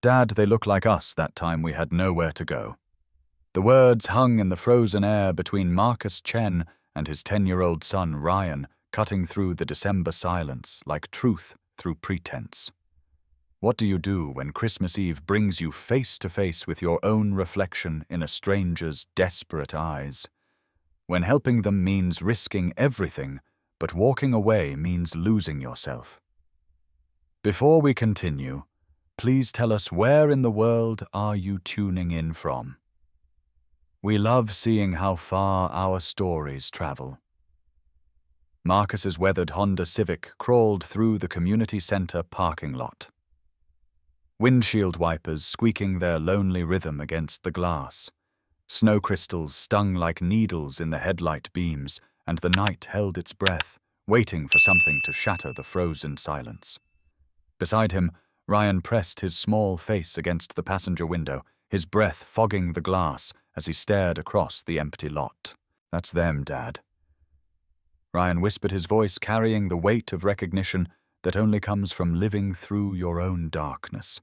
Dad, they look like us that time we had nowhere to go. The words hung in the frozen air between Marcus Chen and his 10-year-old son Ryan, cutting through the December silence like truth through pretense. What do you do when Christmas Eve brings you face to face with your own reflection in a stranger's desperate eyes? When helping them means risking everything, but walking away means losing yourself. Before we continue, please tell us, where in the world are you tuning in from? We love seeing how far our stories travel. Marcus's weathered Honda Civic crawled through the community center parking lot. Windshield wipers squeaking their lonely rhythm against the glass. Snow crystals stung like needles in the headlight beams, and the night held its breath, waiting for something to shatter the frozen silence. Beside him, Ryan pressed his small face against the passenger window, his breath fogging the glass as he stared across the empty lot. "That's them, Dad." Ryan whispered, his voice carrying the weight of recognition that only comes from living through your own darkness.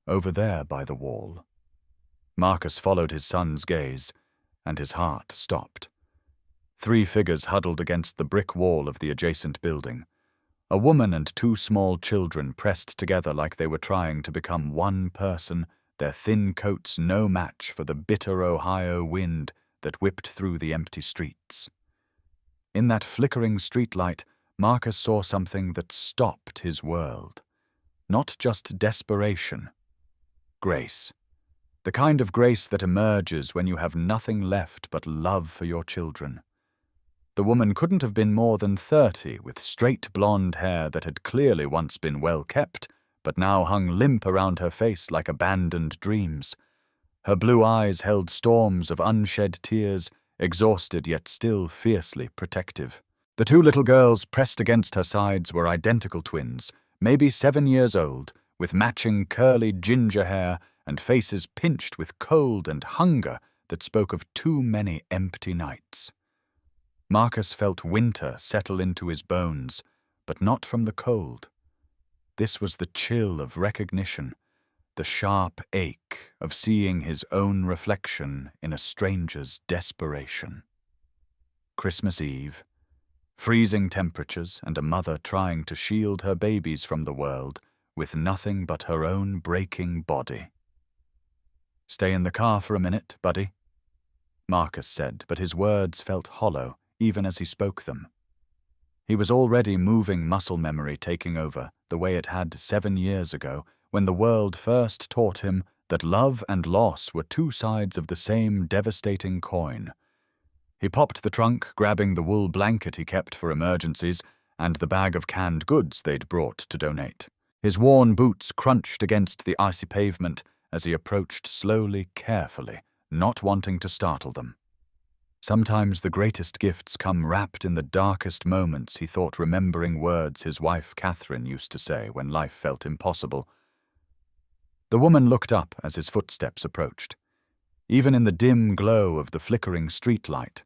"Over there by the wall." Marcus followed his son's gaze, and his heart stopped. 3 figures huddled against the brick wall of the adjacent building. A woman and 2 small children pressed together like they were trying to become one person, their thin coats no match for the bitter Ohio wind that whipped through the empty streets. In that flickering streetlight, Marcus saw something that stopped his world. Not just desperation. Grace. The kind of grace that emerges when you have nothing left but love for your children. The woman couldn't have been more than 30, with straight blonde hair that had clearly once been well kept, but now hung limp around her face like abandoned dreams. Her blue eyes held storms of unshed tears, exhausted yet still fiercely protective. The 2 little girls pressed against her sides were identical twins, maybe 7 years old, with matching curly ginger hair and faces pinched with cold and hunger that spoke of too many empty nights. Marcus felt winter settle into his bones, but not from the cold. This was the chill of recognition, the sharp ache of seeing his own reflection in a stranger's desperation. Christmas Eve. Freezing temperatures and a mother trying to shield her babies from the world with nothing but her own breaking body. "Stay in the car for a minute, buddy," Marcus said, but his words felt hollow even as he spoke them. He was already moving muscle memory taking over, the way it had 7 years ago, when the world first taught him that love and loss were 2 sides of the same devastating coin. He popped the trunk, grabbing the wool blanket he kept for emergencies and the bag of canned goods they'd brought to donate. His worn boots crunched against the icy pavement as he approached slowly, carefully, not wanting to startle them. Sometimes the greatest gifts come wrapped in the darkest moments, he thought, remembering words his wife Catherine used to say when life felt impossible. The woman looked up as his footsteps approached. Even in the dim glow of the flickering streetlight,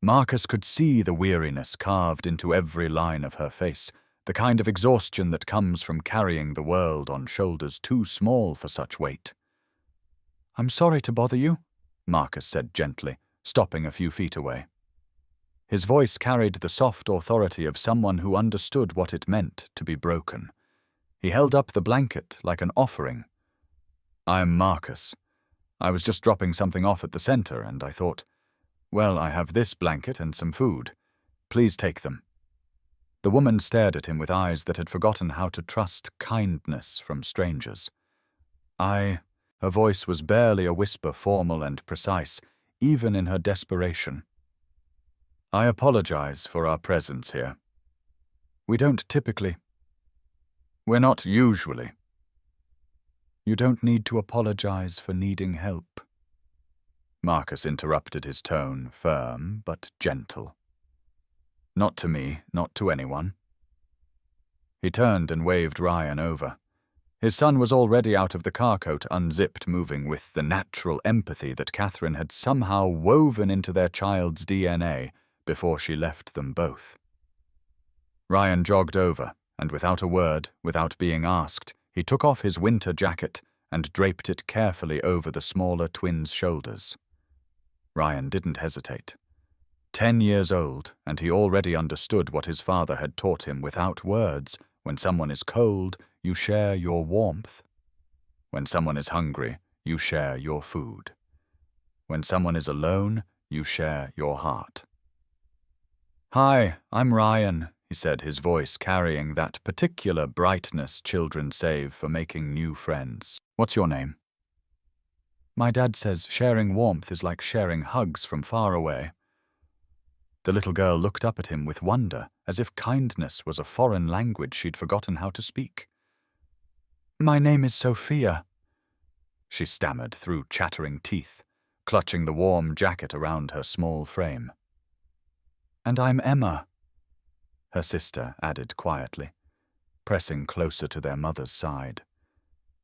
Marcus could see the weariness carved into every line of her face, the kind of exhaustion that comes from carrying the world on shoulders too small for such weight. "I'm sorry to bother you," Marcus said gently, stopping a few feet away. His voice carried the soft authority of someone who understood what it meant to be broken. He held up the blanket like an offering. "I'm Marcus. I was just dropping something off at the center, and I thought, well, I have this blanket and some food. Please take them." The woman stared at him with eyes that had forgotten how to trust kindness from strangers. Her voice was barely a whisper, formal and precise, even in her desperation. "I apologize for our presence here. We don't typically. We're not usually." "You don't need to apologize for needing help." Marcus interrupted, his tone firm but gentle. "Not to me, not to anyone." He turned and waved Ryan over. His son was already out of the car coat, unzipped, moving with the natural empathy that Catherine had somehow woven into their child's DNA before she left them both. Ryan jogged over, and without a word, without being asked, he took off his winter jacket and draped it carefully over the smaller twins' shoulders. Ryan didn't hesitate. 10 years old, and he already understood what his father had taught him without words. When someone is cold, you share your warmth. When someone is hungry, you share your food. When someone is alone, you share your heart. "Hi, I'm Ryan," he said, his voice carrying that particular brightness children save for making new friends. "What's your name?" "My dad says sharing warmth is like sharing hugs from far away." The little girl looked up at him with wonder, as if kindness was a foreign language she'd forgotten how to speak. "My name is Sophia," she stammered through chattering teeth, clutching the warm jacket around her small frame. "And I'm Emma," her sister added quietly, pressing closer to their mother's side.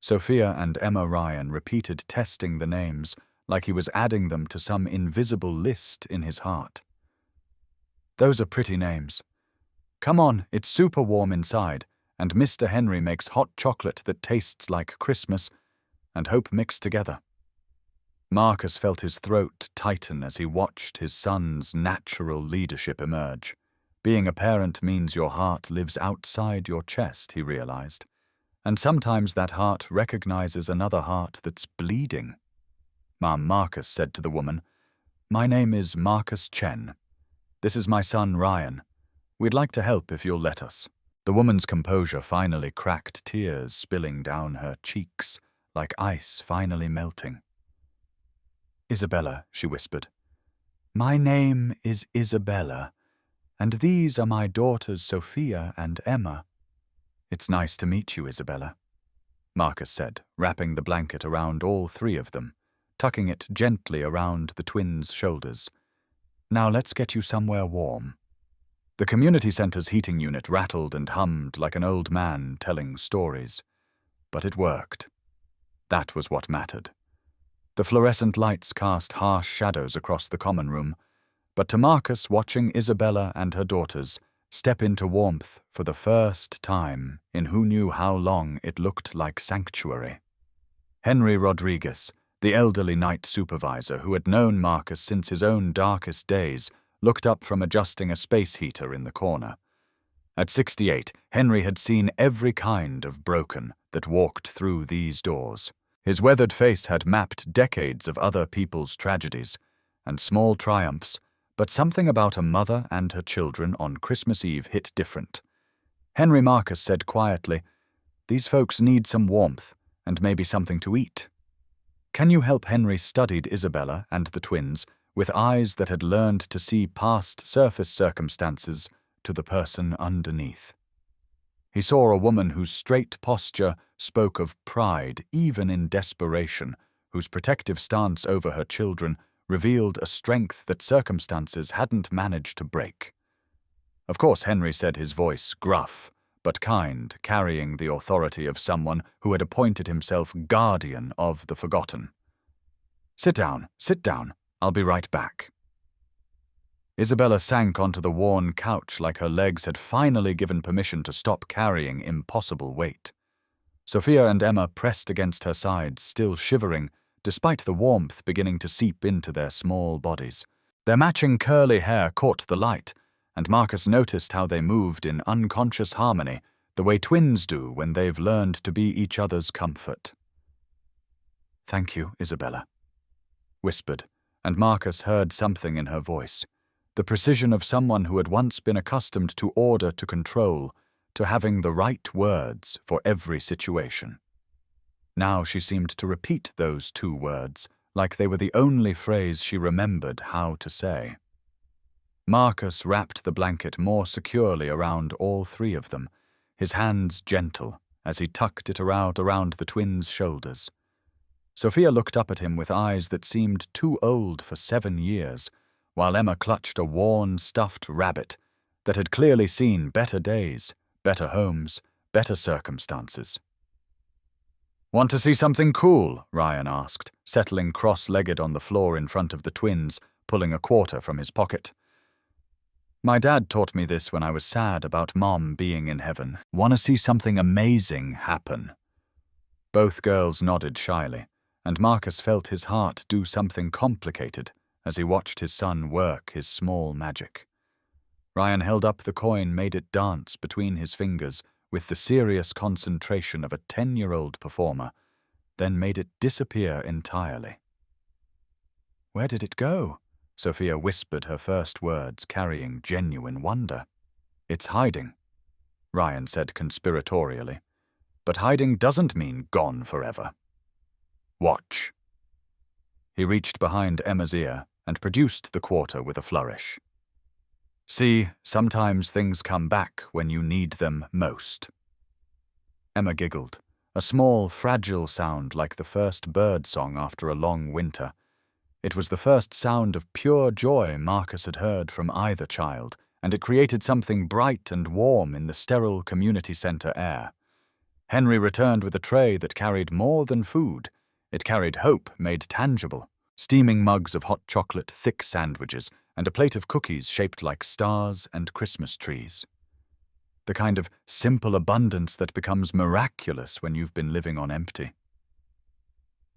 Sophia and Emma Ryan repeated testing the names like he was adding them to some invisible list in his heart. "Those are pretty names. Come on, it's super warm inside, and Mr. Henry makes hot chocolate that tastes like Christmas and hope mixed together." Marcus felt his throat tighten as he watched his son's natural leadership emerge. Being a parent means your heart lives outside your chest, he realized, and sometimes that heart recognizes another heart that's bleeding. Marcus said to the woman, "My name is Marcus Chen. This is my son Ryan. We'd like to help if you'll let us." The woman's composure finally cracked, tears spilling down her cheeks, like ice finally melting. "Isabella," she whispered. "My name is Isabella, and these are my daughters Sophia and Emma." "It's nice to meet you, Isabella," Marcus said, wrapping the blanket around all three of them, tucking it gently around the twins' shoulders. "Now let's get you somewhere warm." The community center's heating unit rattled and hummed like an old man telling stories. But it worked. That was what mattered. The fluorescent lights cast harsh shadows across the common room, but to Marcus, watching Isabella and her daughters step into warmth for the first time in who knew how long, it looked like sanctuary. Henry Rodriguez, the elderly night supervisor who had known Marcus since his own darkest days, looked up from adjusting a space heater in the corner. At 68, Henry had seen every kind of broken that walked through these doors. His weathered face had mapped decades of other people's tragedies and small triumphs, but something about a mother and her children on Christmas Eve hit different. Henry Marcus said quietly, "These folks need some warmth and maybe something to eat." "Can you help?" Henry studied Isabella and the twins with eyes that had learned to see past surface circumstances to the person underneath. He saw a woman whose straight posture spoke of pride even in desperation, whose protective stance over her children revealed a strength that circumstances hadn't managed to break. Of course, Henry said, his voice gruff but kind, carrying the authority of someone who had appointed himself guardian of the forgotten. Sit down, I'll be right back." Isabella sank onto the worn couch like her legs had finally given permission to stop carrying impossible weight. Sophia and Emma pressed against her sides, still shivering, despite the warmth beginning to seep into their small bodies. Their matching curly hair caught the light, and Marcus noticed how they moved in unconscious harmony, the way twins do when they've learned to be each other's comfort. "Thank you, Isabella," whispered, and Marcus heard something in her voice, the precision of someone who had once been accustomed to order, to control, to having the right words for every situation. Now she seemed to repeat those two words, like they were the only phrase she remembered how to say. Marcus wrapped the blanket more securely around all three of them, his hands gentle as he tucked it around the twins' shoulders. Sophia looked up at him with eyes that seemed too old for 7 years, while Emma clutched a worn, stuffed rabbit that had clearly seen better days, better homes, better circumstances. "Want to see something cool?" Ryan asked, settling cross-legged on the floor in front of the twins, pulling a quarter from his pocket. "My dad taught me this when I was sad about Mom being in heaven. Want to see something amazing happen?" Both girls nodded shyly, and Marcus felt his heart do something complicated as he watched his son work his small magic. Ryan held up the coin, made it dance between his fingers with the serious concentration of a 10-year-old performer, then made it disappear entirely. "Where did it go?" Sophia whispered her first words, carrying genuine wonder. "It's hiding," Ryan said conspiratorially. "But hiding doesn't mean gone forever. Watch." He reached behind Emma's ear and produced the quarter with a flourish. "See, sometimes things come back when you need them most." Emma giggled, a small, fragile sound like the first bird song after a long winter. It was the first sound of pure joy Marcus had heard from either child, and it created something bright and warm in the sterile community center air. Henry returned with a tray that carried more than food. It carried hope made tangible. Steaming mugs of hot chocolate, thick sandwiches, and a plate of cookies shaped like stars and Christmas trees. The kind of simple abundance that becomes miraculous when you've been living on empty.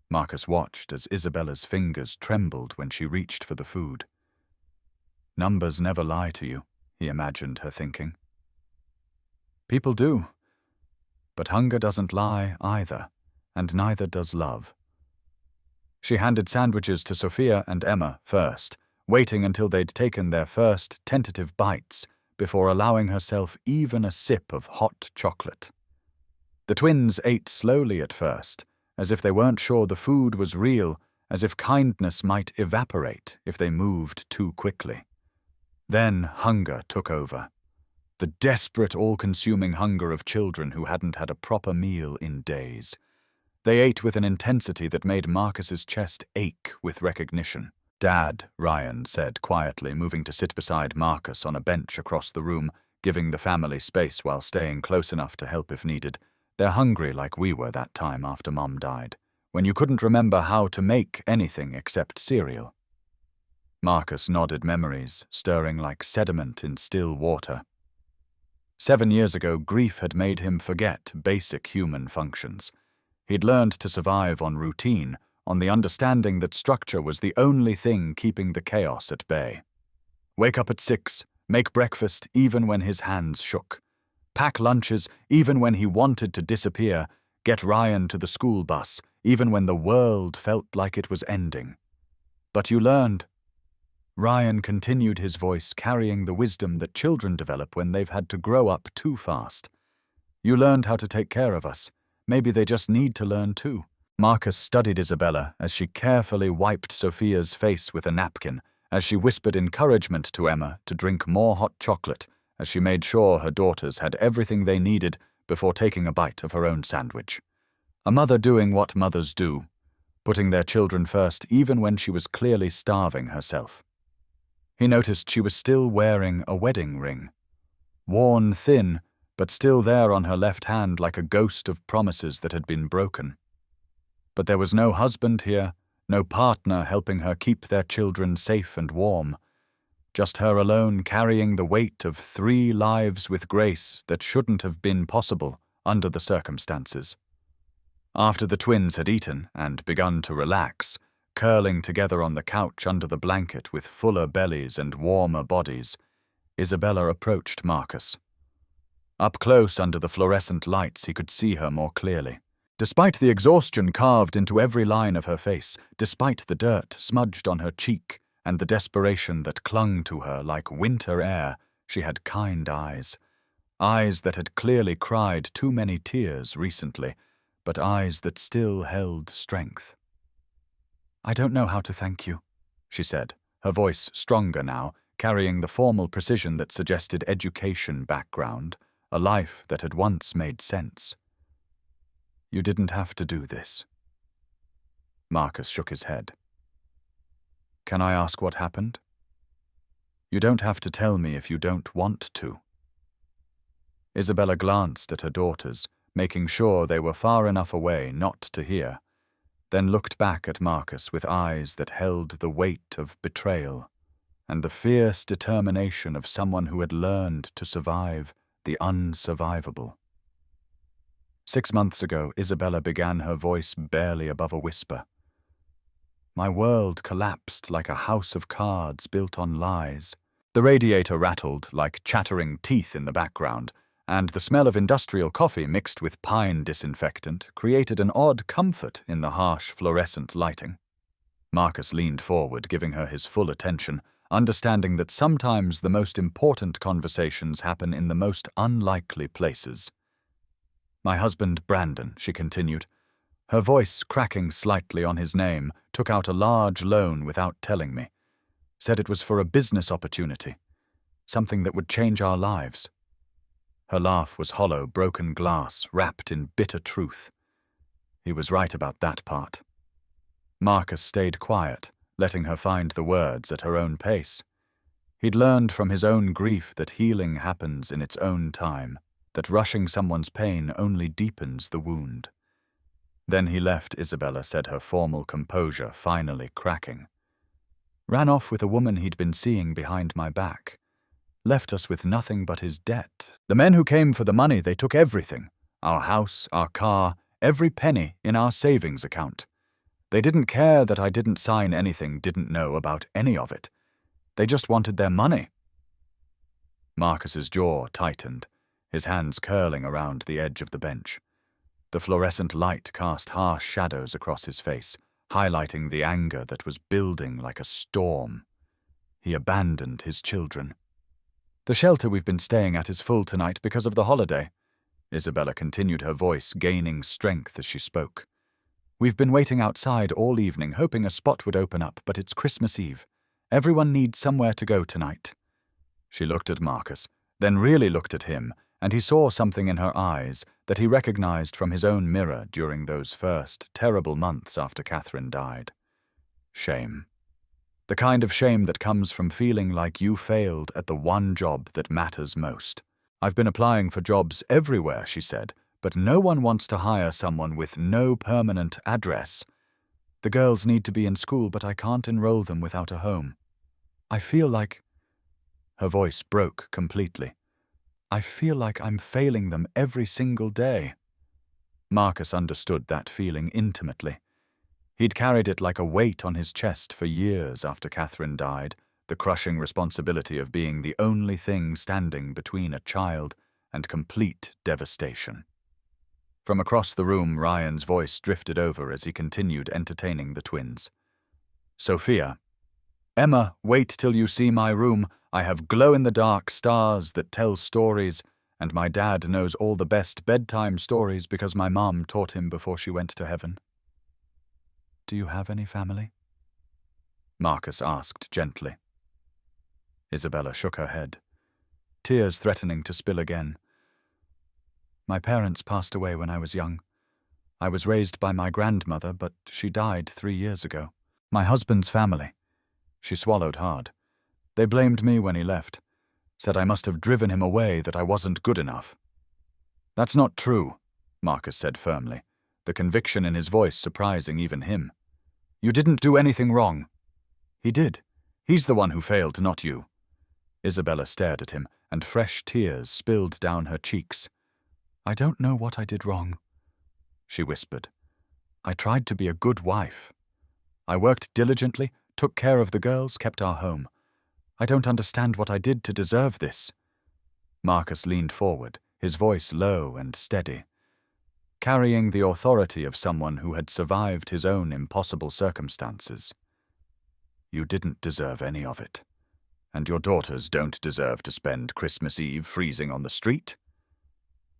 Marcus watched as Isabella's fingers trembled when she reached for the food. Numbers never lie to you, he imagined her thinking. People do. But hunger doesn't lie either, and neither does love. She handed sandwiches to Sophia and Emma first, waiting until they'd taken their first tentative bites before allowing herself even a sip of hot chocolate. The twins ate slowly at first, as if they weren't sure the food was real, as if kindness might evaporate if they moved too quickly. Then hunger took over. The desperate, all-consuming hunger of children who hadn't had a proper meal in days. They ate with an intensity that made Marcus's chest ache with recognition. "Dad," Ryan said quietly, moving to sit beside Marcus on a bench across the room, giving the family space while staying close enough to help if needed. "They're hungry like we were that time after Mom died, when you couldn't remember how to make anything except cereal." Marcus nodded memories, stirring like sediment in still water. 7 years ago, grief had made him forget basic human functions. He'd learned to survive on routine, on the understanding that structure was the only thing keeping the chaos at bay. Wake up at 6, make breakfast even when his hands shook. Pack lunches even when he wanted to disappear, get Ryan to the school bus even when the world felt like it was ending. But you learned. Ryan continued, his voice carrying the wisdom that children develop when they've had to grow up too fast. You learned how to take care of us. Maybe they just need to learn too. Marcus studied Isabella as she carefully wiped Sophia's face with a napkin, as she whispered encouragement to Emma to drink more hot chocolate, as she made sure her daughters had everything they needed before taking a bite of her own sandwich. A mother doing what mothers do, putting their children first even when she was clearly starving herself. He noticed she was still wearing a wedding ring. Worn thin, but still there on her left hand like a ghost of promises that had been broken. But there was no husband here, no partner helping her keep their children safe and warm. Just her alone carrying the weight of 3 lives with grace that shouldn't have been possible under the circumstances. After the twins had eaten and begun to relax, curling together on the couch under the blanket with fuller bellies and warmer bodies, Isabella approached Marcus. Up close under the fluorescent lights, he could see her more clearly. Despite the exhaustion carved into every line of her face, despite the dirt smudged on her cheek and the desperation that clung to her like winter air, she had kind eyes. Eyes that had clearly cried too many tears recently, but eyes that still held strength. "I don't know how to thank you," she said, her voice stronger now, carrying the formal precision that suggested education background, a life that had once made sense. "You didn't have to do this." Marcus shook his head. "Can I ask what happened?" "You don't have to tell me if you don't want to." Isabella glanced at her daughters, making sure they were far enough away not to hear, then looked back at Marcus with eyes that held the weight of betrayal and the fierce determination of someone who had learned to survive the unsurvivable. 6 months ago, Isabella began, her voice barely above a whisper. My world collapsed like a house of cards built on lies. The radiator rattled like chattering teeth in the background, and the smell of industrial coffee mixed with pine disinfectant created an odd comfort in the harsh fluorescent lighting. Marcus leaned forward, giving her his full attention, understanding that sometimes the most important conversations happen in the most unlikely places. My husband, Brandon, she continued. Her voice, cracking slightly on his name, took out a large loan without telling me. Said it was for a business opportunity. Something that would change our lives. Her laugh was hollow, broken glass, wrapped in bitter truth. He was right about that part. Marcus stayed quiet, letting her find the words at her own pace. He'd learned from his own grief that healing happens in its own time, that rushing someone's pain only deepens the wound. Then he left Isabella, said, her formal composure finally cracking. Ran off with a woman he'd been seeing behind my back. Left us with nothing but his debt. The men who came for the money, they took everything. Our house, our car, every penny in our savings account. They didn't care that I didn't sign anything, didn't know about any of it. They just wanted their money. Marcus's jaw tightened, his hands curling around the edge of the bench. The fluorescent light cast harsh shadows across his face, highlighting the anger that was building like a storm. He abandoned his children. The shelter we've been staying at is full tonight because of the holiday. Isabella continued, her voice gaining strength as she spoke. We've been waiting outside all evening, hoping a spot would open up, but it's Christmas Eve. Everyone needs somewhere to go tonight. She looked at Marcus, then really looked at him, and he saw something in her eyes that he recognized from his own mirror during those first terrible months after Catherine died. Shame. The kind of shame that comes from feeling like you failed at the one job that matters most. I've been applying for jobs everywhere, she said, but no one wants to hire someone with no permanent address. The girls need to be in school, but I can't enroll them without a home. I feel like... Her voice broke completely. I feel like I'm failing them every single day. Marcus understood that feeling intimately. He'd carried it like a weight on his chest for years after Catherine died, the crushing responsibility of being the only thing standing between a child and complete devastation. From across the room, Ryan's voice drifted over as he continued entertaining the twins. Sophia. Emma, wait till you see my room. I have glow-in-the-dark stars that tell stories, and my dad knows all the best bedtime stories because my mom taught him before she went to heaven. Do you have any family? Marcus asked gently. Isabella shook her head, tears threatening to spill again. My parents passed away when I was young. I was raised by my grandmother, but she died 3 years ago. My husband's family. She swallowed hard. They blamed me when he left, said I must have driven him away, that I wasn't good enough. That's not true, Marcus said firmly, the conviction in his voice surprising even him. You didn't do anything wrong. He did. He's the one who failed, not you. Isabella stared at him, and fresh tears spilled down her cheeks. I don't know what I did wrong, she whispered. I tried to be a good wife. I worked diligently, took care of the girls, kept our home. I don't understand what I did to deserve this. Marcus leaned forward, his voice low and steady, carrying the authority of someone who had survived his own impossible circumstances. You didn't deserve any of it. And your daughters don't deserve to spend Christmas Eve freezing on the street.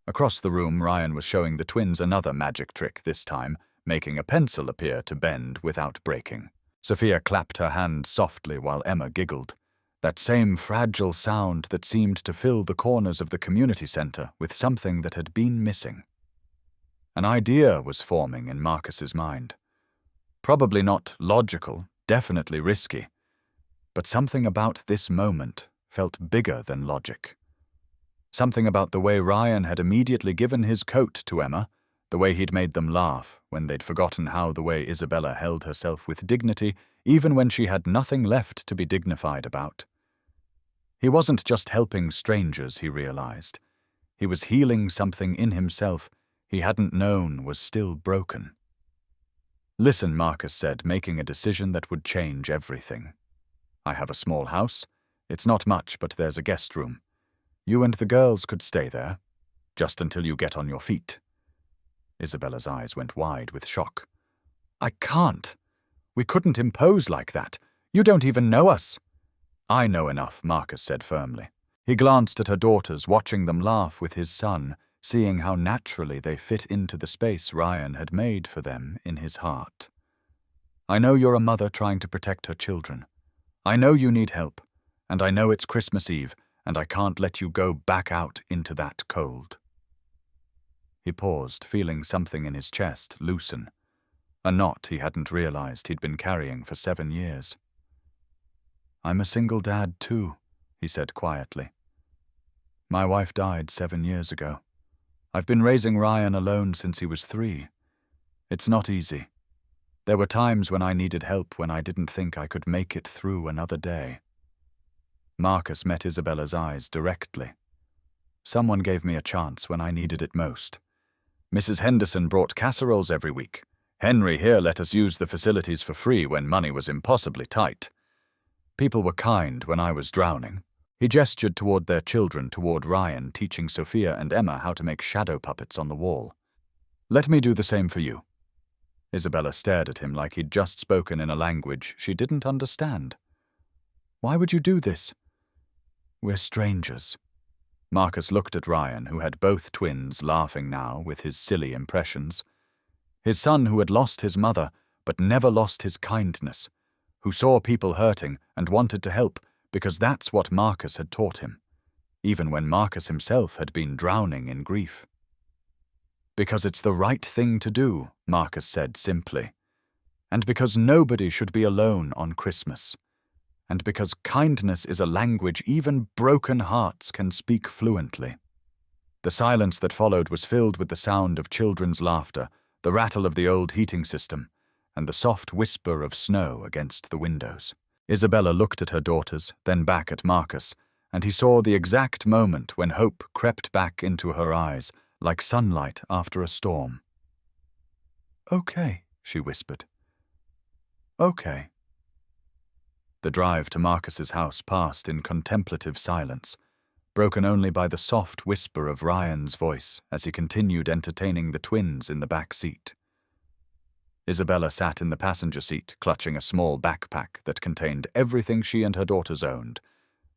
Across the room, Ryan was showing the twins another magic trick, this time making a pencil appear to bend without breaking. Sophia clapped her hand softly while Emma giggled, that same fragile sound that seemed to fill the corners of the community center with something that had been missing. An idea was forming in Marcus's mind. Probably not logical, definitely risky, but something about this moment felt bigger than logic. Something about the way Ryan had immediately given his coat to Emma, the way he'd made them laugh when they'd forgotten how the way Isabella held herself with dignity even when she had nothing left to be dignified about. He wasn't just helping strangers, he realized. He was healing something in himself, he hadn't known was still broken. "Listen," Marcus said, making a decision that would change everything. "I have a small house. It's not much, but there's a guest room. You and the girls could stay there, just until you get on your feet." Isabella's eyes went wide with shock. "I can't. We couldn't impose like that. You don't even know us." "I know enough," Marcus said firmly. He glanced at her daughters, watching them laugh with his son, seeing how naturally they fit into the space Ryan had made for them in his heart. "I know you're a mother trying to protect her children. I know you need help, and I know it's Christmas Eve, and I can't let you go back out into that cold." He paused, feeling something in his chest loosen, a knot he hadn't realized he'd been carrying for 7 years. "I'm a single dad too," he said quietly. "My wife died 7 years ago. I've been raising Ryan alone since he was 3. It's not easy. There were times when I needed help when I didn't think I could make it through another day." Marcus met Isabella's eyes directly. "Someone gave me a chance when I needed it most. Mrs. Henderson brought casseroles every week. Henry here let us use the facilities for free when money was impossibly tight. People were kind when I was drowning." He gestured toward their children, toward Ryan, teaching Sophia and Emma how to make shadow puppets on the wall. "Let me do the same for you." Isabella stared at him like he'd just spoken in a language she didn't understand. "Why would you do this?" "We're strangers." Marcus looked at Ryan, who had both twins laughing now with his silly impressions. His son who had lost his mother but never lost his kindness, who saw people hurting and wanted to help because that's what Marcus had taught him, even when Marcus himself had been drowning in grief. "Because it's the right thing to do," Marcus said simply. "And because nobody should be alone on Christmas. And because kindness is a language even broken hearts can speak fluently." The silence that followed was filled with the sound of children's laughter, the rattle of the old heating system, and the soft whisper of snow against the windows. Isabella looked at her daughters, then back at Marcus, and he saw the exact moment when hope crept back into her eyes, like sunlight after a storm. "Okay," she whispered. "Okay." The drive to Marcus's house passed in contemplative silence, broken only by the soft whisper of Ryan's voice as he continued entertaining the twins in the back seat. Isabella sat in the passenger seat, clutching a small backpack that contained everything she and her daughters owned: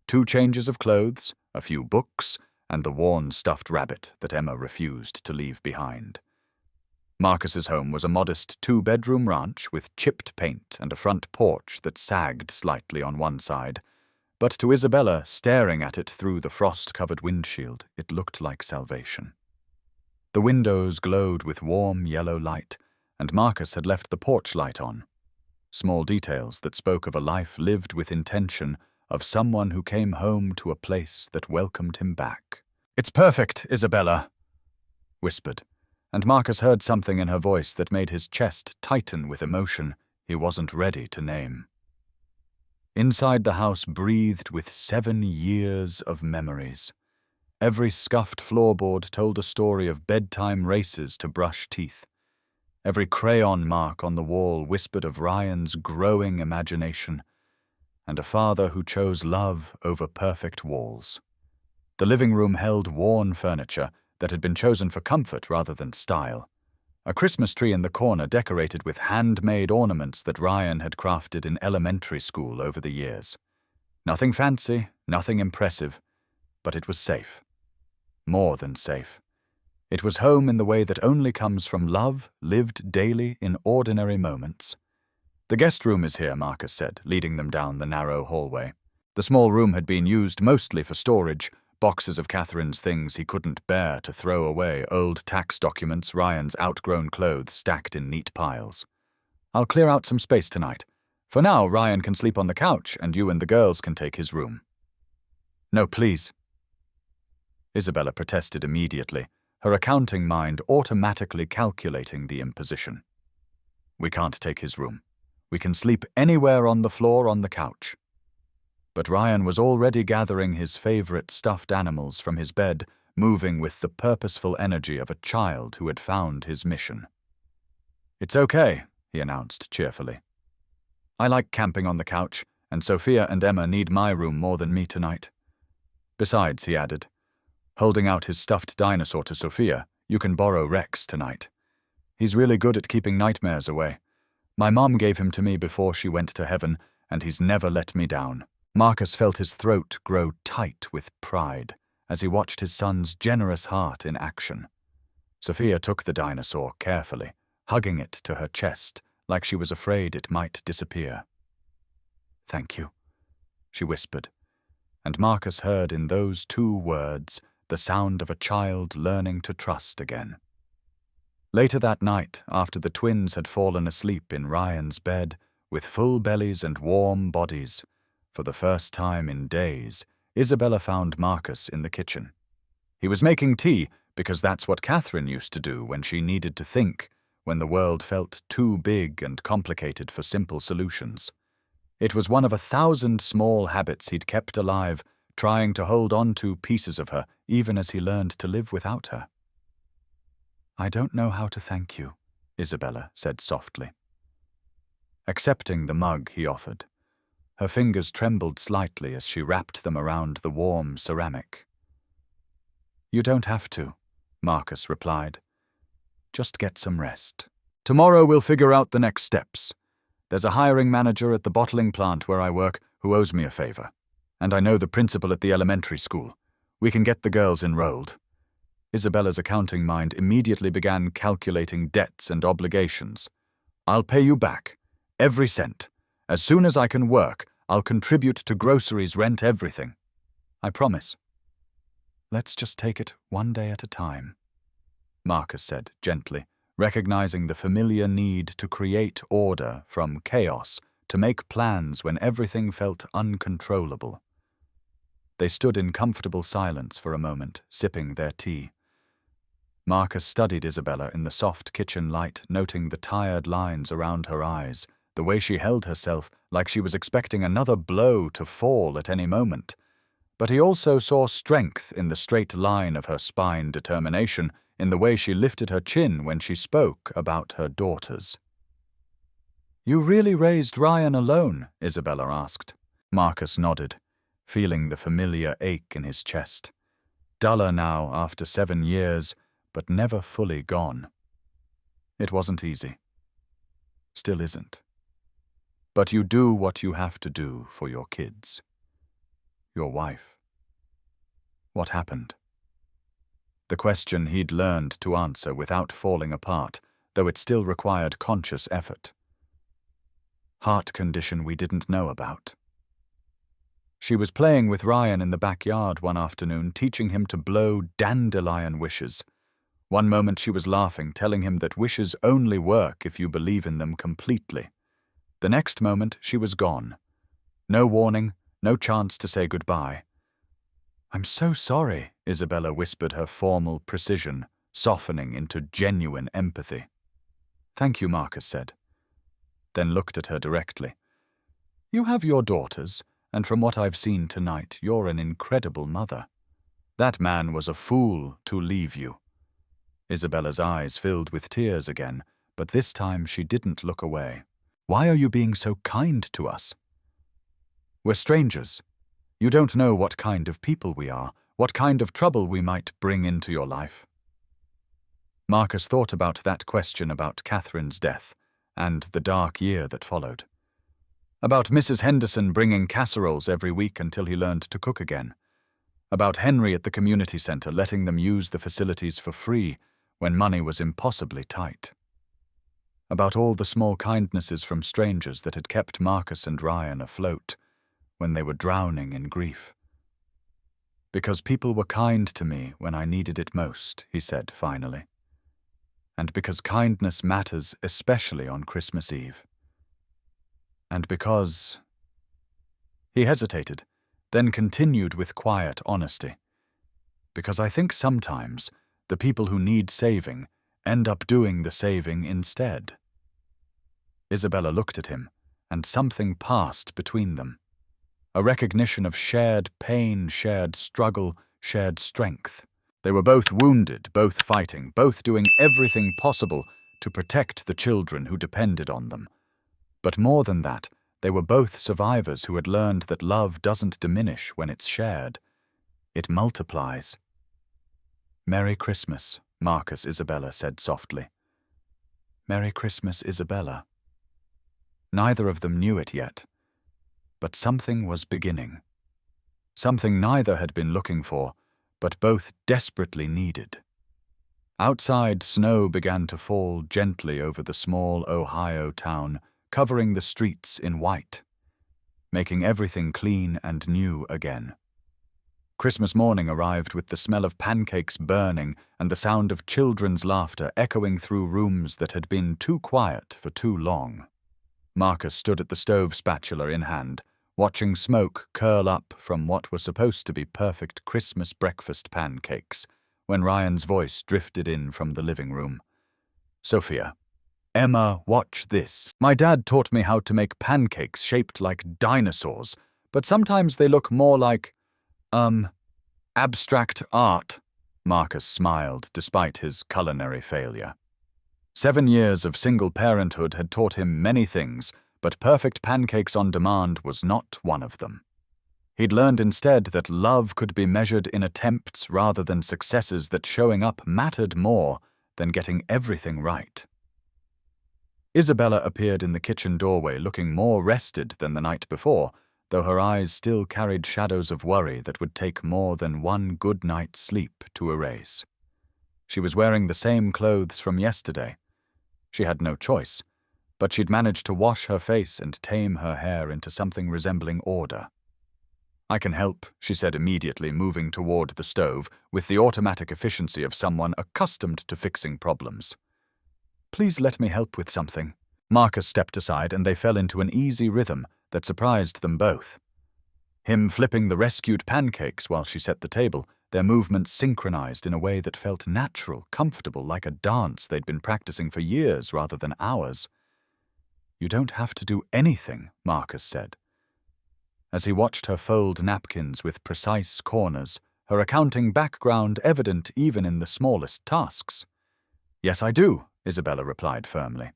2 changes of clothes, a few books, and the worn stuffed rabbit that Emma refused to leave behind. Marcus's home was a modest 2-bedroom ranch with chipped paint and a front porch that sagged slightly on one side, but to Isabella, staring at it through the frost-covered windshield, it looked like salvation. The windows glowed with warm yellow light, and Marcus had left the porch light on. Small details that spoke of a life lived with intention, of someone who came home to a place that welcomed him back. "It's perfect, Isabella," whispered, and Marcus heard something in her voice that made his chest tighten with emotion he wasn't ready to name. Inside the house breathed with 7 years of memories. Every scuffed floorboard told a story of bedtime races to brush teeth. Every crayon mark on the wall whispered of Ryan's growing imagination, and a father who chose love over perfect walls. The living room held worn furniture that had been chosen for comfort rather than style. A Christmas tree in the corner decorated with handmade ornaments that Ryan had crafted in elementary school over the years. Nothing fancy, nothing impressive, but it was safe. More than safe. It was home in the way that only comes from love lived daily in ordinary moments. "The guest room is here," Marcus said, leading them down the narrow hallway. The small room had been used mostly for storage, boxes of Catherine's things he couldn't bear to throw away, old tax documents, Ryan's outgrown clothes stacked in neat piles. "I'll clear out some space tonight. For now, Ryan can sleep on the couch, and you and the girls can take his room." "No, please." Isabella protested immediately, her accounting mind automatically calculating the imposition. "We can't take his room. We can sleep anywhere on the floor on the couch." But Ryan was already gathering his favorite stuffed animals from his bed, moving with the purposeful energy of a child who had found his mission. "It's okay," he announced cheerfully. "I like camping on the couch, and Sophia and Emma need my room more than me tonight. Besides," he added, holding out his stuffed dinosaur to Sophia, "you can borrow Rex tonight. He's really good at keeping nightmares away. My mom gave him to me before she went to heaven, and he's never let me down." Marcus felt his throat grow tight with pride as he watched his son's generous heart in action. Sophia took the dinosaur carefully, hugging it to her chest like she was afraid it might disappear. "Thank you," she whispered, and Marcus heard in those 2 words the sound of a child learning to trust again. Later that night, after the twins had fallen asleep in Ryan's bed with full bellies and warm bodies, for the first time in days, Isabella found Marcus in the kitchen. He was making tea because that's what Catherine used to do when she needed to think, when the world felt too big and complicated for simple solutions. It was one of 1,000 small habits he'd kept alive, trying to hold on to pieces of her even as he learned to live without her. "I don't know how to thank you," Isabella said softly. Accepting the mug he offered, her fingers trembled slightly as she wrapped them around the warm ceramic. "You don't have to," Marcus replied. "Just get some rest. Tomorrow we'll figure out the next steps. There's a hiring manager at the bottling plant where I work who owes me a favor, and I know the principal at the elementary school. We can get the girls enrolled." Isabella's accounting mind immediately began calculating debts and obligations. "I'll pay you back, every cent. As soon as I can work, I'll contribute to groceries, rent, everything. I promise." "Let's just take it one day at a time," Marcus said gently, recognizing the familiar need to create order from chaos, to make plans when everything felt uncontrollable. They stood in comfortable silence for a moment, sipping their tea. Marcus studied Isabella in the soft kitchen light, noting the tired lines around her eyes, the way she held herself like she was expecting another blow to fall at any moment. But he also saw strength in the straight line of her spine, determination in the way she lifted her chin when she spoke about her daughters. "You really raised Ryan alone?" Isabella asked. Marcus nodded, feeling the familiar ache in his chest. Duller now after 7 years, but never fully gone. It wasn't easy. Still isn't. But you do what you have to do for your kids. Your wife. What happened? The question he'd learned to answer without falling apart, though it still required conscious effort. Heart condition we didn't know about. She was playing with Ryan in the backyard one afternoon, teaching him to blow dandelion wishes. One moment she was laughing, telling him that wishes only work if you believe in them completely. The next moment she was gone. No warning, no chance to say goodbye. "I'm so sorry," Isabella whispered, her formal precision softening into genuine empathy. "Thank you," Marcus said, then looked at her directly. "You have your daughters, and from what I've seen tonight, you're an incredible mother. That man was a fool to leave you." Isabella's eyes filled with tears again, but this time she didn't look away. "Why are you being so kind to us? We're strangers. You don't know what kind of people we are, what kind of trouble we might bring into your life." Marcus thought about that question about Catherine's death and the dark year that followed. About Mrs. Henderson bringing casseroles every week until he learned to cook again. About Henry at the community center letting them use the facilities for free when money was impossibly tight. About all the small kindnesses from strangers that had kept Marcus and Ryan afloat when they were drowning in grief. "Because people were kind to me when I needed it most," he said finally. "And because kindness matters especially on Christmas Eve. And because—" He hesitated, then continued with quiet honesty. "Because I think sometimes the people who need saving end up doing the saving instead." Isabella looked at him, and something passed between them. A recognition of shared pain, shared struggle, shared strength. They were both wounded, both fighting, both doing everything possible to protect the children who depended on them. But more than that, they were both survivors who had learned that love doesn't diminish when it's shared. It multiplies. "Merry Christmas," Marcus Isabella said softly. "Merry Christmas, Isabella." Neither of them knew it yet, but something was beginning. Something neither had been looking for, but both desperately needed. Outside, snow began to fall gently over the small Ohio town, covering the streets in white, making everything clean and new again. Christmas morning arrived with the smell of pancakes burning and the sound of children's laughter echoing through rooms that had been too quiet for too long. Marcus stood at the stove, spatula in hand, watching smoke curl up from what were supposed to be perfect Christmas breakfast pancakes, when Ryan's voice drifted in from the living room. "Sophia, Emma, watch this. My dad taught me how to make pancakes shaped like dinosaurs, but sometimes they look more like, abstract art." Marcus smiled despite his culinary failure. 7 years of single parenthood had taught him many things, but perfect pancakes on demand was not one of them. He'd learned instead that love could be measured in attempts rather than successes, that showing up mattered more than getting everything right. Isabella appeared in the kitchen doorway looking more rested than the night before, though her eyes still carried shadows of worry that would take more than one good night's sleep to erase. She was wearing the same clothes from yesterday. She had no choice, but she'd managed to wash her face and tame her hair into something resembling order. "I can help," she said immediately, moving toward the stove with the automatic efficiency of someone accustomed to fixing problems. "Please let me help with something." Marcus stepped aside and they fell into an easy rhythm that surprised them both. Him flipping the rescued pancakes while she set the table, their movements synchronized in a way that felt natural, comfortable, like a dance they'd been practicing for years rather than hours. "You don't have to do anything," Marcus said. As he watched her fold napkins with precise corners, her accounting background evident even in the smallest tasks. "Yes, I do," Isabella replied firmly.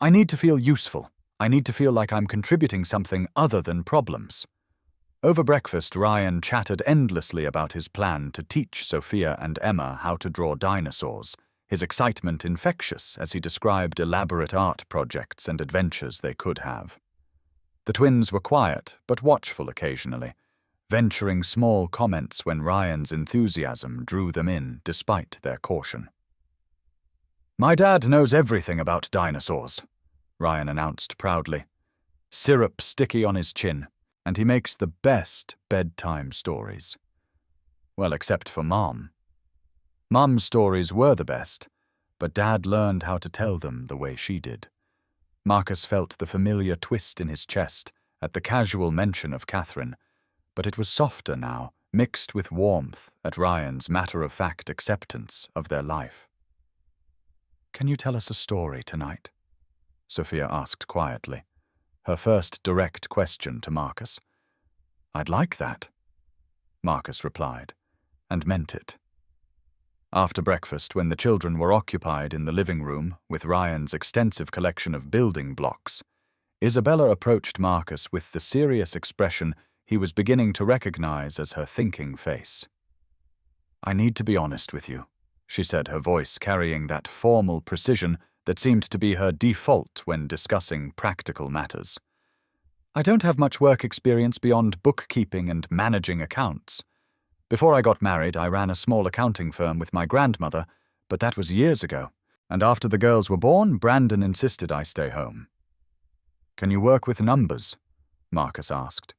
"I need to feel useful. I need to feel like I'm contributing something other than problems." Over breakfast, Ryan chattered endlessly about his plan to teach Sophia and Emma how to draw dinosaurs, his excitement infectious as he described elaborate art projects and adventures they could have. The twins were quiet but watchful occasionally, venturing small comments when Ryan's enthusiasm drew them in despite their caution. "My dad knows everything about dinosaurs," Ryan announced proudly, syrup sticky on his chin, "and he makes the best bedtime stories." Well, except for Mom. Mom's stories were the best, but Dad learned how to tell them the way she did. Marcus felt the familiar twist in his chest at the casual mention of Catherine, but it was softer now, mixed with warmth at Ryan's matter-of-fact acceptance of their life. "Can you tell us a story tonight?" Sophia asked quietly, her first direct question to Marcus. "I'd like that," Marcus replied, and meant it. After breakfast, when the children were occupied in the living room with Ryan's extensive collection of building blocks, Isabella approached Marcus with the serious expression he was beginning to recognize as her thinking face. "I need to be honest with you," she said, her voice carrying that formal precision that seemed to be her default when discussing practical matters. "I don't have much work experience beyond bookkeeping and managing accounts. Before I got married, I ran a small accounting firm with my grandmother, but that was years ago, and after the girls were born, Brandon insisted I stay home." "Can you work with numbers?" Marcus asked.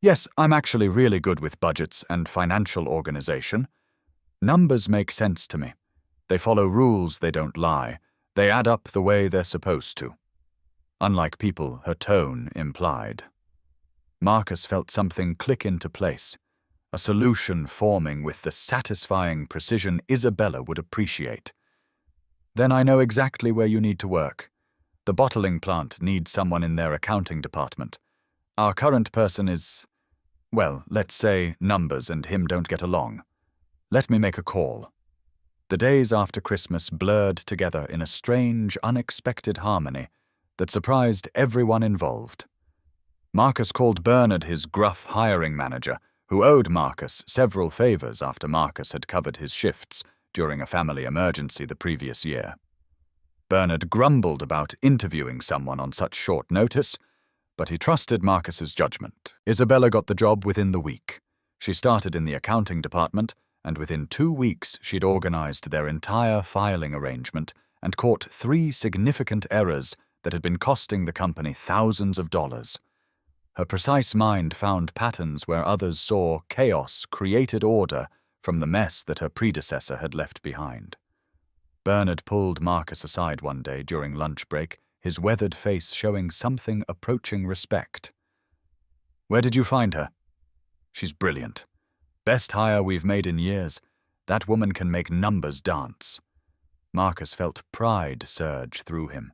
"Yes, I'm actually really good with budgets and financial organization. Numbers make sense to me. They follow rules, they don't lie. They add up the way they're supposed to." Unlike people, her tone implied. Marcus felt something click into place, a solution forming with the satisfying precision Isabella would appreciate. "Then I know exactly where you need to work. The bottling plant needs someone in their accounting department. Our current person is, well, let's say numbers and him don't get along. Let me make a call." The days after Christmas blurred together in a strange, unexpected harmony that surprised everyone involved. Marcus called Bernard his gruff hiring manager, who owed Marcus several favors after Marcus had covered his shifts during a family emergency the previous year. Bernard grumbled about interviewing someone on such short notice, but he trusted Marcus's judgment. Isabella got the job within the week. She started in the accounting department, and within 2 weeks she'd organized their entire filing arrangement and caught 3 significant errors that had been costing the company thousands of dollars. Her precise mind found patterns where others saw chaos created order from the mess that her predecessor had left behind. Bernard pulled Marcus aside one day during lunch break, his weathered face showing something approaching respect. "Where did you find her?" "She's brilliant. Best hire we've made in years. That woman can make numbers dance." Marcus felt pride surge through him.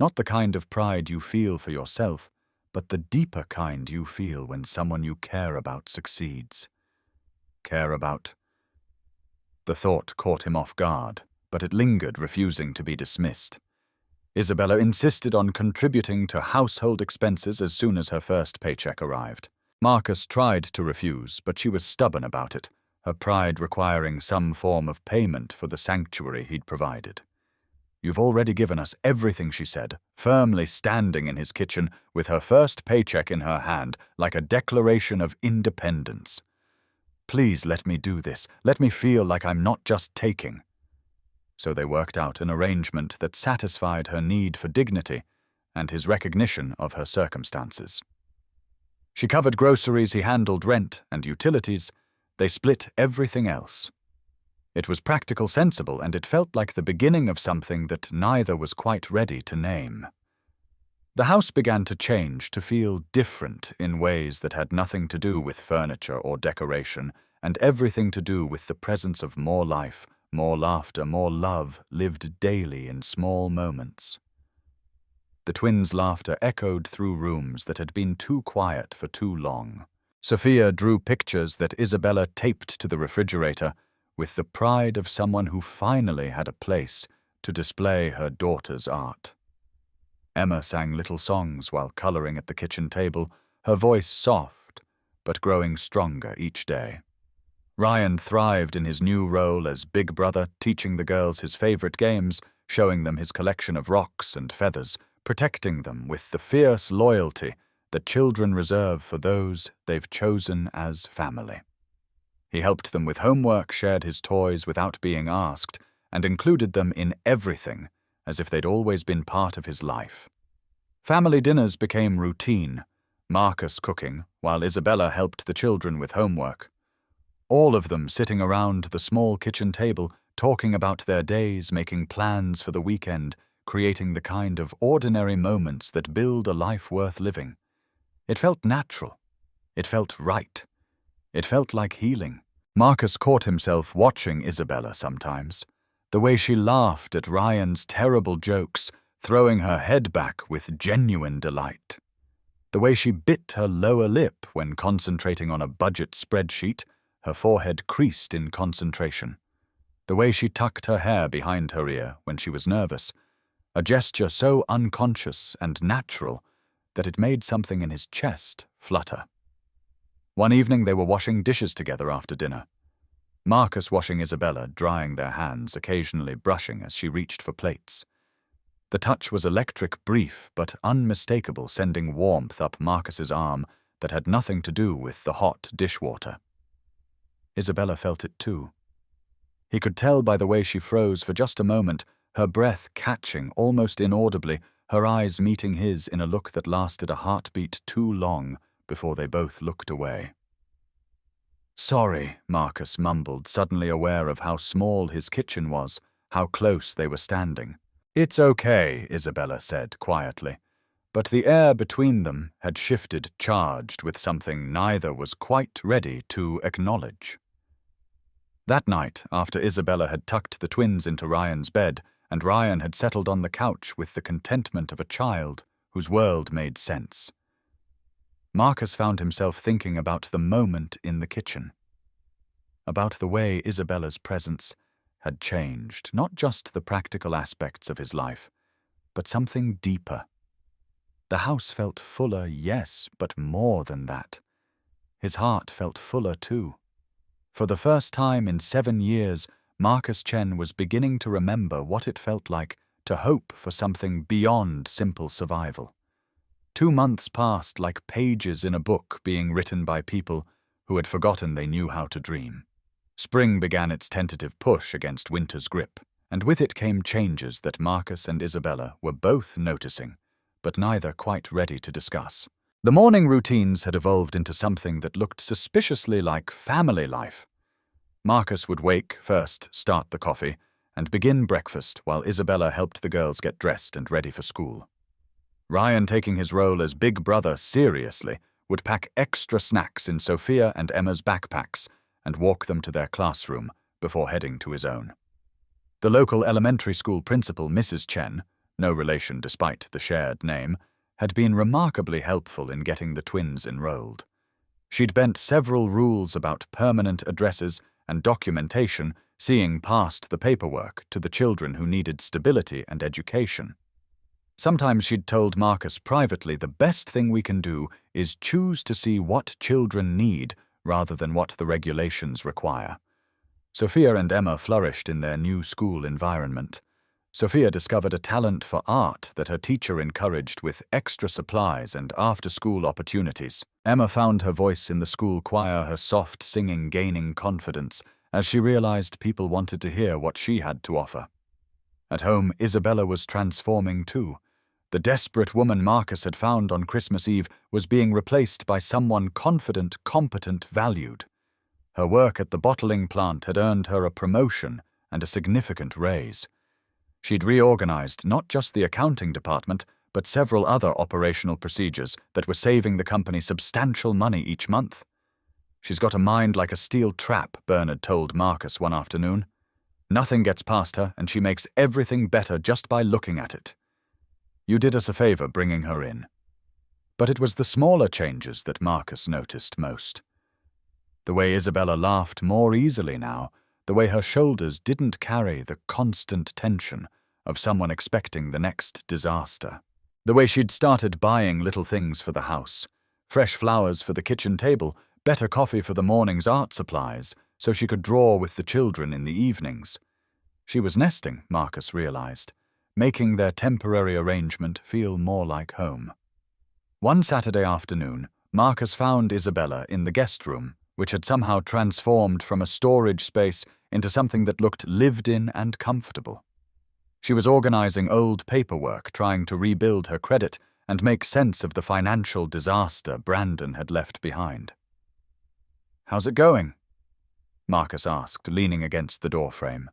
Not the kind of pride you feel for yourself, but the deeper kind you feel when someone you care about succeeds. Care about? The thought caught him off guard, but it lingered, refusing to be dismissed. Isabella insisted on contributing to household expenses as soon as her first paycheck arrived. Marcus tried to refuse, but she was stubborn about it, her pride requiring some form of payment for the sanctuary he'd provided. "You've already given us everything," she said, firmly standing in his kitchen with her first paycheck in her hand like a declaration of independence. "Please let me do this. Let me feel like I'm not just taking." So they worked out an arrangement that satisfied her need for dignity and his recognition of her circumstances. She covered groceries, he handled rent and utilities. They split everything else. It was practical, sensible, and it felt like the beginning of something that neither was quite ready to name. The house began to change, to feel different in ways that had nothing to do with furniture or decoration, and everything to do with the presence of more life, more laughter, more love lived daily in small moments. The twins' laughter echoed through rooms that had been too quiet for too long. Sophia drew pictures that Isabella taped to the refrigerator with the pride of someone who finally had a place to display her daughter's art. Emma sang little songs while coloring at the kitchen table, her voice soft but growing stronger each day. Ryan thrived in his new role as big brother, teaching the girls his favorite games, showing them his collection of rocks and feathers, protecting them with the fierce loyalty that children reserve for those they've chosen as family. He helped them with homework, shared his toys without being asked, and included them in everything, as if they'd always been part of his life. Family dinners became routine, Marcus cooking, while Isabella helped the children with homework. All of them sitting around the small kitchen table, talking about their days, making plans for the weekend, creating the kind of ordinary moments that build a life worth living. It felt natural. It felt right. It felt like healing. Marcus caught himself watching Isabella sometimes, the way she laughed at Ryan's terrible jokes, throwing her head back with genuine delight. The way she bit her lower lip when concentrating on a budget spreadsheet, her forehead creased in concentration. The way she tucked her hair behind her ear when she was nervous, a gesture so unconscious and natural that it made something in his chest flutter. One evening they were washing dishes together after dinner. Marcus washing Isabella, drying their hands, occasionally brushing as she reached for plates. The touch was electric, brief, but unmistakable, sending warmth up Marcus's arm that had nothing to do with the hot dishwater. Isabella felt it too. He could tell by the way she froze for just a moment, her breath catching almost inaudibly, her eyes meeting his in a look that lasted a heartbeat too long before they both looked away. "Sorry," Marcus mumbled, suddenly aware of how small his kitchen was, how close they were standing. "It's okay," Isabella said quietly, but the air between them had shifted, charged with something neither was quite ready to acknowledge. That night, after Isabella had tucked the twins into Ryan's bed, and Ryan had settled on the couch with the contentment of a child whose world made sense, Marcus found himself thinking about the moment in the kitchen. about the way Isabella's presence had changed not just the practical aspects of his life, but something deeper. The house felt fuller, yes, but more than that. His heart felt fuller too. For the first time in 7 years, Marcus Chen was beginning to remember what it felt like to hope for something beyond simple survival. 2 months passed like pages in a book being written by people who had forgotten they knew how to dream. Spring began its tentative push against winter's grip, and with it came changes that Marcus and Isabella were both noticing, but neither quite ready to discuss. The morning routines had evolved into something that looked suspiciously like family life. Marcus would wake first, start the coffee, and begin breakfast while Isabella helped the girls get dressed and ready for school. Ryan, taking his role as big brother seriously, would pack extra snacks in Sophia and Emma's backpacks and walk them to their classroom before heading to his own. The local elementary school principal, Mrs. Chen, no relation despite the shared name, had been remarkably helpful in getting the twins enrolled. She'd bent several rules about permanent addresses and documentation, seeing past the paperwork to the children who needed stability and education. Sometimes she'd told Marcus privately, the best thing we can do is choose to see what children need rather than what the regulations require. Sophia and Emma flourished in their new school environment. Sophia discovered a talent for art that her teacher encouraged with extra supplies and after-school opportunities. Emma found her voice in the school choir, her soft singing gaining confidence as she realized people wanted to hear what she had to offer. At home, Isabella was transforming too. The desperate woman Marcus had found on Christmas Eve was being replaced by someone confident, competent, valued. Her work at the bottling plant had earned her a promotion and a significant raise. She'd reorganized not just the accounting department, but several other operational procedures that were saving the company substantial money each month. She's got a mind like a steel trap, Bernard told Marcus one afternoon. Nothing gets past her, and she makes everything better just by looking at it. You did us a favor bringing her in. But it was the smaller changes that Marcus noticed most. The way Isabella laughed more easily now, the way her shoulders didn't carry the constant tension of someone expecting the next disaster. The way she'd started buying little things for the house, fresh flowers for the kitchen table, better coffee for the morning's art supplies, so she could draw with the children in the evenings. She was nesting, Marcus realized, making their temporary arrangement feel more like home. One Saturday afternoon, Marcus found Isabella in the guest room, which had somehow transformed from a storage space into something that looked lived in and comfortable. She was organizing old paperwork, trying to rebuild her credit and make sense of the financial disaster Brandon had left behind. "How's it going?" Marcus asked, leaning against the doorframe.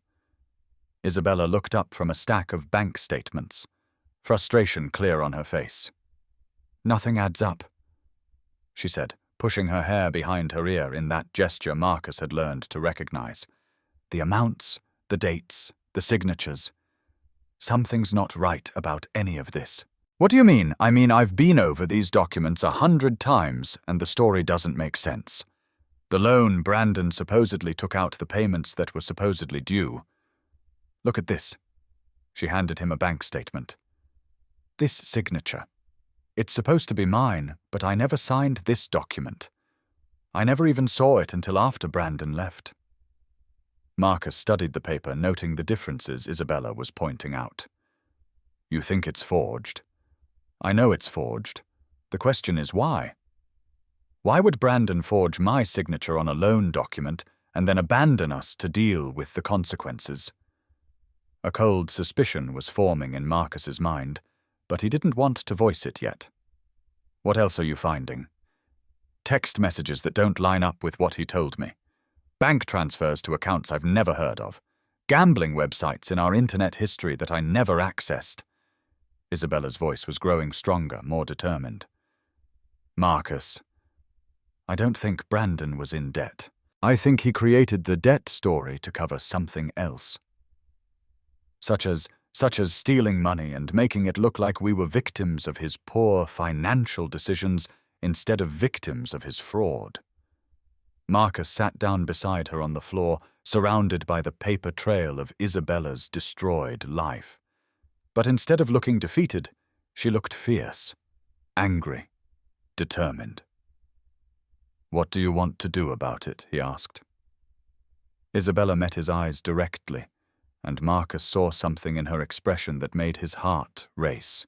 Isabella looked up from a stack of bank statements, frustration clear on her face. "Nothing adds up," she said, pushing her hair behind her ear in that gesture Marcus had learned to recognize. The amounts, the dates, the signatures. Something's not right about any of this. "What do you mean?" "I mean, I've been over these documents 100 times, and the story doesn't make sense. The loan Brandon supposedly took out the payments that were supposedly due. Look at this." She handed him a bank statement. "This signature. It's supposed to be mine, but I never signed this document. I never even saw it until after Brandon left." Marcus studied the paper, noting the differences Isabella was pointing out. "You think it's forged? I know it's forged. The question is why? Why would Brandon forge my signature on a loan document and then abandon us to deal with the consequences?" A cold suspicion was forming in Marcus's mind, but he didn't want to voice it yet. "What else are you finding?" "Text messages that don't line up with what he told me. Bank transfers to accounts I've never heard of. Gambling websites in our internet history that I never accessed." Isabella's voice was growing stronger, more determined. "Marcus, I don't think Brandon was in debt. I think he created the debt story to cover something else. Such as stealing money and making it look like we were victims of his poor financial decisions instead of victims of his fraud." Marcus sat down beside her on the floor, surrounded by the paper trail of Isabella's destroyed life. But instead of looking defeated, she looked fierce, angry, determined. "What do you want to do about it?" he asked. Isabella met his eyes directly, and Marcus saw something in her expression that made his heart race.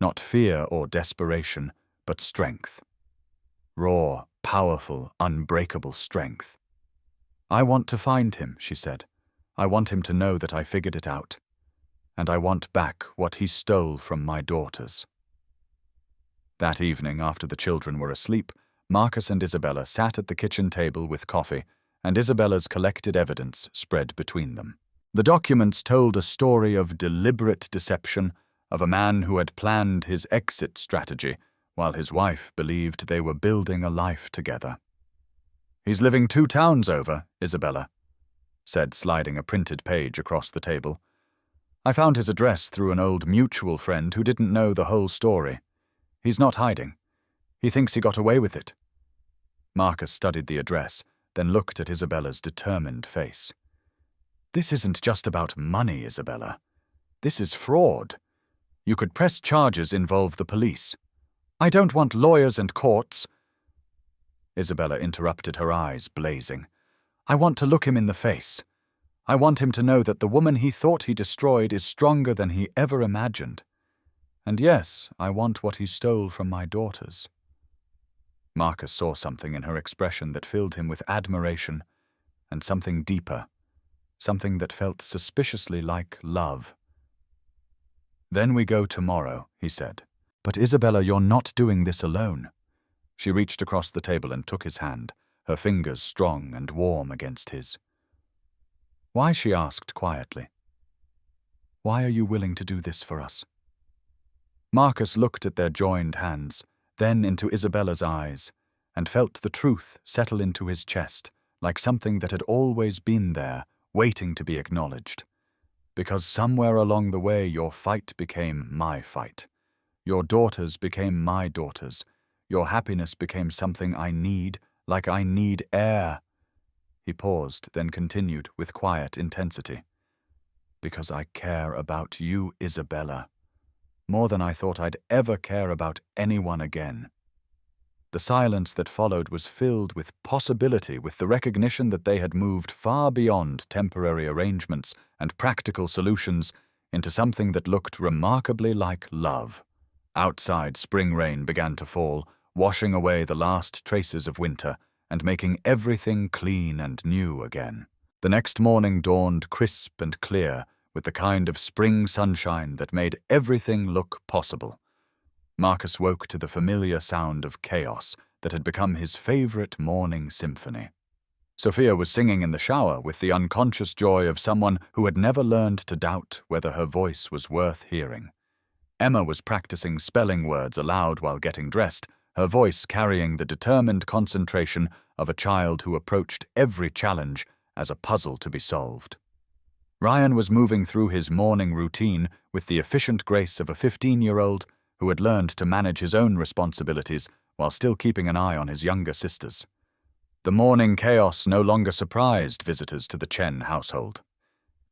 Not fear or desperation, but strength. Raw, powerful, unbreakable strength. "I want to find him," she said. "I want him to know that I figured it out. And I want back what he stole from my daughters." That evening, after the children were asleep, Marcus and Isabella sat at the kitchen table with coffee, and Isabella's collected evidence spread between them. The documents told a story of deliberate deception, of a man who had planned his exit strategy, while his wife believed they were building a life together. "He's living 2 towns over, Isabella," said, sliding a printed page across the table. "I found his address through an old mutual friend who didn't know the whole story. He's not hiding. He thinks he got away with it." Marcus studied the address, then looked at Isabella's determined face. "This isn't just about money, Isabella. This is fraud. You could press charges, involve the police." "I don't want lawyers and courts." Isabella interrupted, her eyes blazing. "I want to look him in the face. I want him to know that the woman he thought he destroyed is stronger than he ever imagined. And yes, I want what he stole from my daughters." Marcus saw something in her expression that filled him with admiration, and something deeper, something that felt suspiciously like love. "Then we go tomorrow," he said. "But Isabella, you're not doing this alone." She reached across the table and took his hand, her fingers strong and warm against his. "Why?" she asked quietly. "Why are you willing to do this for us?" Marcus looked at their joined hands, then into Isabella's eyes, and felt the truth settle into his chest, like something that had always been there, waiting to be acknowledged. "Because somewhere along the way your fight became my fight. Your daughters became my daughters. Your happiness became something I need, like I need air." He paused, then continued with quiet intensity. "Because I care about you, Isabella. More than I thought I'd ever care about anyone again." The silence that followed was filled with possibility, with the recognition that they had moved far beyond temporary arrangements and practical solutions into something that looked remarkably like love. Outside, spring rain began to fall, washing away the last traces of winter and making everything clean and new again. The next morning dawned crisp and clear, with the kind of spring sunshine that made everything look possible. Marcus woke to the familiar sound of chaos that had become his favorite morning symphony. Sophia was singing in the shower with the unconscious joy of someone who had never learned to doubt whether her voice was worth hearing. Emma was practicing spelling words aloud while getting dressed, her voice carrying the determined concentration of a child who approached every challenge as a puzzle to be solved. Ryan was moving through his morning routine with the efficient grace of a 15-year-old who had learned to manage his own responsibilities while still keeping an eye on his younger sisters. The morning chaos no longer surprised visitors to the Chen household.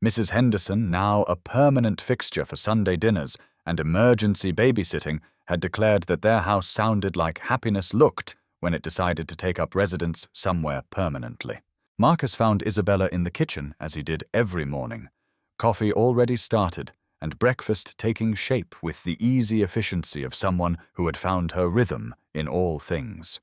Mrs. Henderson, now a permanent fixture for Sunday dinners and emergency babysitting, had declared that their house sounded like happiness looked when it decided to take up residence somewhere permanently. Marcus found Isabella in the kitchen, as he did every morning, coffee already started and breakfast taking shape with the easy efficiency of someone who had found her rhythm in all things.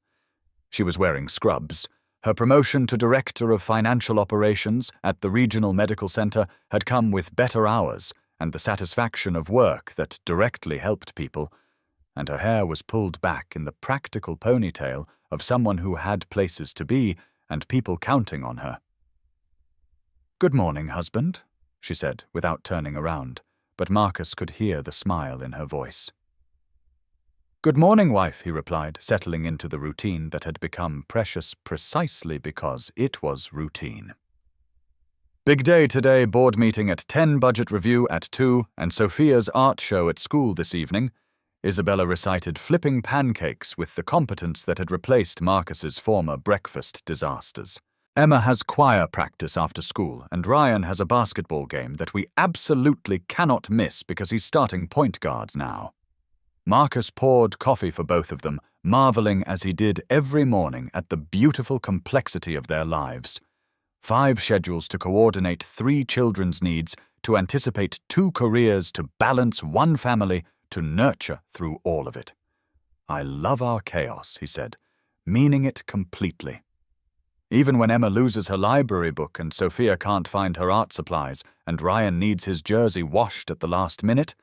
She was wearing scrubs. Her promotion to Director of Financial Operations at the Regional Medical Center had come with better hours and the satisfaction of work that directly helped people, and her hair was pulled back in the practical ponytail of someone who had places to be and people counting on her. "Good morning, husband," she said without turning around, but Marcus could hear the smile in her voice. "Good morning, wife," he replied, settling into the routine that had become precious precisely because it was routine. "Big day today, board meeting at 10, budget review at 2, and Sophia's art show at school this evening. Isabella recited flipping pancakes with the competence that had replaced Marcus's former breakfast disasters. Emma has choir practice after school, and Ryan has a basketball game that we absolutely cannot miss because he's starting point guard now. Marcus poured coffee for both of them, marveling as he did every morning at the beautiful complexity of their lives. 5 schedules to coordinate 3 children's needs, to anticipate 2 careers, to balance 1 family, to nurture through all of it. "I love our chaos," he said, meaning it completely. Even when Emma loses her library book and Sophia can't find her art supplies and Ryan needs his jersey washed at the last minute,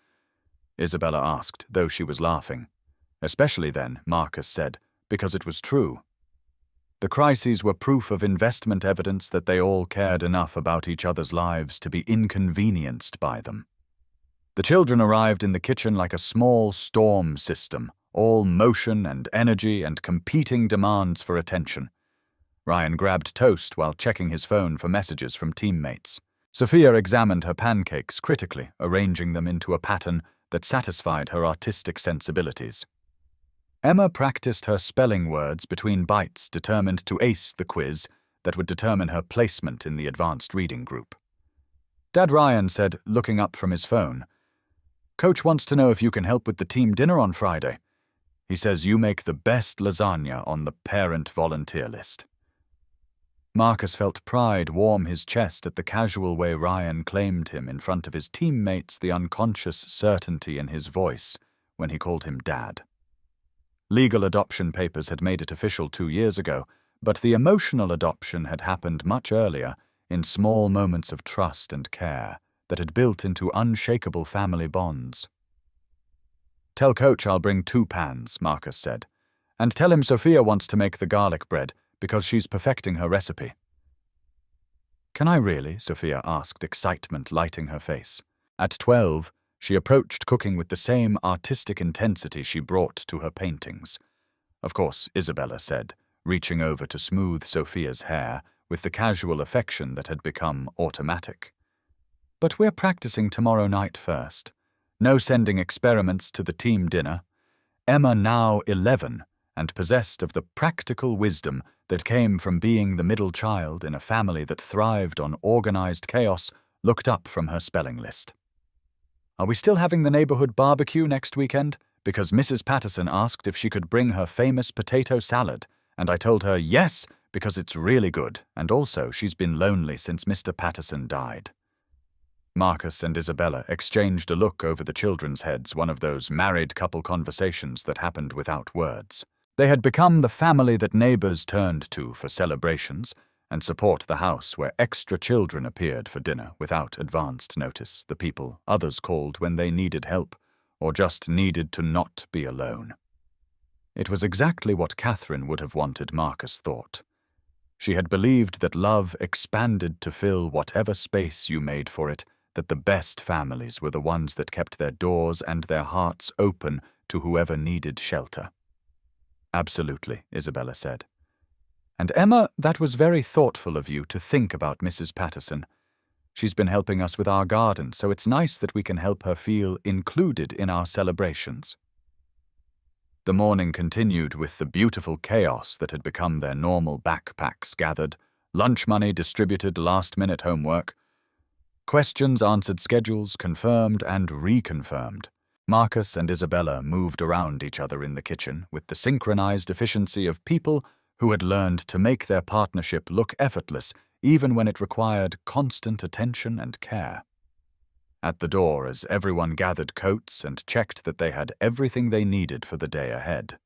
Isabella asked, though she was laughing. Especially then, Marcus said, because it was true. The crises were proof of investment evidence that they all cared enough about each other's lives to be inconvenienced by them. The children arrived in the kitchen like a small storm system, all motion and energy and competing demands for attention. Ryan grabbed toast while checking his phone for messages from teammates. Sophia examined her pancakes critically, arranging them into a pattern that satisfied her artistic sensibilities. Emma practiced her spelling words between bites, determined to ace the quiz that would determine her placement in the advanced reading group. Dad Ryan said, looking up from his phone, "Coach wants to know if you can help with the team dinner on Friday. He says you make the best lasagna on the parent volunteer list." Marcus felt pride warm his chest at the casual way Ryan claimed him in front of his teammates, the unconscious certainty in his voice when he called him Dad. Legal adoption papers had made it official 2 years ago, but the emotional adoption had happened much earlier, in small moments of trust and care that had built into unshakable family bonds. "Tell Coach I'll bring 2 pans," Marcus said, "and tell him Sophia wants to make the garlic bread because she's perfecting her recipe." "Can I really?" Sophia asked, excitement lighting her face. At 12, she approached cooking with the same artistic intensity she brought to her paintings. "Of course," Isabella said, reaching over to smooth Sophia's hair with the casual affection that had become automatic. "But we're practicing tomorrow night first. No sending experiments to the team dinner." Emma, now 11, and possessed of the practical wisdom that came from being the middle child in a family that thrived on organized chaos, looked up from her spelling list. "Are we still having the neighborhood barbecue next weekend? Because Mrs. Patterson asked if she could bring her famous potato salad, and I told her yes, because it's really good, and also she's been lonely since Mr. Patterson died." Marcus and Isabella exchanged a look over the children's heads, one of those married couple conversations that happened without words. They had become the family that neighbors turned to for celebrations, and support the house where extra children appeared for dinner without advanced notice, the people others called when they needed help, or just needed to not be alone. It was exactly what Catherine would have wanted, Marcus thought. She had believed that love expanded to fill whatever space you made for it, that the best families were the ones that kept their doors and their hearts open to whoever needed shelter. "Absolutely," Isabella said. "And Emma, that was very thoughtful of you to think about Mrs. Patterson. She's been helping us with our garden, so it's nice that we can help her feel included in our celebrations." The morning continued with the beautiful chaos that had become their normal backpacks gathered, lunch money distributed, last-minute homework, questions answered, schedules confirmed and reconfirmed. Marcus and Isabella moved around each other in the kitchen with the synchronized efficiency of people who had learned to make their partnership look effortless even when it required constant attention and care. At the door, as everyone gathered coats and checked that they had everything they needed for the day ahead,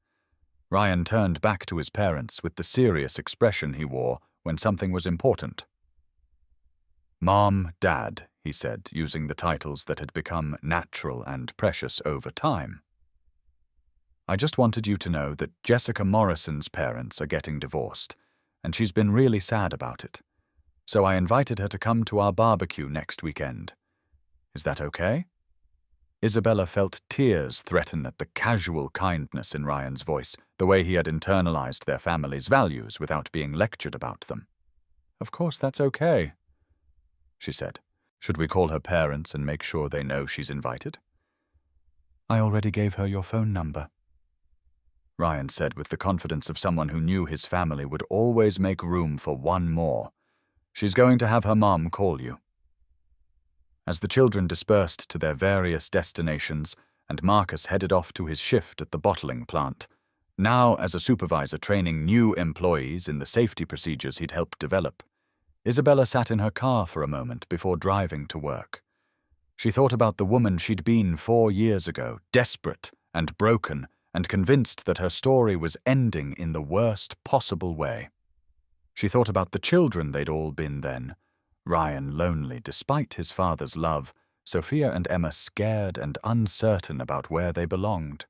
Ryan turned back to his parents with the serious expression he wore when something was important. "Mom, Dad," he said, using the titles that had become natural and precious over time. "I just wanted you to know that Jessica Morrison's parents are getting divorced, and she's been really sad about it. So I invited her to come to our barbecue next weekend. Is that okay?" Isabella felt tears threaten at the casual kindness in Ryan's voice, the way he had internalized their family's values without being lectured about them. "Of course that's okay," she said. "Should we call her parents and make sure they know she's invited?" I already gave her your phone number, Ryan said with the confidence of someone who knew his family would always make room for one more. She's going to have her mom call you. As the children dispersed to their various destinations and Marcus headed off to his shift at the bottling plant, now as a supervisor training new employees in the safety procedures he'd helped develop, Isabella sat in her car for a moment before driving to work. She thought about the woman she'd been 4 years ago, desperate and broken, and convinced that her story was ending in the worst possible way. She thought about the children they'd all been then, Ryan lonely despite his father's love, Sophia and Emma scared and uncertain about where they belonged.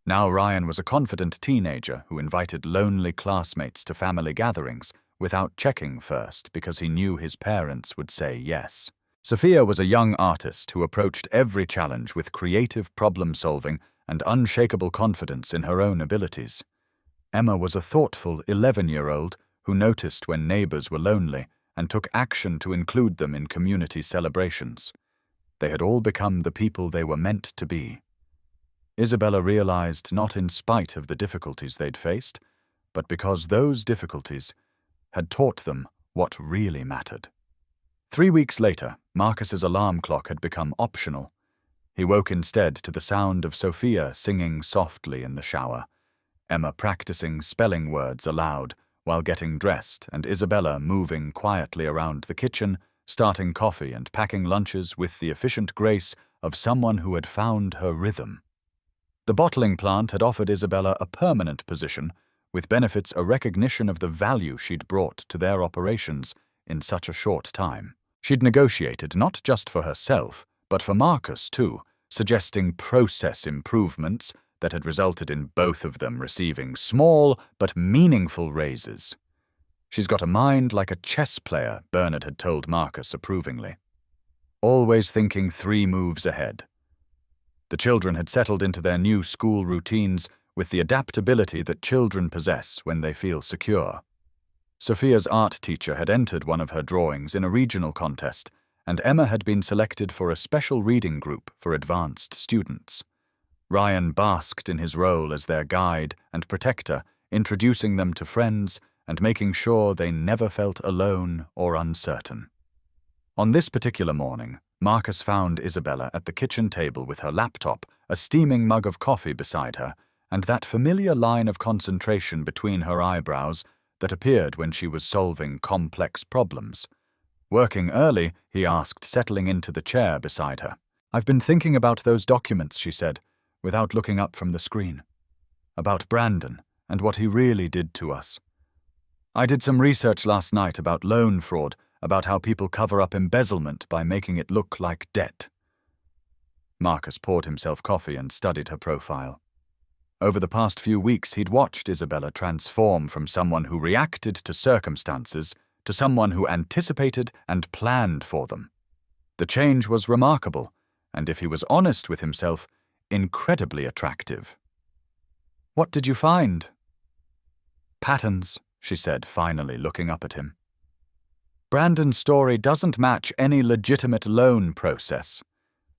Now Ryan was a confident teenager who invited lonely classmates to family gatherings without checking first because he knew his parents would say yes. Sophia was a young artist who approached every challenge with creative problem-solving and unshakable confidence in her own abilities. Emma was a thoughtful 11-year-old who noticed when neighbors were lonely and took action to include them in community celebrations. They had all become the people they were meant to be. Isabella realized not in spite of the difficulties they'd faced, but because those difficulties had taught them what really mattered. 3 weeks later, Marcus's alarm clock had become optional. He woke instead to the sound of Sophia singing softly in the shower, Emma practicing spelling words aloud while getting dressed, and Isabella moving quietly around the kitchen, starting coffee and packing lunches with the efficient grace of someone who had found her rhythm. The bottling plant had offered Isabella a permanent position, with benefits a recognition of the value she'd brought to their operations in such a short time. She'd negotiated not just for herself, but for Marcus too, suggesting process improvements that had resulted in both of them receiving small but meaningful raises. She's got a mind like a chess player, Bernard had told Marcus approvingly. Always thinking 3 moves ahead. The children had settled into their new school routines with the adaptability that children possess when they feel secure. Sophia's art teacher had entered one of her drawings in a regional contest, and Emma had been selected for a special reading group for advanced students. Ryan basked in his role as their guide and protector, introducing them to friends and making sure they never felt alone or uncertain. On this particular morning, Marcus found Isabella at the kitchen table with her laptop, a steaming mug of coffee beside her, and that familiar line of concentration between her eyebrows that appeared when she was solving complex problems. Working early, he asked, settling into the chair beside her. "I've been thinking about those documents," she said, without looking up from the screen. "About Brandon and what he really did to us. I did some research last night about loan fraud, about how people cover up embezzlement by making it look like debt." Marcus poured himself coffee and studied her profile. Over the past few weeks, he'd watched Isabella transform from someone who reacted to circumstances to someone who anticipated and planned for them. The change was remarkable, and if he was honest with himself, incredibly attractive. "What did you find?" "Patterns," she said, finally looking up at him. "Brandon's story doesn't match any legitimate loan process.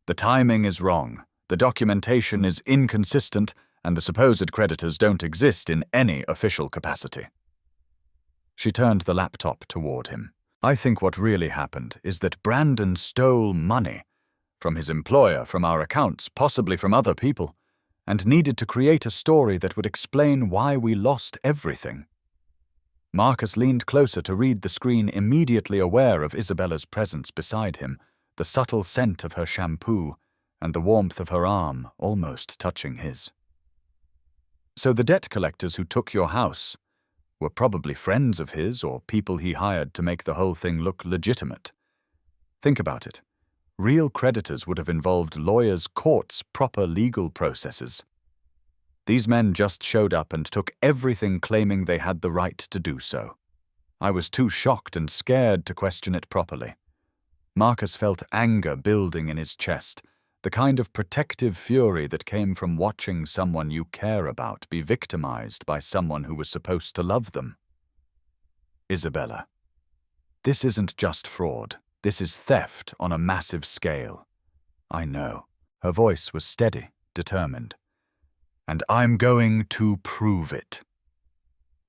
The timing is wrong, the documentation is inconsistent, and the supposed creditors don't exist in any official capacity." She turned the laptop toward him. "I think what really happened is that Brandon stole money from his employer, from our accounts, possibly from other people, and needed to create a story that would explain why we lost everything." Marcus leaned closer to read the screen, immediately aware of Isabella's presence beside him, the subtle scent of her shampoo, and the warmth of her arm almost touching his. "So the debt collectors who took your house were probably friends of his or people he hired to make the whole thing look legitimate. Think about it. Real creditors would have involved lawyers, courts, proper legal processes. These men just showed up and took everything, claiming they had the right to do so. I was too shocked and scared to question it properly." Marcus felt anger building in his chest, the kind of protective fury that came from watching someone you care about be victimized by someone who was supposed to love them. "Isabella, this isn't just fraud. This is theft on a massive scale." "I know." Her voice was steady, determined. And I'm going to prove it.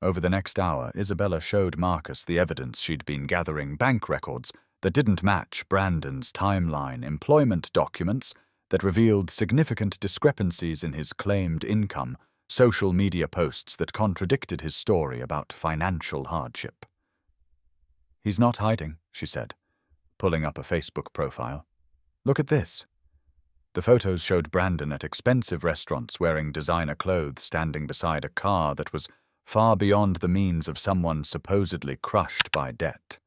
Over the next hour, Isabella showed Marcus the evidence she'd been gathering: bank records that didn't match Brandon's timeline, employment documents that revealed significant discrepancies in his claimed income, social media posts that contradicted his story about financial hardship. "He's not hiding," she said, pulling up a Facebook profile. "Look at this." The photos showed Brandon at expensive restaurants wearing designer clothes, standing beside a car that was far beyond the means of someone supposedly crushed by debt.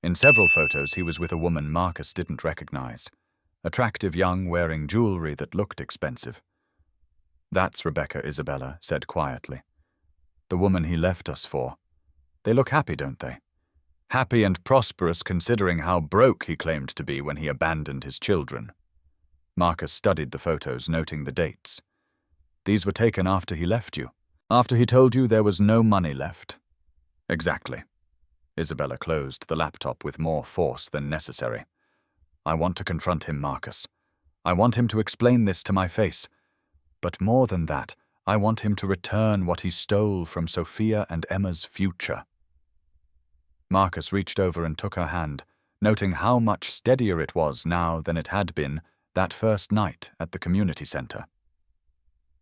In several photos, he was with a woman Marcus didn't recognize, attractive young, wearing jewelry that looked expensive. "That's Rebecca," Isabella said quietly. "The woman he left us for. They look happy, don't they? Happy and prosperous, considering how broke he claimed to be when he abandoned his children." Marcus studied the photos, noting the dates. "These were taken after he left you. After he told you there was no money left." "Exactly." Isabella closed the laptop with more force than necessary. "I want to confront him, Marcus. I want him to explain this to my face. But more than that, I want him to return what he stole from Sophia and Emma's future." Marcus reached over and took her hand, noting how much steadier it was now than it had been that first night at the community center.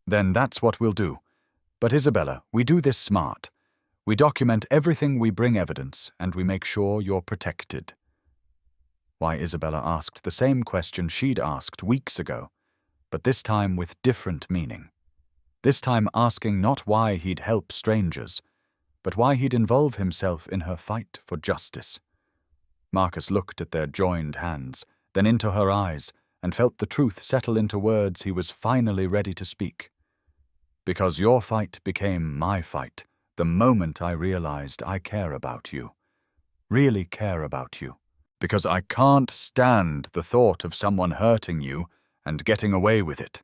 "Then that's what we'll do. But Isabella, we do this smart. We document everything, we bring evidence, and we make sure you're protected." Why, Isabella asked the same question she'd asked weeks ago, but this time with different meaning. This time asking not why he'd help strangers, but why he'd involve himself in her fight for justice. Marcus looked at their joined hands, then into her eyes, and felt the truth settle into words he was finally ready to speak. "Because your fight became my fight the moment I realized I care about you. Really care about you. Because I can't stand the thought of someone hurting you and getting away with it."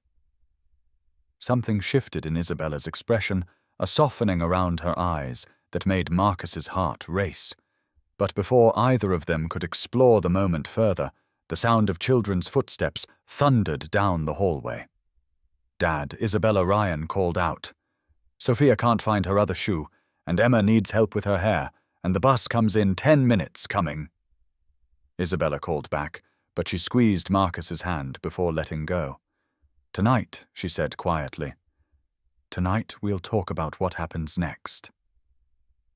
Something shifted in Isabella's expression, a softening around her eyes that made Marcus's heart race. But before either of them could explore the moment further, the sound of children's footsteps thundered down the hallway. "Dad," Isabella Ryan called out. "Sophia can't find her other shoe, and Emma needs help with her hair, and the bus comes in 10 minutes coming." Isabella called back, but she squeezed Marcus's hand before letting go. "Tonight," she said quietly. "Tonight we'll talk about what happens next."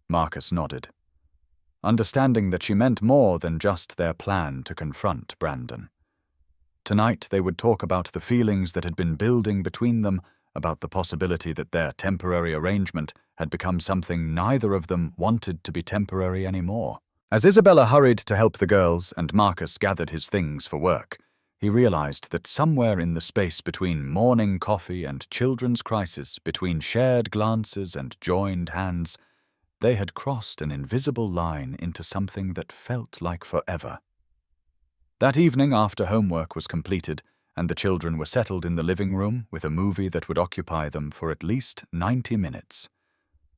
Marcus nodded, understanding that she meant more than just their plan to confront Brandon. Tonight they would talk about the feelings that had been building between them, about the possibility that their temporary arrangement had become something neither of them wanted to be temporary anymore. As Isabella hurried to help the girls and Marcus gathered his things for work, he realized that somewhere in the space between morning coffee and children's crisis, between shared glances and joined hands, they had crossed an invisible line into something that felt like forever. That evening, after homework was completed and the children were settled in the living room with a movie that would occupy them for at least 90 minutes,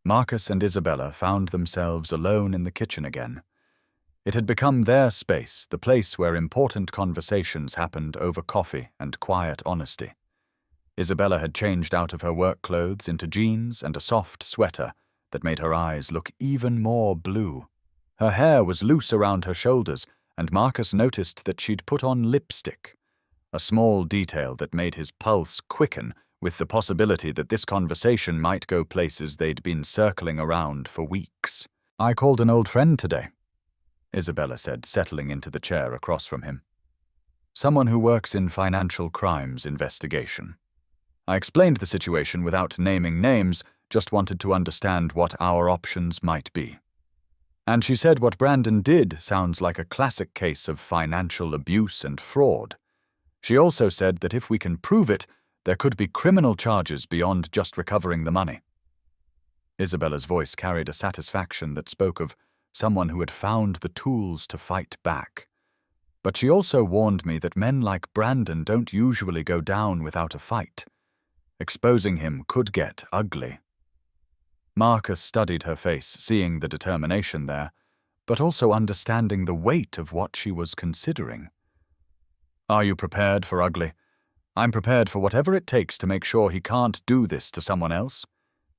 Marcus and Isabella found themselves alone in the kitchen again. It had become their space, the place where important conversations happened over coffee and quiet honesty. Isabella had changed out of her work clothes into jeans and a soft sweater that made her eyes look even more blue. Her hair was loose around her shoulders, and Marcus noticed that she'd put on lipstick, a small detail that made his pulse quicken with the possibility that this conversation might go places they'd been circling around for weeks. "I called an old friend today," Isabella said, settling into the chair across from him. "Someone who works in financial crimes investigation. I explained the situation without naming names, just wanted to understand what our options might be. And she said what Brandon did sounds like a classic case of financial abuse and fraud. She also said that if we can prove it, there could be criminal charges beyond just recovering the money." Isabella's voice carried a satisfaction that spoke of someone who had found the tools to fight back. "But she also warned me that men like Brandon don't usually go down without a fight. Exposing him could get ugly." Marcus studied her face, seeing the determination there, but also understanding the weight of what she was considering. "Are you prepared for ugly? I'm prepared for whatever it takes to make sure he can't do this to someone else,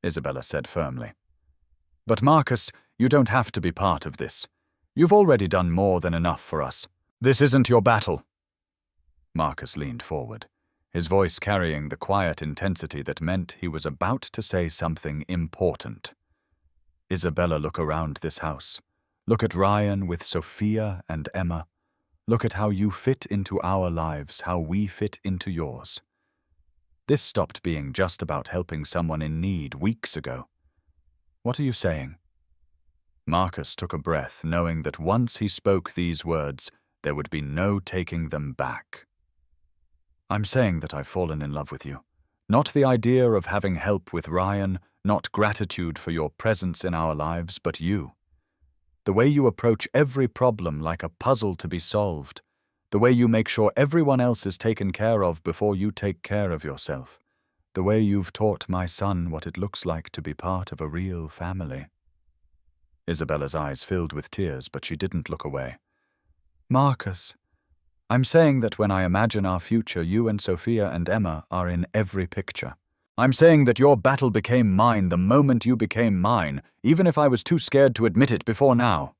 Isabella said firmly. But Marcus, you don't have to be part of this. You've already done more than enough for us. This isn't your battle. Marcus leaned forward, his voice carrying the quiet intensity that meant he was about to say something important. Isabella, look around this house. Look at Ryan with Sophia and Emma. Look at how you fit into our lives, how we fit into yours. This stopped being just about helping someone in need weeks ago. What are you saying? Marcus took a breath, knowing that once he spoke these words, there would be no taking them back. I'm saying that I've fallen in love with you. Not the idea of having help with Ryan, not gratitude for your presence in our lives, but you. The way you approach every problem like a puzzle to be solved. The way you make sure everyone else is taken care of before you take care of yourself. The way you've taught my son what it looks like to be part of a real family. Isabella's eyes filled with tears, but she didn't look away. Marcus, I'm saying that when I imagine our future, you and Sophia and Emma are in every picture. I'm saying that your battle became mine the moment you became mine, even if I was too scared to admit it before now.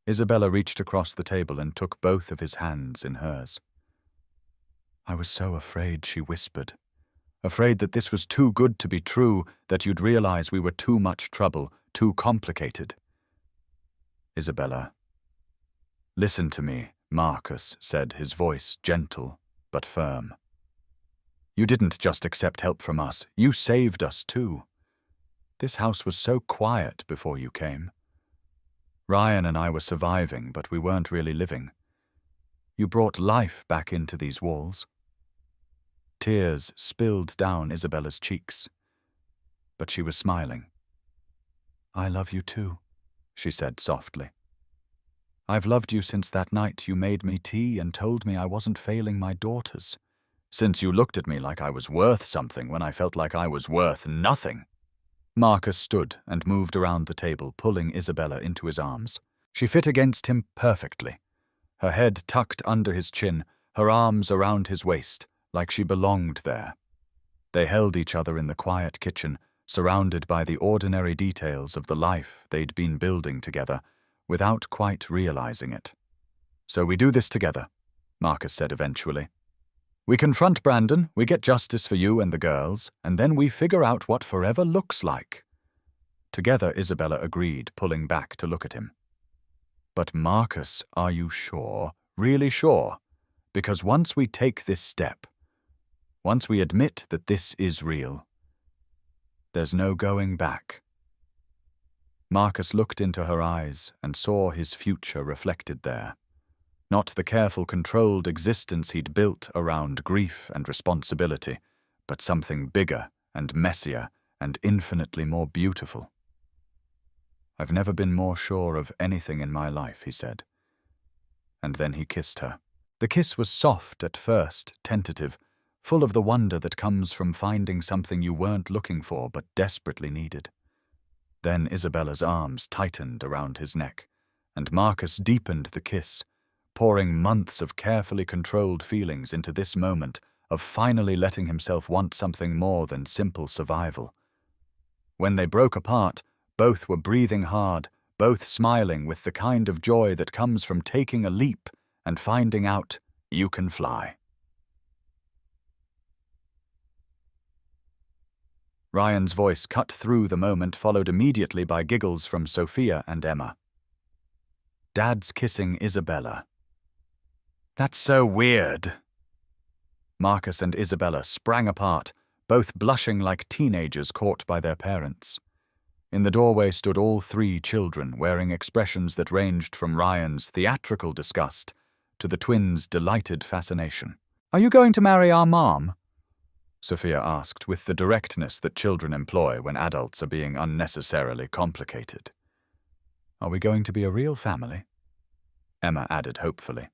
Isabella reached across the table and took both of his hands in hers. I was so afraid, she whispered. Afraid that this was too good to be true, that you'd realize we were too much trouble, too complicated. Isabella. Listen to me, Marcus said, his voice gentle but firm. You didn't just accept help from us, you saved us too. This house was so quiet before you came. Ryan and I were surviving, but we weren't really living. You brought life back into these walls. Tears spilled down Isabella's cheeks, but she was smiling. I love you too, she said softly. I've loved you since that night you made me tea and told me I wasn't failing my daughters. Since you looked at me like I was worth something when I felt like I was worth nothing. Marcus stood and moved around the table, pulling Isabella into his arms. She fit against him perfectly, her head tucked under his chin, her arms around his waist, like she belonged there. They held each other in the quiet kitchen, surrounded by the ordinary details of the life they'd been building together, without quite realizing it. So we do this together, Marcus said eventually. We confront Brandon, we get justice for you and the girls, and then we figure out what forever looks like. Together, Isabella agreed, pulling back to look at him. But Marcus, are you sure, really sure? Because once we take this step, once we admit that this is real, there's no going back. Marcus looked into her eyes and saw his future reflected there. Not the careful, controlled existence he'd built around grief and responsibility, but something bigger and messier and infinitely more beautiful. I've never been more sure of anything in my life, he said. And then he kissed her. The kiss was soft at first, tentative, full of the wonder that comes from finding something you weren't looking for but desperately needed. Then Isabella's arms tightened around his neck, and Marcus deepened the kiss, pouring months of carefully controlled feelings into this moment of finally letting himself want something more than simple survival. When they broke apart, both were breathing hard, both smiling with the kind of joy that comes from taking a leap and finding out you can fly. Ryan's voice cut through the moment, followed immediately by giggles from Sophia and Emma. Dad's kissing Isabella. That's so weird. Marcus and Isabella sprang apart, both blushing like teenagers caught by their parents. In the doorway stood all three children, wearing expressions that ranged from Ryan's theatrical disgust to the twins' delighted fascination. Are you going to marry our mom? Sophia asked, with the directness that children employ when adults are being unnecessarily complicated. Are we going to be a real family? Emma added hopefully.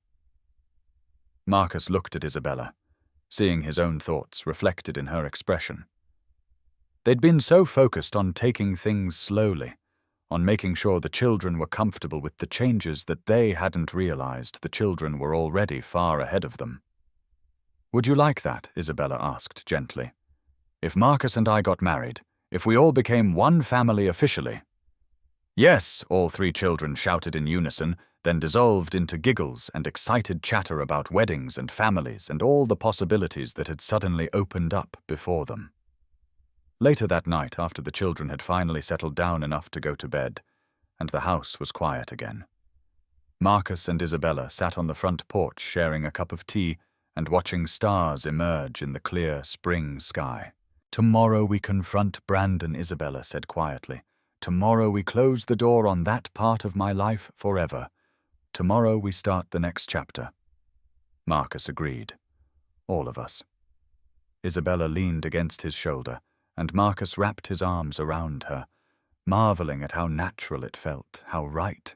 Marcus looked at Isabella, seeing his own thoughts reflected in her expression. They'd been so focused on taking things slowly, on making sure the children were comfortable with the changes that they hadn't realized the children were already far ahead of them. Would you like that? Isabella asked gently. If Marcus and I got married, if we all became one family officially. Yes, all three children shouted in unison, then dissolved into giggles and excited chatter about weddings and families and all the possibilities that had suddenly opened up before them. Later that night, after the children had finally settled down enough to go to bed, and the house was quiet again, Marcus and Isabella sat on the front porch sharing a cup of tea and watching stars emerge in the clear spring sky. Tomorrow we confront Brandon, Isabella said quietly. Tomorrow we close the door on that part of my life forever. Tomorrow we start the next chapter. Marcus agreed. All of us. Isabella leaned against his shoulder, and Marcus wrapped his arms around her, marveling at how natural it felt, how right.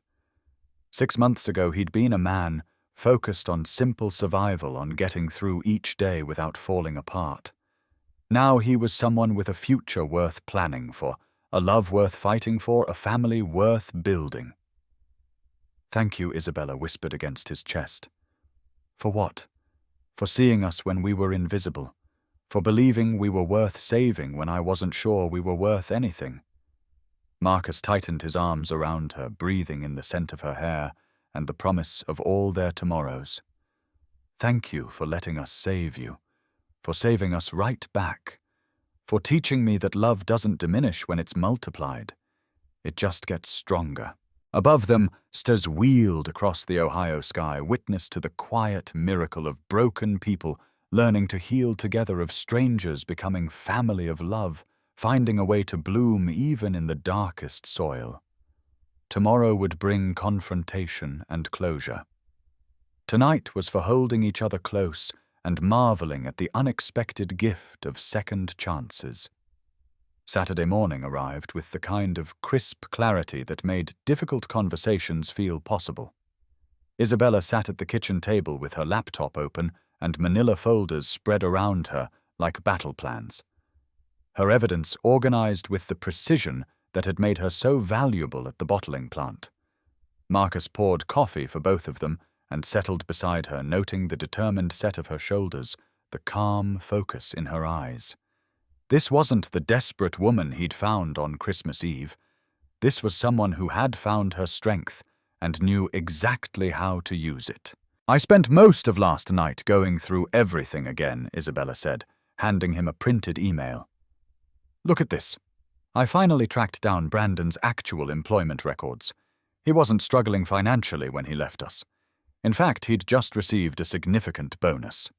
6 months ago he'd been a man, focused on simple survival, on getting through each day without falling apart. Now he was someone with a future worth planning for, a love worth fighting for, a family worth building. Thank you, Isabella whispered against his chest. For what? For seeing us when we were invisible, for believing we were worth saving when I wasn't sure we were worth anything. Marcus tightened his arms around her, breathing in the scent of her hair and the promise of all their tomorrows. Thank you for letting us save you, for saving us right back, for teaching me that love doesn't diminish when it's multiplied. It just gets stronger. Above them, stars wheeled across the Ohio sky, witness to the quiet miracle of broken people learning to heal together, of strangers becoming family of love, finding a way to bloom even in the darkest soil. Tomorrow would bring confrontation and closure. Tonight was for holding each other close and marveling at the unexpected gift of second chances. Saturday morning arrived with the kind of crisp clarity that made difficult conversations feel possible. Isabella sat at the kitchen table with her laptop open and manila folders spread around her like battle plans. Her evidence organized with the precision that had made her so valuable at the bottling plant. Marcus poured coffee for both of them and settled beside her, noting the determined set of her shoulders, the calm focus in her eyes. This wasn't the desperate woman he'd found on Christmas Eve. This was someone who had found her strength and knew exactly how to use it. I spent most of last night going through everything again, Isabella said, handing him a printed email. Look at this. I finally tracked down Brandon's actual employment records. He wasn't struggling financially when he left us. In fact, he'd just received a significant bonus.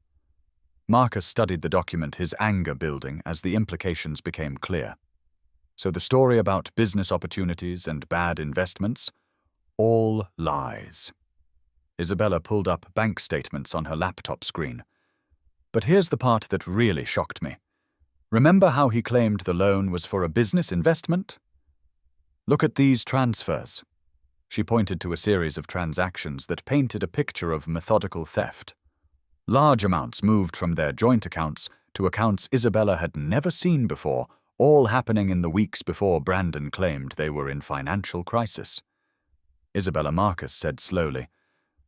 Marcus studied the document, his anger building as the implications became clear. So the story about business opportunities and bad investments? All lies. Isabella pulled up bank statements on her laptop screen. But here's the part that really shocked me. Remember how he claimed the loan was for a business investment? Look at these transfers. She pointed to a series of transactions that painted a picture of methodical theft. Large amounts moved from their joint accounts to accounts Isabella had never seen before, all happening in the weeks before Brandon claimed they were in financial crisis. Isabella, Marcus said slowly,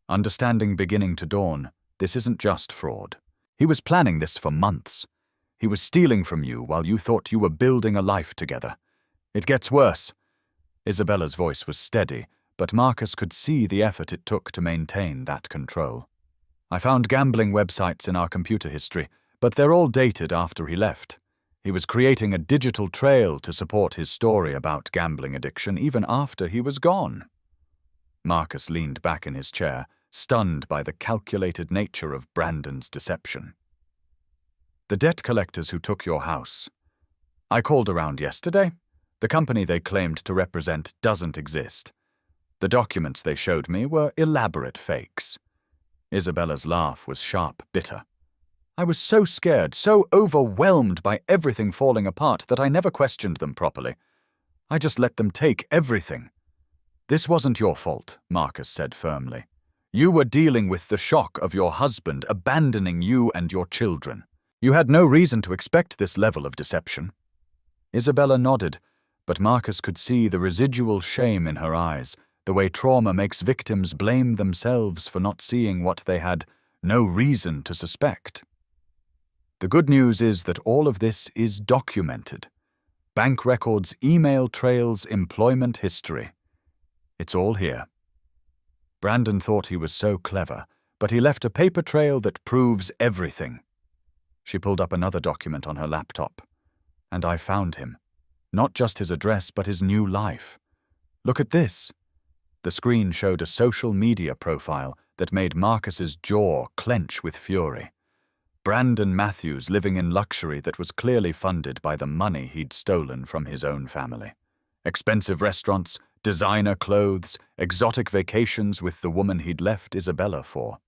understanding beginning to dawn, this isn't just fraud. He was planning this for months. He was stealing from you while you thought you were building a life together. It gets worse. Isabella's voice was steady, but Marcus could see the effort it took to maintain that control. I found gambling websites in our computer history, but they're all dated after he left. He was creating a digital trail to support his story about gambling addiction even after he was gone. Marcus leaned back in his chair, stunned by the calculated nature of Brandon's deception. The debt collectors who took your house. I called around yesterday. The company they claimed to represent doesn't exist. The documents they showed me were elaborate fakes. Isabella's laugh was sharp, bitter. I was so scared, so overwhelmed by everything falling apart that I never questioned them properly. I just let them take everything. This wasn't your fault, Marcus said firmly. You were dealing with the shock of your husband abandoning you and your children. You had no reason to expect this level of deception. Isabella nodded, but Marcus could see the residual shame in her eyes, the way trauma makes victims blame themselves for not seeing what they had no reason to suspect. The good news is that all of this is documented. Bank records, email trails, employment history. It's all here. Brandon thought he was so clever, but he left a paper trail that proves everything. She pulled up another document on her laptop. And I found him. Not just his address, but his new life. Look at this. The screen showed a social media profile that made Marcus's jaw clench with fury. Brandon Matthews living in luxury that was clearly funded by the money he'd stolen from his own family. Expensive restaurants, designer clothes, exotic vacations with the woman he'd left Isabella for.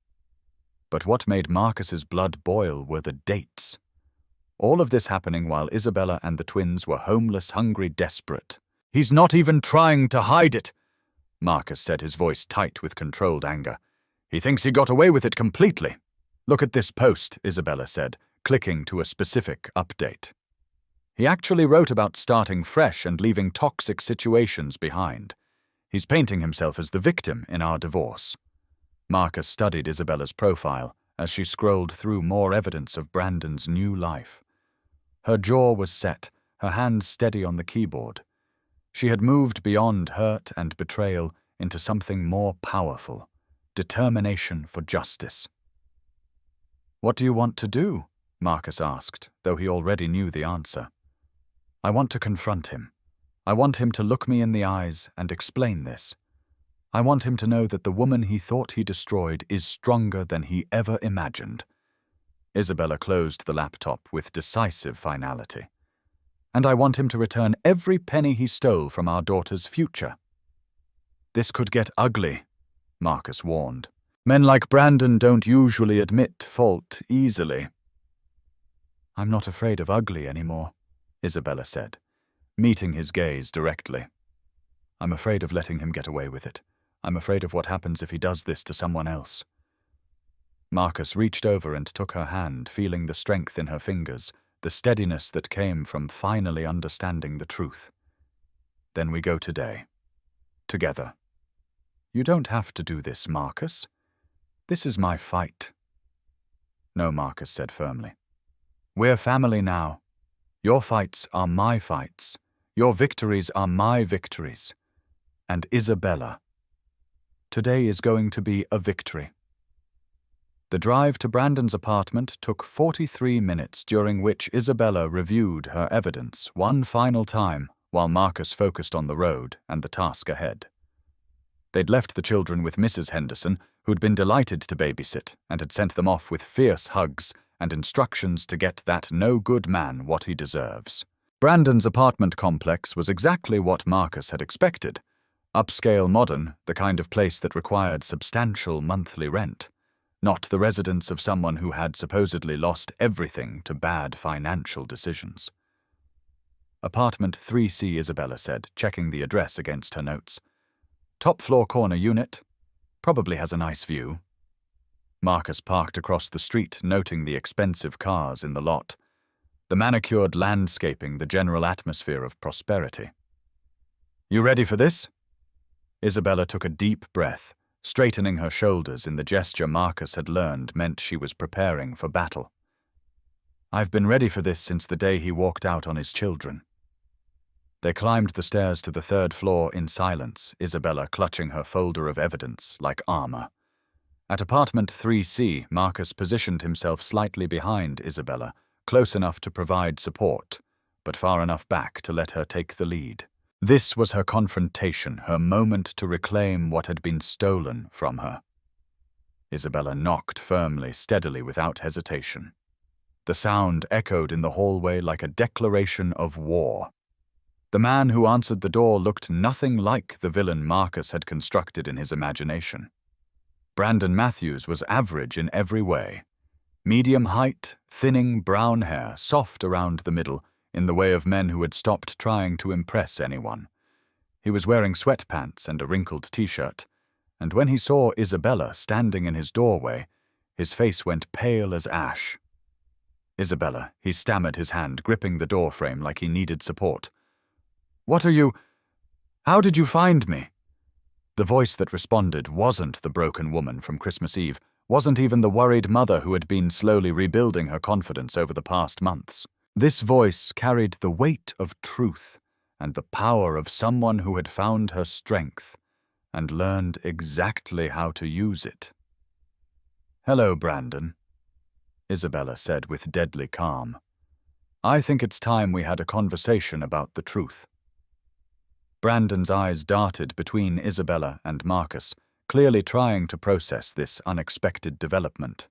But what made Marcus's blood boil were the dates. All of this happening while Isabella and the twins were homeless, hungry, desperate. "He's not even trying to hide it," Marcus said, his voice tight with controlled anger. "He thinks he got away with it completely." "Look at this post," Isabella said, clicking to a specific update. "He actually wrote about starting fresh and leaving toxic situations behind. He's painting himself as the victim in our divorce." Marcus studied Isabella's profile as she scrolled through more evidence of Brandon's new life. Her jaw was set, her hands steady on the keyboard. She had moved beyond hurt and betrayal into something more powerful, determination for justice. "What do you want to do?" Marcus asked, though he already knew the answer. "I want to confront him. I want him to look me in the eyes and explain this. I want him to know that the woman he thought he destroyed is stronger than he ever imagined." Isabella closed the laptop with decisive finality. "And I want him to return every penny he stole from our daughter's future." "This could get ugly," Marcus warned. "Men like Brandon don't usually admit fault easily." "I'm not afraid of ugly anymore," Isabella said, meeting his gaze directly. "I'm afraid of letting him get away with it. I'm afraid of what happens if he does this to someone else." Marcus reached over and took her hand, feeling the strength in her fingers, the steadiness that came from finally understanding the truth. "Then we go today. Together." "You don't have to do this, Marcus. This is my fight." "No," Marcus said firmly. "We're family now. Your fights are my fights. Your victories are my victories. And Isabella, today is going to be a victory." The drive to Brandon's apartment took 43 minutes, during which Isabella reviewed her evidence one final time while Marcus focused on the road and the task ahead. They'd left the children with Mrs. Henderson, who'd been delighted to babysit and had sent them off with fierce hugs and instructions to get that no-good man what he deserves. Brandon's apartment complex was exactly what Marcus had expected. Upscale modern, the kind of place that required substantial monthly rent. Not the residence of someone who had supposedly lost everything to bad financial decisions. "Apartment 3C," Isabella said, checking the address against her notes. "Top floor corner unit. Probably has a nice view." Marcus parked across the street, noting the expensive cars in the lot. The manicured landscaping, the general atmosphere of prosperity. "You ready for this?" Isabella took a deep breath, straightening her shoulders in the gesture Marcus had learned meant she was preparing for battle. "I've been ready for this since the day he walked out on his children." They climbed the stairs to the third floor in silence, Isabella clutching her folder of evidence like armor. At apartment 3C, Marcus positioned himself slightly behind Isabella, close enough to provide support, but far enough back to let her take the lead. This was her confrontation, her moment to reclaim what had been stolen from her. Isabella knocked firmly, steadily, without hesitation. The sound echoed in the hallway like a declaration of war. The man who answered the door looked nothing like the villain Marcus had constructed in his imagination. Brandon Matthews was average in every way. Medium height, thinning brown hair, soft around the middle, in the way of men who had stopped trying to impress anyone. He was wearing sweatpants and a wrinkled t-shirt, and when he saw Isabella standing in his doorway, his face went pale as ash. "Isabella," he stammered, his hand gripping the doorframe like he needed support. "What are you? How did you find me?" The voice that responded wasn't the broken woman from Christmas Eve, Wasn't even the worried mother who had been slowly rebuilding her confidence over the past months. This voice carried the weight of truth and the power of someone who had found her strength and learned exactly how to use it. "Hello, Brandon," Isabella said with deadly calm. "I think it's time we had a conversation about the truth." Brandon's eyes darted between Isabella and Marcus, clearly trying to process this unexpected development.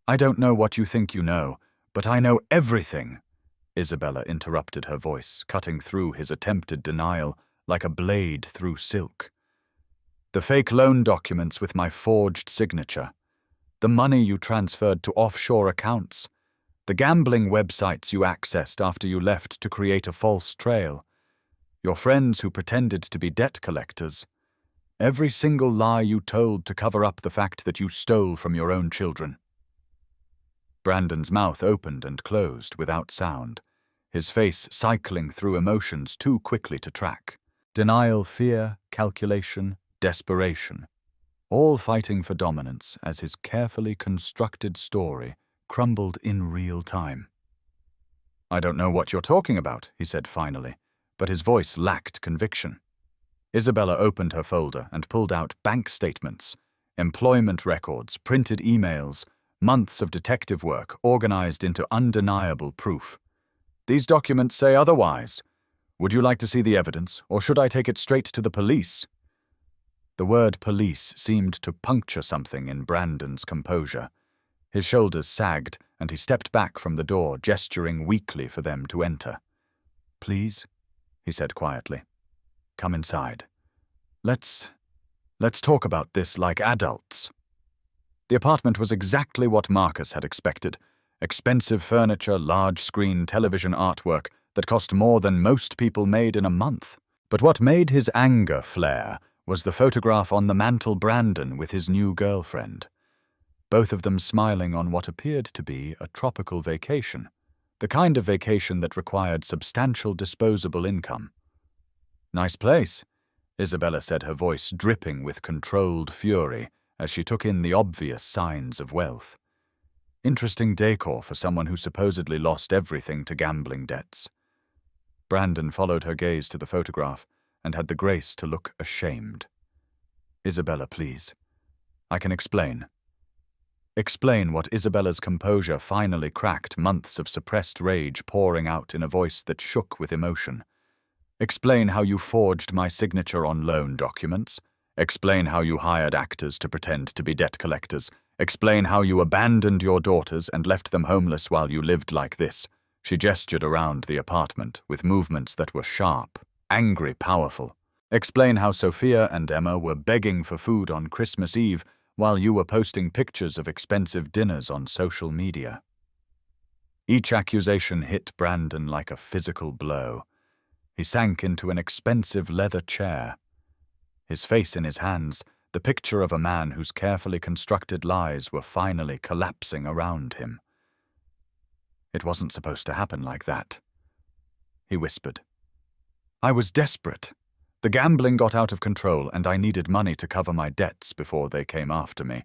"I don't know what you think you know, but I know everything," Isabella interrupted, her voice cutting through his attempted denial like a blade through silk. "The fake loan documents with my forged signature, the money you transferred to offshore accounts, the gambling websites you accessed after you left to create a false trail, your friends who pretended to be debt collectors, every single lie you told to cover up the fact that you stole from your own children." Brandon's mouth opened and closed without sound, his face cycling through emotions too quickly to track. Denial, fear, calculation, desperation, all fighting for dominance as his carefully constructed story crumbled in real time. "I don't know what you're talking about," he said finally, but his voice lacked conviction. Isabella opened her folder and pulled out bank statements, employment records, printed emails, months of detective work organized into undeniable proof. "These documents say otherwise. Would you like to see the evidence, or should I take it straight to the police?" The word police seemed to puncture something in Brandon's composure. His shoulders sagged, and he stepped back from the door, gesturing weakly for them to enter. "Please," he said quietly. "Come inside. Let's talk about this like adults." The apartment was exactly what Marcus had expected. Expensive furniture, large-screen television artwork that cost more than most people made in a month. But what made his anger flare was the photograph on the mantel Brandon with his new girlfriend. Both of them smiling on what appeared to be a tropical vacation, the kind of vacation that required substantial disposable income. "Nice place," Isabella said, her voice dripping with controlled fury as she took in the obvious signs of wealth. "Interesting decor for someone who supposedly lost everything to gambling debts." Brandon followed her gaze to the photograph and had the grace to look ashamed. "Isabella, please. I can explain." Explain what Isabella's composure finally cracked, months of suppressed rage pouring out in a voice that shook with emotion. "Explain how you forged my signature on loan documents. Explain how you hired actors to pretend to be debt collectors. Explain how you abandoned your daughters and left them homeless while you lived like this." She gestured around the apartment with movements that were sharp, angry, powerful. "Explain how Sophia and Emma were begging for food on Christmas Eve while you were posting pictures of expensive dinners on social media." Each accusation hit Brandon like a physical blow. He sank into an expensive leather chair, his face in his hands, the picture of a man whose carefully constructed lies were finally collapsing around him. "It wasn't supposed to happen like that," he whispered. "I was desperate. The gambling got out of control and I needed money to cover my debts before they came after me.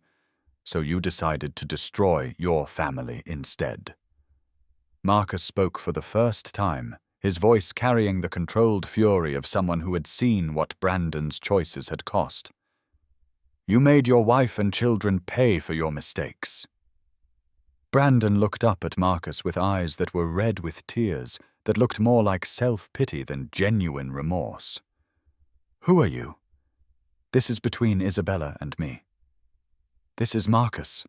So you decided to destroy your family instead." Marcus spoke for the first time, his voice carrying the controlled fury of someone who had seen what Brandon's choices had cost. "You made your wife and children pay for your mistakes." Brandon looked up at Marcus with eyes that were red with tears, that looked more like self-pity than genuine remorse. "Who are you?" "This is between Isabella and me." "This is Marcus."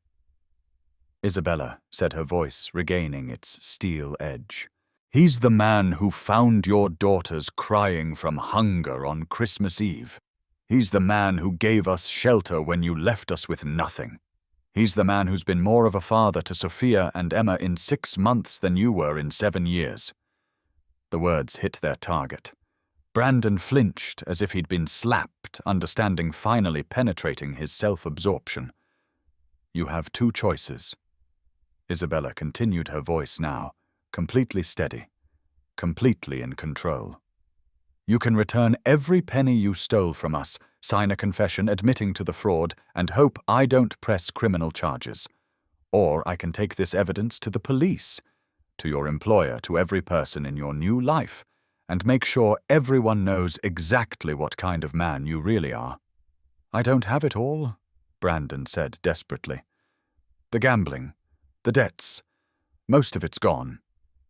Isabella said, her voice regaining its steel edge. "He's the man who found your daughters crying from hunger on Christmas Eve. He's the man who gave us shelter when you left us with nothing. He's the man who's been more of a father to Sophia and Emma in 6 months than you were in 7 years. The words hit their target. Brandon flinched as if he'd been slapped, understanding finally penetrating his self-absorption. "You have 2 choices." Isabella continued, her voice now completely steady, completely in control. You can return every penny you stole from us, sign a confession admitting to the fraud, and hope I don't press criminal charges. Or I can take this evidence to the police, to your employer, to every person in your new life, and make sure everyone knows exactly what kind of man you really are." "I don't have it all," Brandon said desperately. "The gambling, the debts, most of it's gone."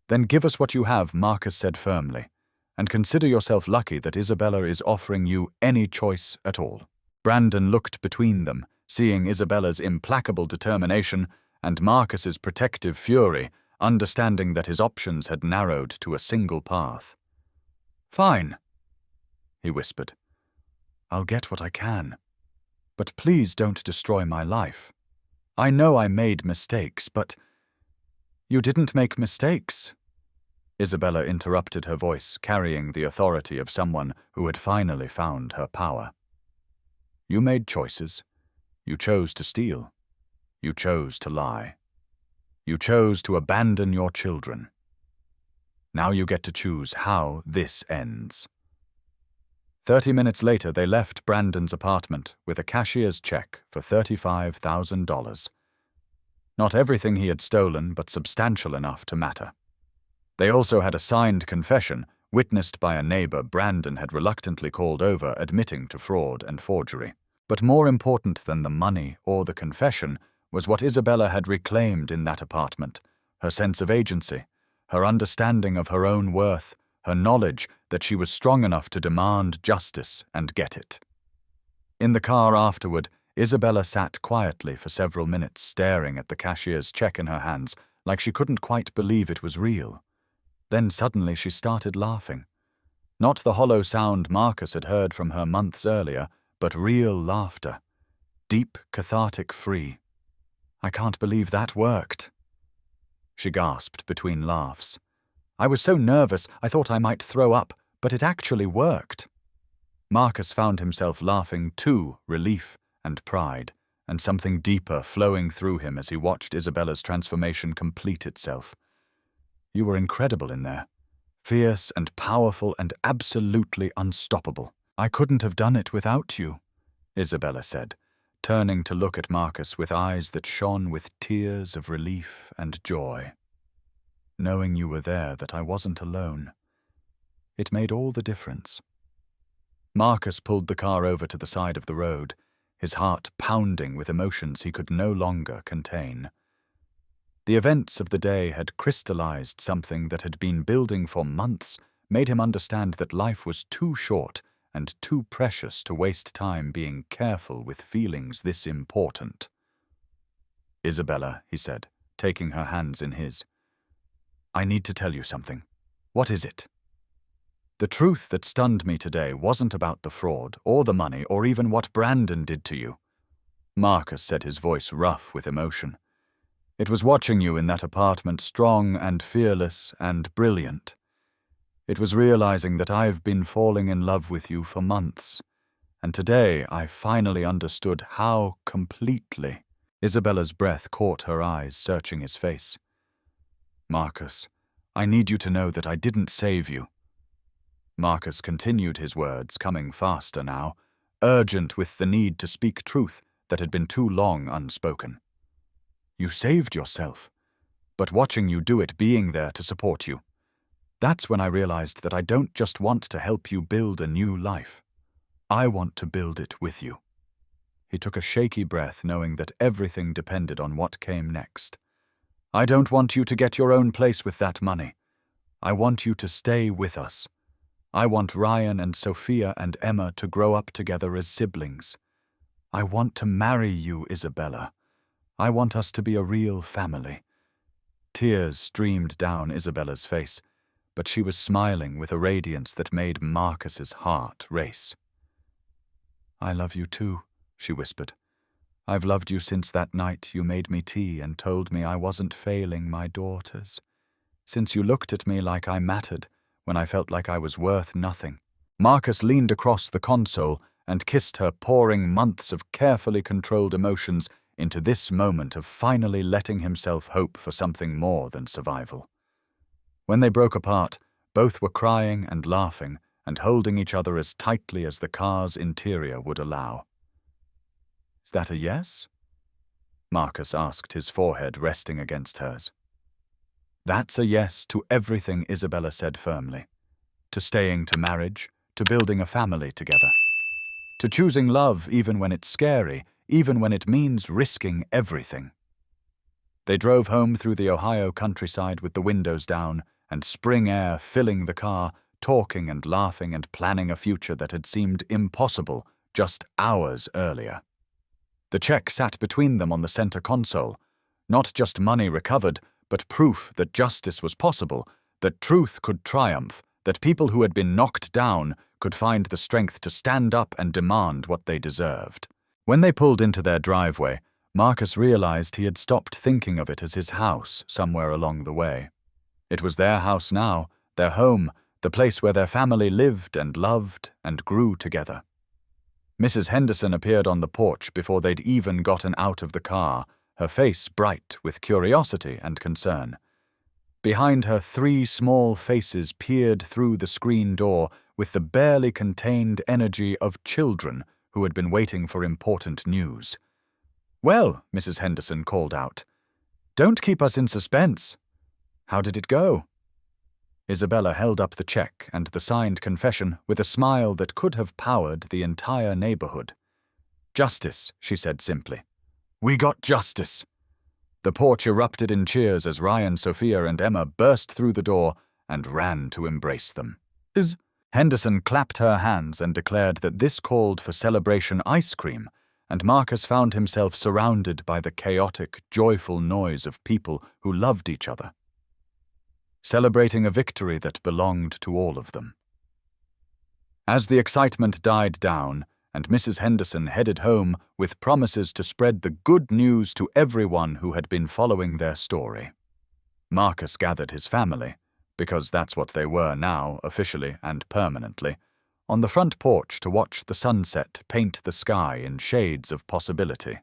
"Then give us what you have," Marcus said firmly, "and consider yourself lucky that Isabella is offering you any choice at all." Brandon looked between them, seeing Isabella's implacable determination and Marcus's protective fury, understanding that his options had narrowed to a single path. "Fine," he whispered. "I'll get what I can. But please don't destroy my life. I know I made mistakes, but—" "You didn't make mistakes," Isabella interrupted, her voice carrying the authority of someone who had finally found her power. "You made choices. You chose to steal. You chose to lie. You chose to abandon your children. Now you get to choose how this ends." 30 minutes later, they left Brandon's apartment with a cashier's check for $35,000. Not everything he had stolen, but substantial enough to matter. They also had a signed confession, witnessed by a neighbor Brandon had reluctantly called over, admitting to fraud and forgery. But more important than the money or the confession was what Isabella had reclaimed in that apartment: her sense of agency, her understanding of her own worth, her knowledge that she was strong enough to demand justice and get it. In the car afterward, Isabella sat quietly for several minutes, staring at the cashier's check in her hands like she couldn't quite believe it was real. Then suddenly she started laughing. Not the hollow sound Marcus had heard from her months earlier, but real laughter. Deep, cathartic, free. "I can't believe that worked," she gasped between laughs. "I was so nervous I thought I might throw up, but it actually worked." Marcus found himself laughing too, relief and pride, and something deeper flowing through him as he watched Isabella's transformation complete itself. "You were incredible in there. Fierce and powerful and absolutely unstoppable. I couldn't have done it without you," Isabella said, turning to look at Marcus with eyes that shone with tears of relief and joy. "Knowing you were there, that I wasn't alone. It made all the difference." Marcus pulled the car over to the side of the road, his heart pounding with emotions he could no longer contain. The events of the day had crystallized something that had been building for months, made him understand that life was too short and too precious to waste time being careful with feelings this important. "Isabella," he said, taking her hands in his, "I need to tell you something." "What is it?" "The truth that stunned me today wasn't about the fraud, or the money, or even what Brandon did to you." Marcus said, his voice rough with emotion. "It was watching you in that apartment, strong and fearless and brilliant. It was realizing that I've been falling in love with you for months, and today I finally understood how completely." Isabella's breath caught her eyes, searching his face. "Marcus, I need you to know that I didn't save you." Marcus continued his words, coming faster now, urgent with the need to speak truth that had been too long unspoken. "You saved yourself, but watching you do it, being there to support you, that's when I realized that I don't just want to help you build a new life. I want to build it with you." He took a shaky breath, knowing that everything depended on what came next. "I don't want you to get your own place with that money. I want you to stay with us. I want Ryan and Sophia and Emma to grow up together as siblings. I want to marry you, Isabella. I want us to be a real family." Tears streamed down Isabella's face, but she was smiling with a radiance that made Marcus's heart race. "I love you too," she whispered. "I've loved you since that night you made me tea and told me I wasn't failing my daughters. Since you looked at me like I mattered when I felt like I was worth nothing." Marcus leaned across the console and kissed her, pouring months of carefully controlled emotions into this moment of finally letting himself hope for something more than survival. When they broke apart, both were crying and laughing and holding each other as tightly as the car's interior would allow. "Is that a yes?" Marcus asked, his forehead resting against hers. "That's a yes to everything," Isabella said firmly. "To staying to marriage, to building a family together. To choosing love even when it's scary, even when it means risking everything." They drove home through the Ohio countryside with the windows down and spring air filling the car, talking and laughing and planning a future that had seemed impossible just hours earlier. The check sat between them on the center console. Not just money recovered, but proof that justice was possible, that truth could triumph, that people who had been knocked down could find the strength to stand up and demand what they deserved. When they pulled into their driveway, Marcus realized he had stopped thinking of it as his house somewhere along the way. It was their house now, their home, the place where their family lived and loved and grew together. Mrs. Henderson appeared on the porch before they'd even gotten out of the car, her face bright with curiosity and concern. Behind her, 3 small faces peered through the screen door with the barely contained energy of children who had been waiting for important news. "Well," Mrs. Henderson called out, "don't keep us in suspense. How did it go?" Isabella held up the check and the signed confession with a smile that could have powered the entire neighborhood. "Justice," she said simply. "We got justice." The porch erupted in cheers as Ryan, Sophia, and Emma burst through the door and ran to embrace them. Henderson clapped her hands and declared that this called for celebration ice cream, and Marcus found himself surrounded by the chaotic, joyful noise of people who loved each other, celebrating a victory that belonged to all of them. As the excitement died down, and Mrs. Henderson headed home with promises to spread the good news to everyone who had been following their story, Marcus gathered his family, because that's what they were now, officially and permanently, on the front porch to watch the sunset paint the sky in shades of possibility.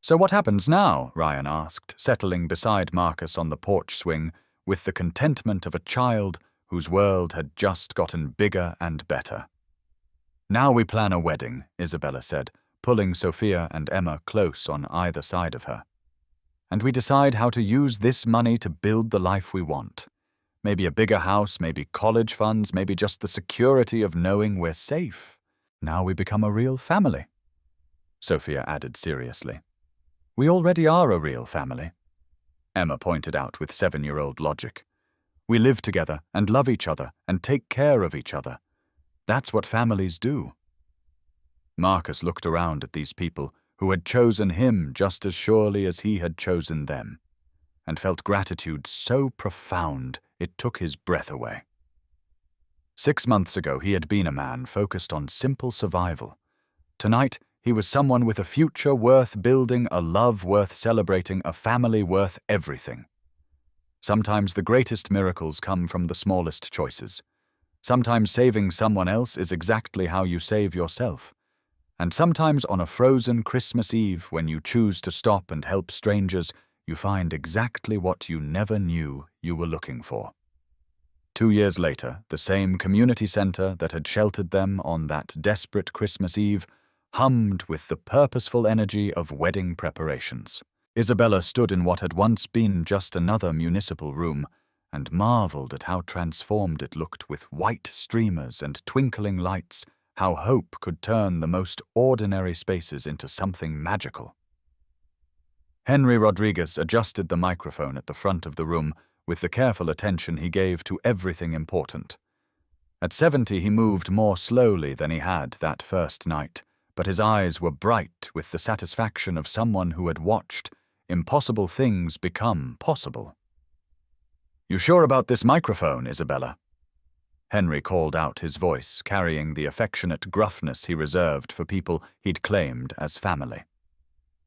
"So what happens now?" Ryan asked, settling beside Marcus on the porch swing with the contentment of a child whose world had just gotten bigger and better. "Now we plan a wedding," Isabella said, pulling Sophia and Emma close on either side of her. "And we decide how to use this money to build the life we want. Maybe a bigger house, maybe college funds, maybe just the security of knowing we're safe. Now we become a real family," Sophia added seriously. "We already are a real family," Emma pointed out with 7-year-old logic. "We live together and love each other and take care of each other. That's what families do." Marcus looked around at these people who had chosen him just as surely as he had chosen them, and felt gratitude so profound it took his breath away. 6 months ago, he had been a man focused on simple survival. Tonight, he was someone with a future worth building, a love worth celebrating, a family worth everything. Sometimes the greatest miracles come from the smallest choices. Sometimes saving someone else is exactly how you save yourself. And sometimes on a frozen Christmas Eve, when you choose to stop and help strangers, you find exactly what you never knew you were looking for. 2 years later, the same community center that had sheltered them on that desperate Christmas Eve hummed with the purposeful energy of wedding preparations. Isabella stood in what had once been just another municipal room and marveled at how transformed it looked with white streamers and twinkling lights, how hope could turn the most ordinary spaces into something magical. Henry Rodriguez adjusted the microphone at the front of the room with the careful attention he gave to everything important. At 70, he moved more slowly than he had that first night, but his eyes were bright with the satisfaction of someone who had watched impossible things become possible. "You sure about this microphone, Isabella?" Henry called out, his voice carrying the affectionate gruffness he reserved for people he'd claimed as family.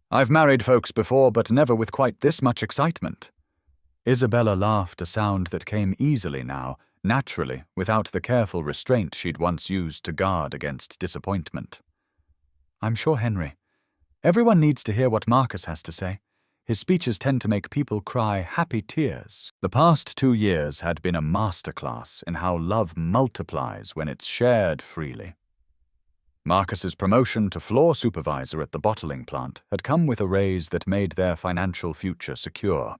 "I've married folks before, but never with quite this much excitement." Isabella laughed, a sound that came easily now, naturally, without the careful restraint she'd once used to guard against disappointment. "I'm sure, Henry. Everyone needs to hear what Marcus has to say. His speeches tend to make people cry happy tears. The past 2 years had been a masterclass in how love multiplies when it's shared freely. Marcus's promotion to floor supervisor at the bottling plant had come with a raise that made their financial future secure.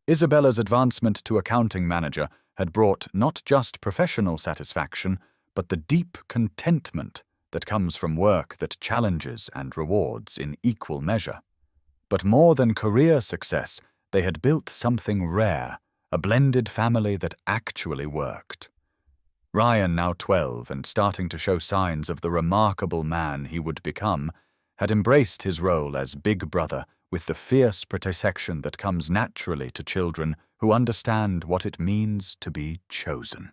Isabella's advancement to accounting manager had brought not just professional satisfaction, but the deep contentment that comes from work that challenges and rewards in equal measure. But more than career success, they had built something rare, a blended family that actually worked. Ryan, now 12 and starting to show signs of the remarkable man he would become, had embraced his role as big brother with the fierce protection that comes naturally to children who understand what it means to be chosen.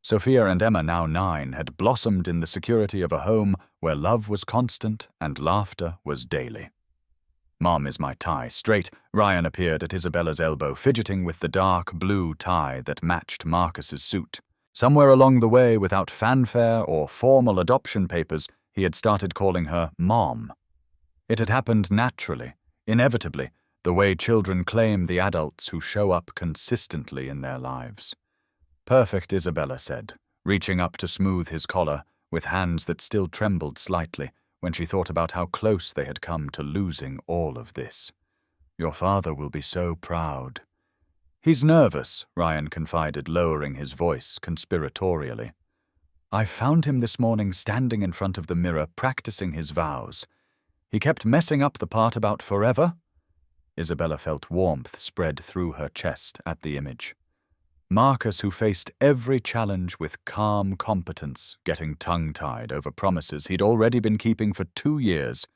Sophia and Emma, now 9, had blossomed in the security of a home where love was constant and laughter was daily. "Mom, is my tie straight?" Ryan appeared at Isabella's elbow, fidgeting with the dark blue tie that matched Marcus's suit. Somewhere along the way, without fanfare or formal adoption papers, he had started calling her Mom. It had happened naturally, inevitably, the way children claim the adults who show up consistently in their lives. "Perfect," Isabella said, reaching up to smooth his collar, with hands that still trembled slightly when she thought about how close they had come to losing all of this. "Your father will be so proud." "He's nervous," Ryan confided, lowering his voice conspiratorially. "I found him this morning standing in front of the mirror practicing his vows. He kept messing up the part about forever." Isabella felt warmth spread through her chest at the image. Marcus, who faced every challenge with calm competence, getting tongue-tied over promises he'd already been keeping for 2 years.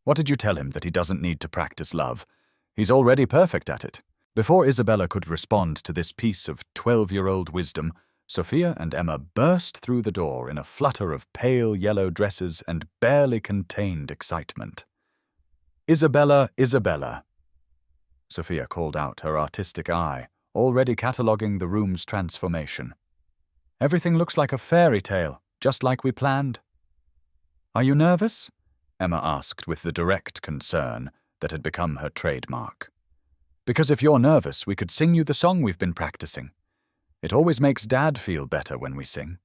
"What did you tell him, that he doesn't need to practice love? He's already perfect at it." Before Isabella could respond to this piece of 12-year-old wisdom, Sophia and Emma burst through the door in a flutter of pale yellow dresses and barely contained excitement. "Isabella, Isabella!" Sophia called out, her artistic eye already cataloguing the room's transformation. "Everything looks like a fairy tale, just like we planned." "Are you nervous?" Emma asked with the direct concern that had become her trademark. "Because if you're nervous, we could sing you the song we've been practicing. It always makes Dad feel better when we sing."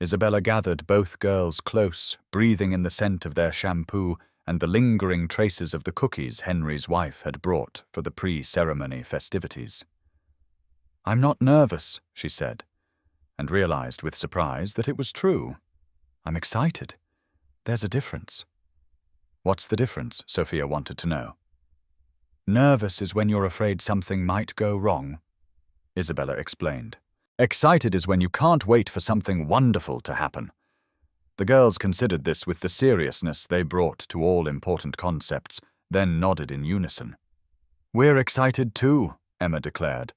Isabella gathered both girls close, breathing in the scent of their shampoo and the lingering traces of the cookies Henry's wife had brought for the pre-ceremony festivities. "I'm not nervous," she said, and realized with surprise that it was true. "I'm excited. There's a difference." "What's the difference?" Sophia wanted to know. "Nervous is when you're afraid something might go wrong," Isabella explained. "Excited is when you can't wait for something wonderful to happen." The girls considered this with the seriousness they brought to all important concepts, then nodded in unison. "We're excited too," Emma declared.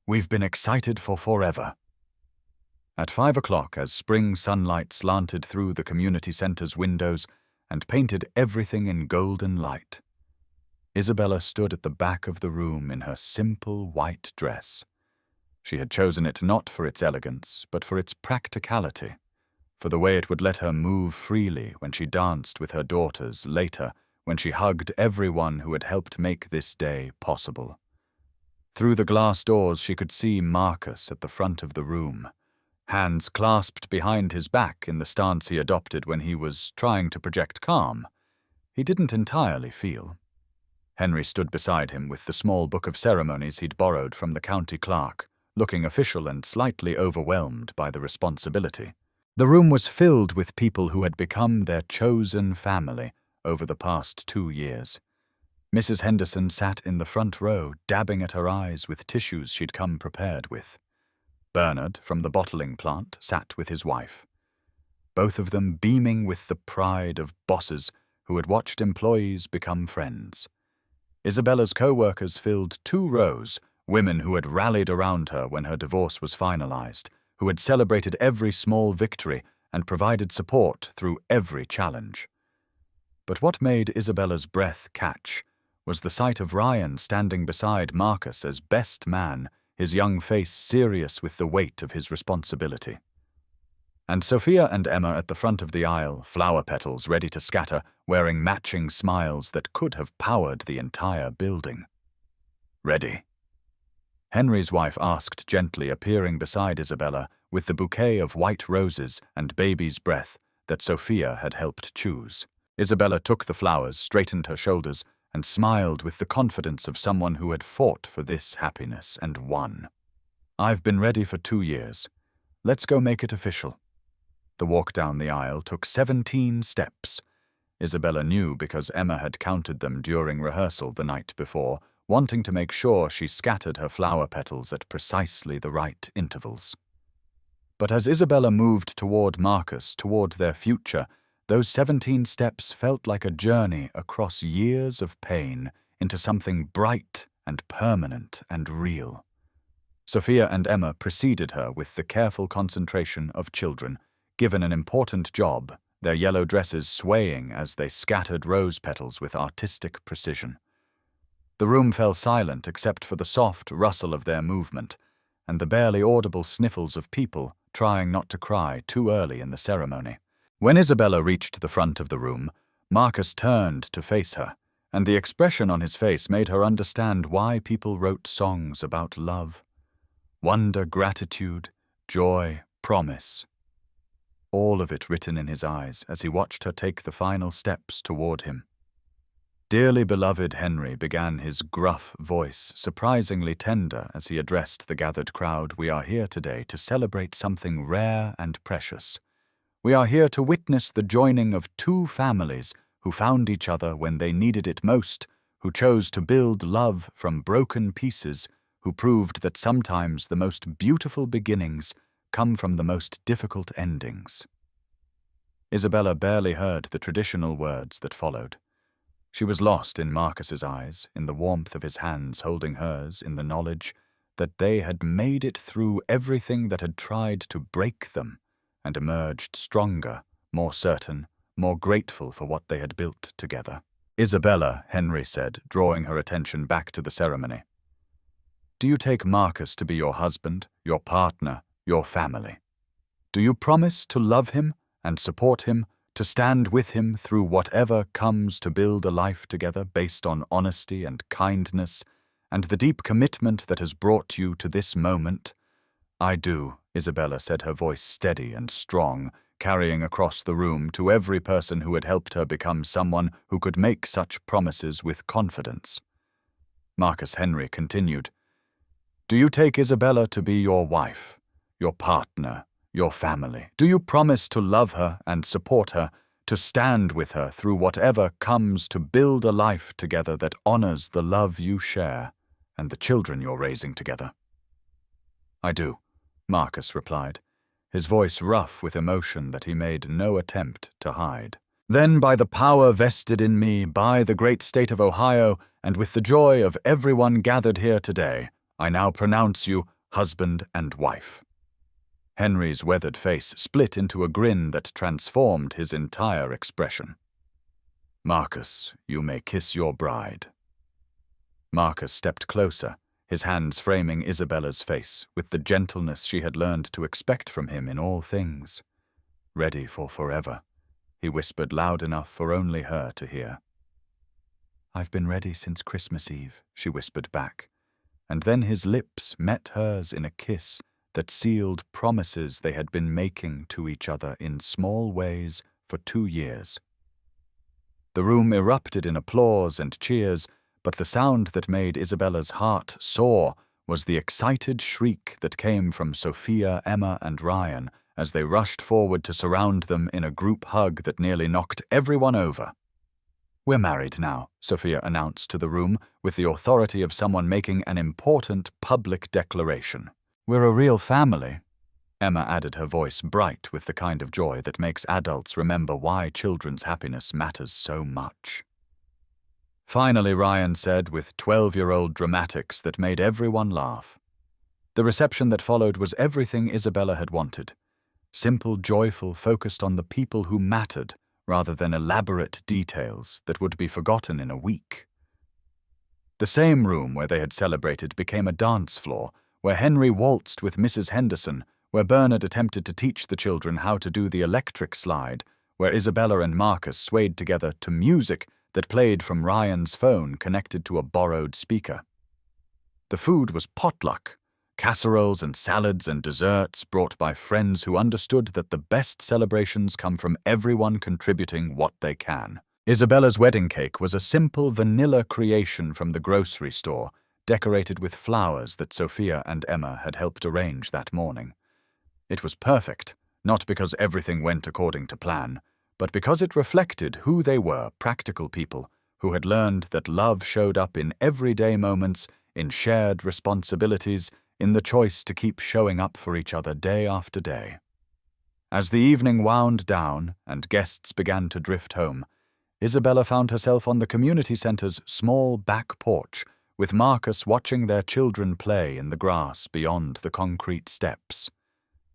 "We've been excited for forever." At 5 o'clock, as spring sunlight slanted through the community center's windows and painted everything in golden light, Isabella stood at the back of the room in her simple white dress. She had chosen it not for its elegance, but for its practicality, for the way it would let her move freely when she danced with her daughters later, when she hugged everyone who had helped make this day possible. Through the glass doors she could see Marcus at the front of the room, hands clasped behind his back in the stance he adopted when he was trying to project calm. He didn't entirely feel. Henry stood beside him with the small book of ceremonies he'd borrowed from the county clerk, looking official and slightly overwhelmed by the responsibility. The room was filled with people who had become their chosen family over the past 2 years. Mrs. Henderson sat in the front row, dabbing at her eyes with tissues she'd come prepared with. Bernard, from the bottling plant, sat with his wife, both of them beaming with the pride of bosses who had watched employees become friends. Isabella's co-workers filled 2 rows, women who had rallied around her when her divorce was finalized, who had celebrated every small victory and provided support through every challenge. But what made Isabella's breath catch was the sight of Ryan standing beside Marcus as best man, his young face serious with the weight of his responsibility. and Sophia and Emma at the front of the aisle, flower petals ready to scatter, wearing matching smiles that could have powered the entire building. "Ready?" Henry's wife asked gently, appearing beside Isabella with the bouquet of white roses and baby's breath that Sophia had helped choose. Isabella took the flowers, straightened her shoulders, and smiled with the confidence of someone who had fought for this happiness and won. "I've been ready for 2 years. Let's go make it official." The walk down the aisle took 17 steps. Isabella knew because Emma had counted them during rehearsal the night before, wanting to make sure she scattered her flower petals at precisely the right intervals. But as Isabella moved toward Marcus, toward their future, those 17 steps felt like a journey across years of pain into something bright and permanent and real. Sophia and Emma preceded her with the careful concentration of children, given an important job, their yellow dresses swaying as they scattered rose petals with artistic precision. The room fell silent except for the soft rustle of their movement and the barely audible sniffles of people trying not to cry too early in the ceremony. When Isabella reached the front of the room, Marcus turned to face her, and the expression on his face made her understand why people wrote songs about love. Wonder, gratitude, joy, promise. All of it written in his eyes as he watched her take the final steps toward him. "Dearly beloved Henry," began his gruff voice, surprisingly tender as he addressed the gathered crowd, "we are here today to celebrate something rare and precious. We are here to witness the joining of 2 families who found each other when they needed it most, who chose to build love from broken pieces, who proved that sometimes the most beautiful beginnings come from the most difficult endings." Isabella barely heard the traditional words that followed. She was lost in Marcus's eyes, in the warmth of his hands holding hers, in the knowledge that they had made it through everything that had tried to break them and emerged stronger, more certain, more grateful for what they had built together. "Isabella," Henry said, drawing her attention back to the ceremony, "do you take Marcus to be your husband, your partner, your family? Do you promise to love him and support him, to stand with him through whatever comes, to build a life together based on honesty and kindness and the deep commitment that has brought you to this moment?" "I do," Isabella said, her voice steady and strong, carrying across the room to every person who had helped her become someone who could make such promises with confidence. Marcus Henry continued, "Do you take Isabella to be your wife, your partner, your family? Do you promise to love her and support her, to stand with her through whatever comes, to build a life together that honors the love you share and the children you're raising together?" "I do," Marcus replied, his voice rough with emotion that he made no attempt to hide. "Then by the power vested in me by the great state of Ohio, and with the joy of everyone gathered here today, I now pronounce you husband and wife." Henry's weathered face split into a grin that transformed his entire expression. "Marcus, you may kiss your bride." Marcus stepped closer, his hands framing Isabella's face with the gentleness she had learned to expect from him in all things. "Ready for forever," he whispered loud enough for only her to hear. "I've been ready since Christmas Eve," she whispered back, and then his lips met hers in a kiss that sealed promises they had been making to each other in small ways for 2 years. The room erupted in applause and cheers, but the sound that made Isabella's heart soar was the excited shriek that came from Sophia, Emma, and Ryan as they rushed forward to surround them in a group hug that nearly knocked everyone over. "We're married now," Sophia announced to the room with the authority of someone making an important public declaration. "We're a real family," Emma added, her voice bright with the kind of joy that makes adults remember why children's happiness matters so much. Finally, Ryan said with 12-year-old dramatics that made everyone laugh. The reception that followed was everything Isabella had wanted. Simple, joyful, focused on the people who mattered, rather than elaborate details that would be forgotten in a week. The same room where they had celebrated became a dance floor, where Henry waltzed with Mrs. Henderson, where Bernard attempted to teach the children how to do the electric slide, where Isabella and Marcus swayed together to music that played from Ryan's phone connected to a borrowed speaker. The food was potluck, casseroles and salads and desserts brought by friends who understood that the best celebrations come from everyone contributing what they can. Isabella's wedding cake was a simple vanilla creation from the grocery store, decorated with flowers that Sophia and Emma had helped arrange that morning. It was perfect, not because everything went according to plan, but because it reflected who they were, practical people who had learned that love showed up in everyday moments, in shared responsibilities, in the choice to keep showing up for each other day after day. As the evening wound down and guests began to drift home, Isabella found herself on the community center's small back porch, with Marcus watching their children play in the grass beyond the concrete steps.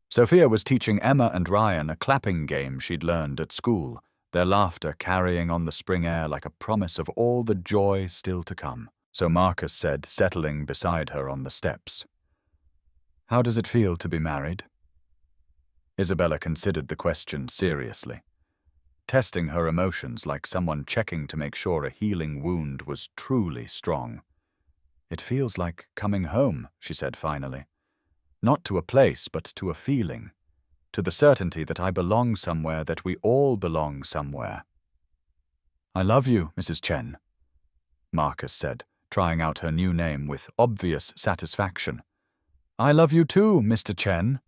Sophia was teaching Emma and Ryan a clapping game she'd learned at school, their laughter carrying on the spring air like a promise of all the joy still to come. So Marcus said, settling beside her on the steps, "How does it feel to be married?" Isabella considered the question seriously, testing her emotions like someone checking to make sure a healing wound was truly strong. "It feels like coming home," she said finally. "Not to a place, but to a feeling, to the certainty that I belong somewhere, that we all belong somewhere." "I love you, Mrs. Chen," Marcus said, trying out her new name with obvious satisfaction. "I love you too, Mr. Chen,"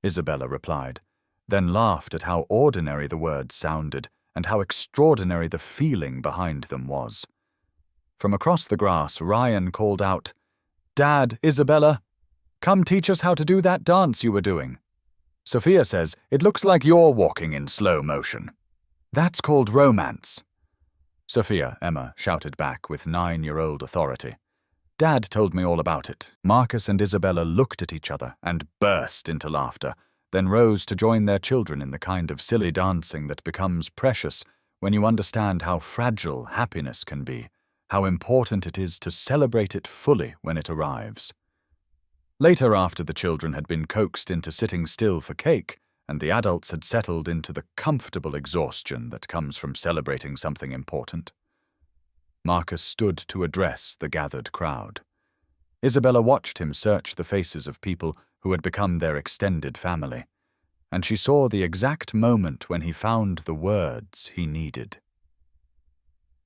Isabella replied, then laughed at how ordinary the words sounded and how extraordinary the feeling behind them was. From across the grass, Ryan called out, "Dad, Isabella, come teach us how to do that dance you were doing. Sophia says it looks like you're walking in slow motion. That's called romance." "Sophia," Emma shouted back with 9-year-old authority. "Dad told me all about it." Marcus and Isabella looked at each other and burst into laughter, then rose to join their children in the kind of silly dancing that becomes precious when you understand how fragile happiness can be, how important it is to celebrate it fully when it arrives. Later, after the children had been coaxed into sitting still for cake, and the adults had settled into the comfortable exhaustion that comes from celebrating something important, Marcus stood to address the gathered crowd. Isabella watched him search the faces of people who had become their extended family, and she saw the exact moment when he found the words he needed.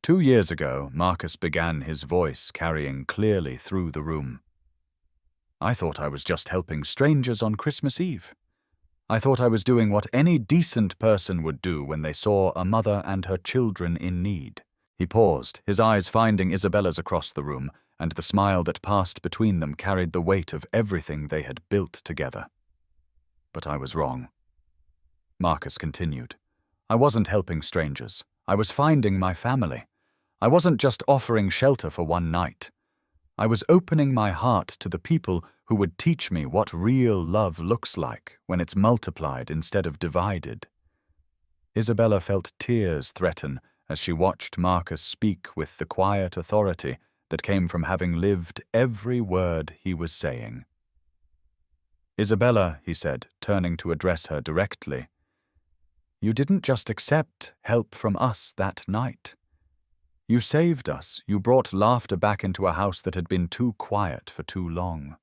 2 years ago, Marcus began, his voice carrying clearly through the room. "I thought I was just helping strangers on Christmas Eve. I thought I was doing what any decent person would do when they saw a mother and her children in need." He paused, his eyes finding Isabella's across the room, and the smile that passed between them carried the weight of everything they had built together. "But I was wrong," Marcus continued. "I wasn't helping strangers. I was finding my family. I wasn't just offering shelter for one night. I was opening my heart to the people who would teach me what real love looks like when it's multiplied instead of divided." Isabella felt tears threaten as she watched Marcus speak with the quiet authority that came from having lived every word he was saying. "Isabella," he said, turning to address her directly, "you didn't just accept help from us that night. You saved us. You brought laughter back into a house that had been too quiet for too long.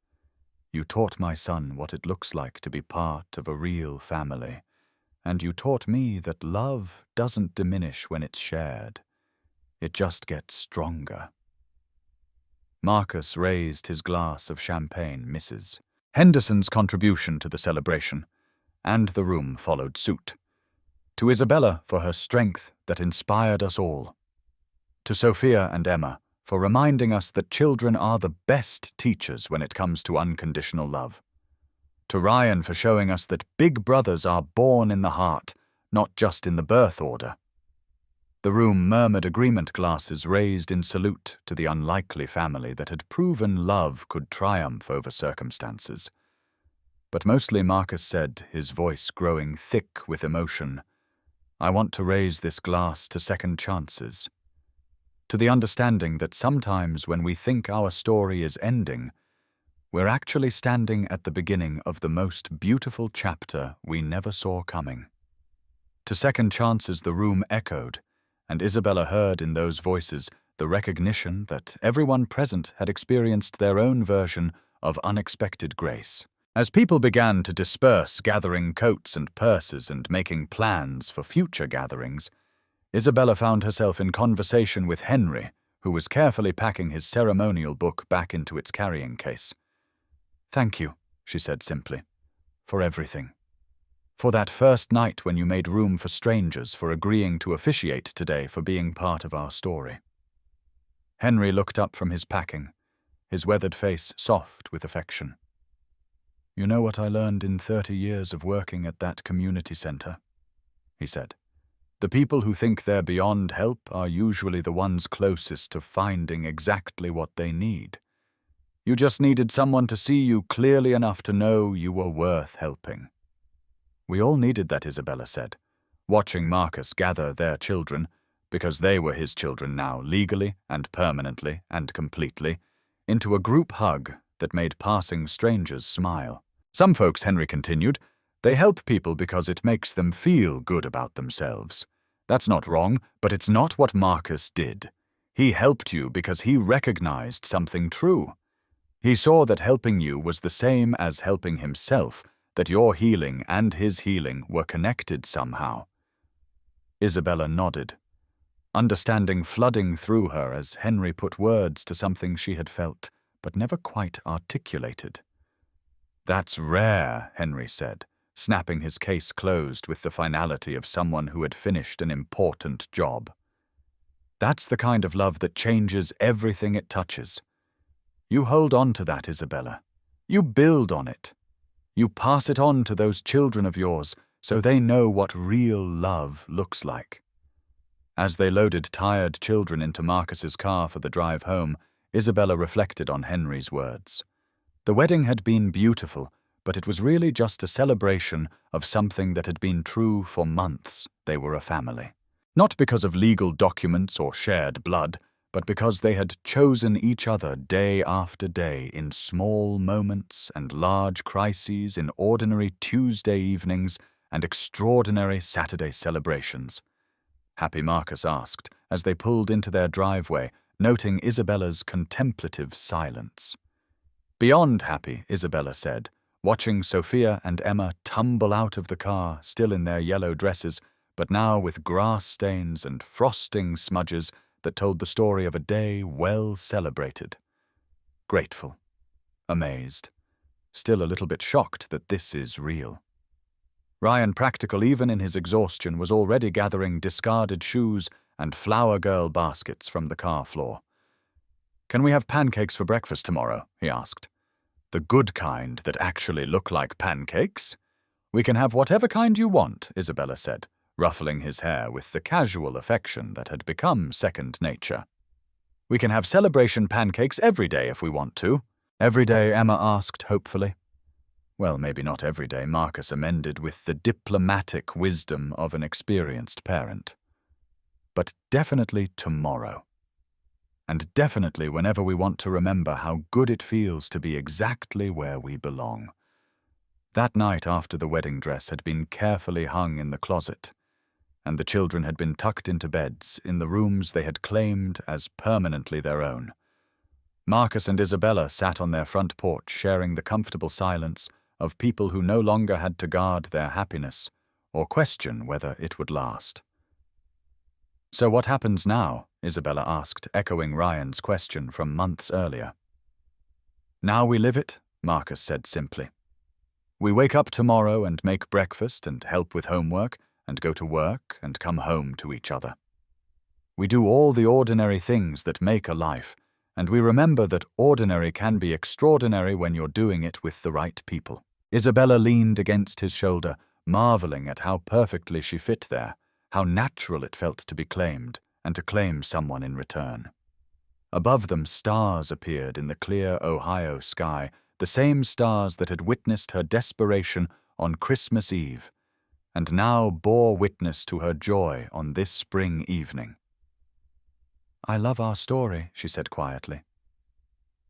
You taught my son what it looks like to be part of a real family. And you taught me that love doesn't diminish when it's shared. It just gets stronger." Marcus raised his glass of champagne, Mrs. Henderson's contribution to the celebration, and the room followed suit. To Isabella for her strength that inspired us all. To Sophia and Emma for reminding us that children are the best teachers when it comes to unconditional love. To Ryan for showing us that big brothers are born in the heart, not just in the birth order. The room murmured agreement glasses raised in salute to the unlikely family that had proven love could triumph over circumstances. But mostly Marcus said, his voice growing thick with emotion, "I want to raise this glass to second chances. To the understanding that sometimes when we think our story is ending, We're actually standing at the beginning of the most beautiful chapter we never saw coming. To second chances the room echoed, and Isabella heard in those voices the recognition that everyone present had experienced their own version of unexpected grace. As people began to disperse, gathering coats and purses and making plans for future gatherings, Isabella found herself in conversation with Henry, who was carefully packing his ceremonial book back into its carrying case. "Thank you," she said simply, "for everything. For that first night when you made room for strangers, for agreeing to officiate today, for being part of our story." Henry looked up from his packing, his weathered face soft with affection. "You know what I learned in 30 years of working at that community center?" he said. "The people who think they're beyond help are usually the ones closest to finding exactly what they need. You just needed someone to see you clearly enough to know you were worth helping." "We all needed that," Isabella said, watching Marcus gather their children, because they were his children now, legally and permanently and completely, into a group hug that made passing strangers smile. "Some folks," Henry continued, "they help people because it makes them feel good about themselves. That's not wrong, but it's not what Marcus did. He helped you because he recognized something true. He saw that helping you was the same as helping himself, that your healing and his healing were connected somehow." Isabella nodded, understanding flooding through her as Henry put words to something she had felt, but never quite articulated. "That's rare," Henry said, snapping his case closed with the finality of someone who had finished an important job. "That's the kind of love that changes everything it touches. You hold on to that, Isabella. You build on it. You pass it on to those children of yours so they know what real love looks like." As they loaded tired children into Marcus's car for the drive home, Isabella reflected on Henry's words. The wedding had been beautiful, but it was really just a celebration of something that had been true for months. They were a family. Not because of legal documents or shared blood, but because they had chosen each other day after day in small moments and large crises, in ordinary Tuesday evenings and extraordinary Saturday celebrations. Happy, Marcus asked, as they pulled into their driveway, noting Isabella's contemplative silence. "Beyond happy," Isabella said, watching Sophia and Emma tumble out of the car, still in their yellow dresses, but now with grass stains and frosting smudges that told the story of a day well celebrated. Grateful, amazed, still a little bit shocked that this is real. Ryan, practical even in his exhaustion, was already gathering discarded shoes and flower girl baskets from the car floor. "Can we have pancakes for breakfast tomorrow?" he asked. "The good kind that actually look like pancakes?" "We can have whatever kind you want," Isabella said, ruffling his hair with the casual affection that had become second nature. "We can have celebration pancakes every day if we want to." "Every day?" Emma asked hopefully. "Well, maybe not every day," Marcus amended with the diplomatic wisdom of an experienced parent. "But definitely tomorrow. And definitely whenever we want to remember how good it feels to be exactly where we belong." That night after the wedding dress had been carefully hung in the closet, and the children had been tucked into beds in the rooms they had claimed as permanently their own, Marcus and Isabella sat on their front porch sharing the comfortable silence of people who no longer had to guard their happiness or question whether it would last. "So what happens now?" Isabella asked, echoing Ryan's question from months earlier. "Now we live it," Marcus said simply. "We wake up tomorrow and make breakfast and help with homework and go to work and come home to each other. We do all the ordinary things that make a life, and we remember that ordinary can be extraordinary when you're doing it with the right people." Isabella leaned against his shoulder, marveling at how perfectly she fit there, how natural it felt to be claimed, and to claim someone in return. Above them, stars appeared in the clear Ohio sky, the same stars that had witnessed her desperation on Christmas Eve, and now bore witness to her joy on this spring evening. "I love our story," she said quietly.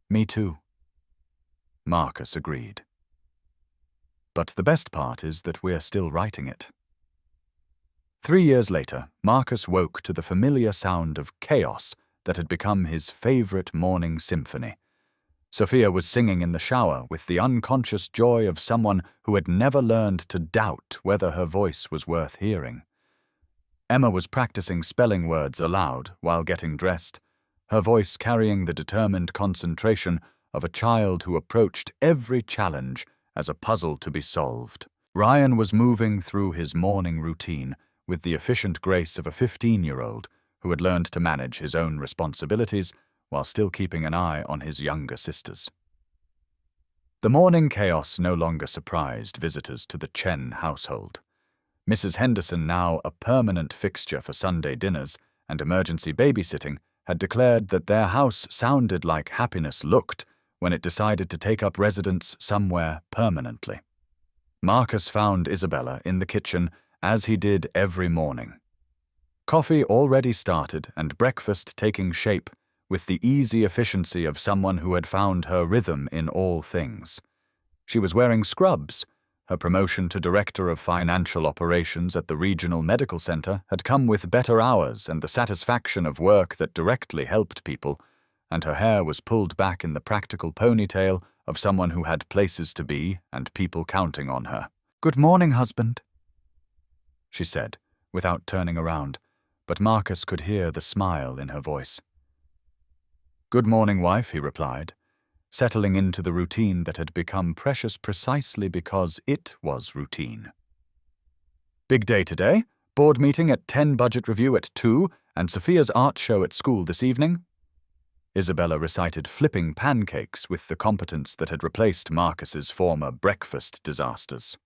"Me too." Marcus agreed. But the best part is that we're still writing it. 3 years later, Marcus woke to the familiar sound of chaos that had become his favorite morning symphony. Sophia was singing in the shower with the unconscious joy of someone who had never learned to doubt whether her voice was worth hearing. Emma was practicing spelling words aloud while getting dressed, her voice carrying the determined concentration of a child who approached every challenge as a puzzle to be solved. Ryan was moving through his morning routine with the efficient grace of a 15-year-old who had learned to manage his own responsibilities while still keeping an eye on his younger sisters. The morning chaos no longer surprised visitors to the Chen household. Mrs. Henderson, now a permanent fixture for Sunday dinners and emergency babysitting, had declared that their house sounded like happiness looked when it decided to take up residence somewhere permanently. Marcus found Isabella in the kitchen as he did every morning. Coffee already started and breakfast taking shape with the easy efficiency of someone who had found her rhythm in all things. She was wearing scrubs. Her promotion to Director of Financial Operations at the Regional Medical Center had come with better hours and the satisfaction of work that directly helped people, and her hair was pulled back in the practical ponytail of someone who had places to be and people counting on her. "Good morning, husband," she said, without turning around, but Marcus could hear the smile in her voice. "Good morning, wife," he replied, settling into the routine that had become precious precisely because it was routine. "Big day today. Board meeting at 10, budget review at 2, and Sophia's art show at school this evening." Isabella recited flipping pancakes with the competence that had replaced Marcus's former breakfast disasters.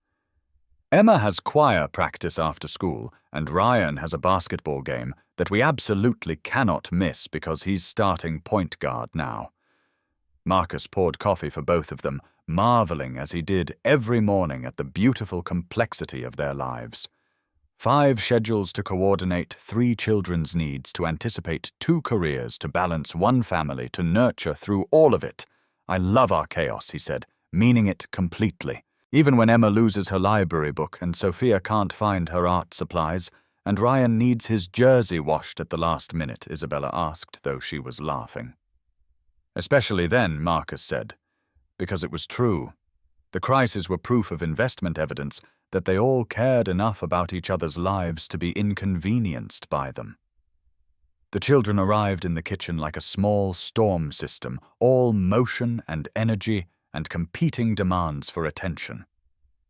"Emma has choir practice after school, and Ryan has a basketball game that we absolutely cannot miss because he's starting point guard now." Marcus poured coffee for both of them, marveling as he did every morning at the beautiful complexity of their lives. 5 schedules to coordinate 3 children's needs, to anticipate 2 careers, to balance 1 family, to nurture through all of it. "I love our chaos," he said, meaning it completely. Even when Emma loses her library book and Sophia can't find her art supplies, and Ryan needs his jersey washed at the last minute, Isabella asked, though she was laughing. Especially then, Marcus said, because it was true. The crises were proof of investment evidence that they all cared enough about each other's lives to be inconvenienced by them. The children arrived in the kitchen like a small storm system, all motion and energy and competing demands for attention.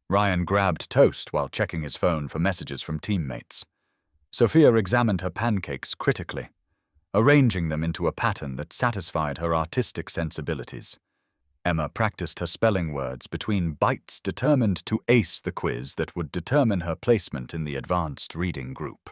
Ryan grabbed toast while checking his phone for messages from teammates. Sophia examined her pancakes critically, arranging them into a pattern that satisfied her artistic sensibilities. Emma practiced her spelling words between bites, determined to ace the quiz that would determine her placement in the advanced reading group.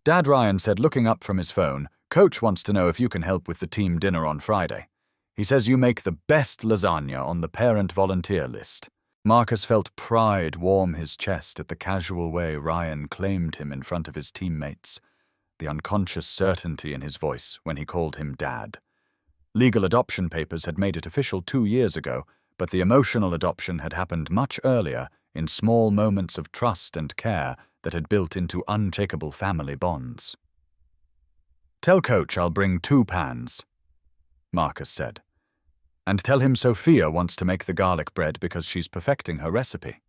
Dad, Ryan said, looking up from his phone, "Coach wants to know if you can help with the team dinner on Friday. He says you make the best lasagna on the parent volunteer list." Marcus felt pride warm his chest at the casual way Ryan claimed him in front of his teammates, the unconscious certainty in his voice when he called him Dad. Legal adoption papers had made it official 2 years ago, but the emotional adoption had happened much earlier in small moments of trust and care that had built into unshakable family bonds. "Tell Coach I'll bring 2 pans," Marcus said. "And tell him Sophia wants to make the garlic bread because she's perfecting her recipe."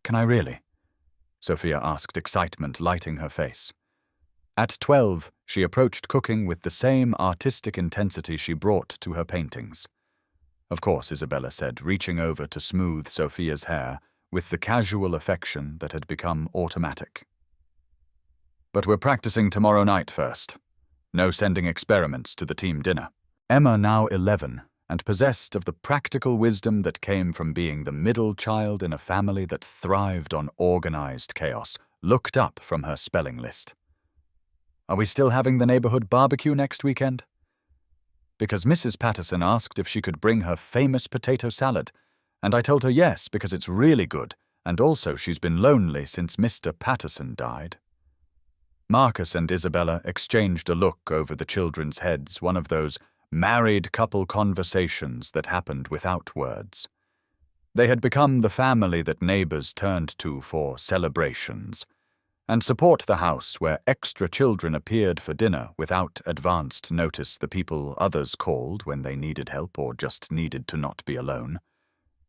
"Can I really?" Sophia asked, excitement lighting her face. At 12, she approached cooking with the same artistic intensity she brought to her paintings. "Of course," Isabella said, reaching over to smooth Sophia's hair with the casual affection that had become automatic. "But we're practicing tomorrow night first. No sending experiments to the team dinner." Emma, now 11, and possessed of the practical wisdom that came from being the middle child in a family that thrived on organized chaos, looked up from her spelling list. "Are we still having the neighborhood barbecue next weekend?" Because Mrs. Patterson asked if she could bring her famous potato salad, and I told her yes because it's really good, and also she's been lonely since Mr. Patterson died. Marcus and Isabella exchanged a look over the children's heads, one of those married couple conversations that happened without words. They had become the family that neighbors turned to for celebrations, and support the house where extra children appeared for dinner without advanced notice, the people others called when they needed help or just needed to not be alone.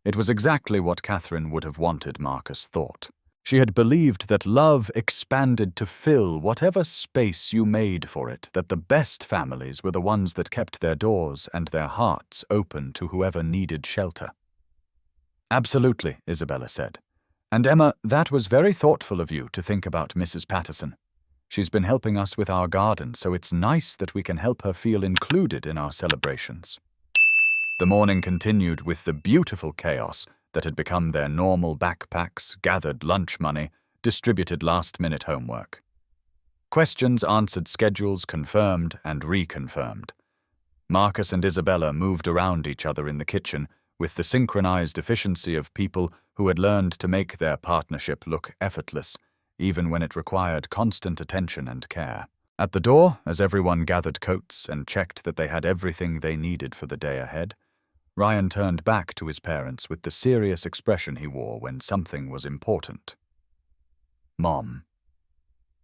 It was exactly what Catherine would have wanted, Marcus thought. She had believed that love expanded to fill whatever space you made for it, that the best families were the ones that kept their doors and their hearts open to whoever needed shelter. Absolutely, Isabella said. And Emma, that was very thoughtful of you to think about Mrs. Patterson. She's been helping us with our garden, so it's nice that we can help her feel included in our celebrations. The morning continued with the beautiful chaos that had become their normal backpacks, gathered lunch money, distributed last-minute homework. Questions answered, schedules confirmed and reconfirmed. Marcus and Isabella moved around each other in the kitchen with the synchronized efficiency of people who had learned to make their partnership look effortless, even when it required constant attention and care. At the door, as everyone gathered coats and checked that they had everything they needed for the day ahead, Ryan turned back to his parents with the serious expression he wore when something was important. Mom.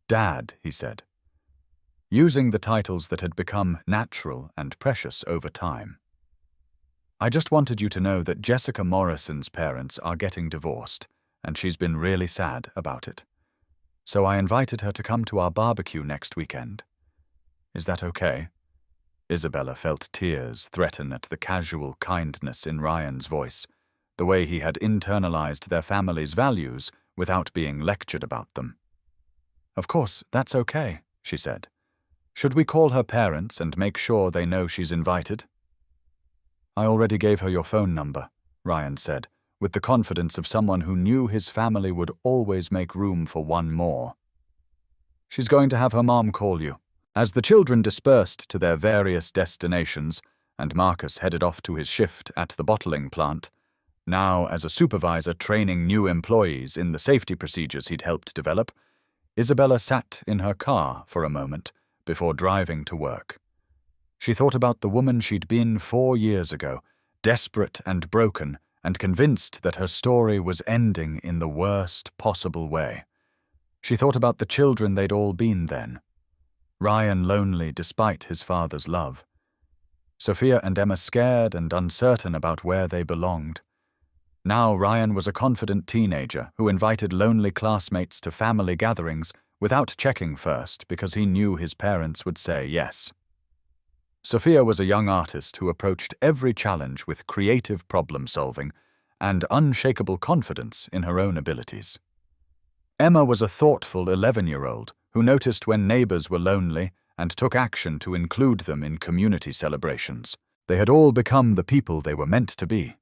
Dad, he said, using the titles that had become natural and precious over time. I just wanted you to know that Jessica Morrison's parents are getting divorced, and she's been really sad about it. So I invited her to come to our barbecue next weekend. Is that okay? Isabella felt tears threaten at the casual kindness in Ryan's voice, the way he had internalized their family's values without being lectured about them. Of course, that's okay, she said. Should we call her parents and make sure they know she's invited? I already gave her your phone number, Ryan said, with the confidence of someone who knew his family would always make room for one more. She's going to have her mom call you. As the children dispersed to their various destinations, and Marcus headed off to his shift at the bottling plant, now as a supervisor training new employees in the safety procedures he'd helped develop, Isabella sat in her car for a moment before driving to work. She thought about the woman she'd been 4 years ago, desperate and broken, and convinced that her story was ending in the worst possible way. She thought about the children they'd all been then. Ryan lonely despite his father's love. Sophia and Emma scared and uncertain about where they belonged. Now Ryan was a confident teenager who invited lonely classmates to family gatherings without checking first because he knew his parents would say yes. Sophia was a young artist who approached every challenge with creative problem-solving and unshakable confidence in her own abilities. Emma was a thoughtful 11-year-old who noticed when neighbors were lonely and took action to include them in community celebrations. They had all become the people they were meant to be.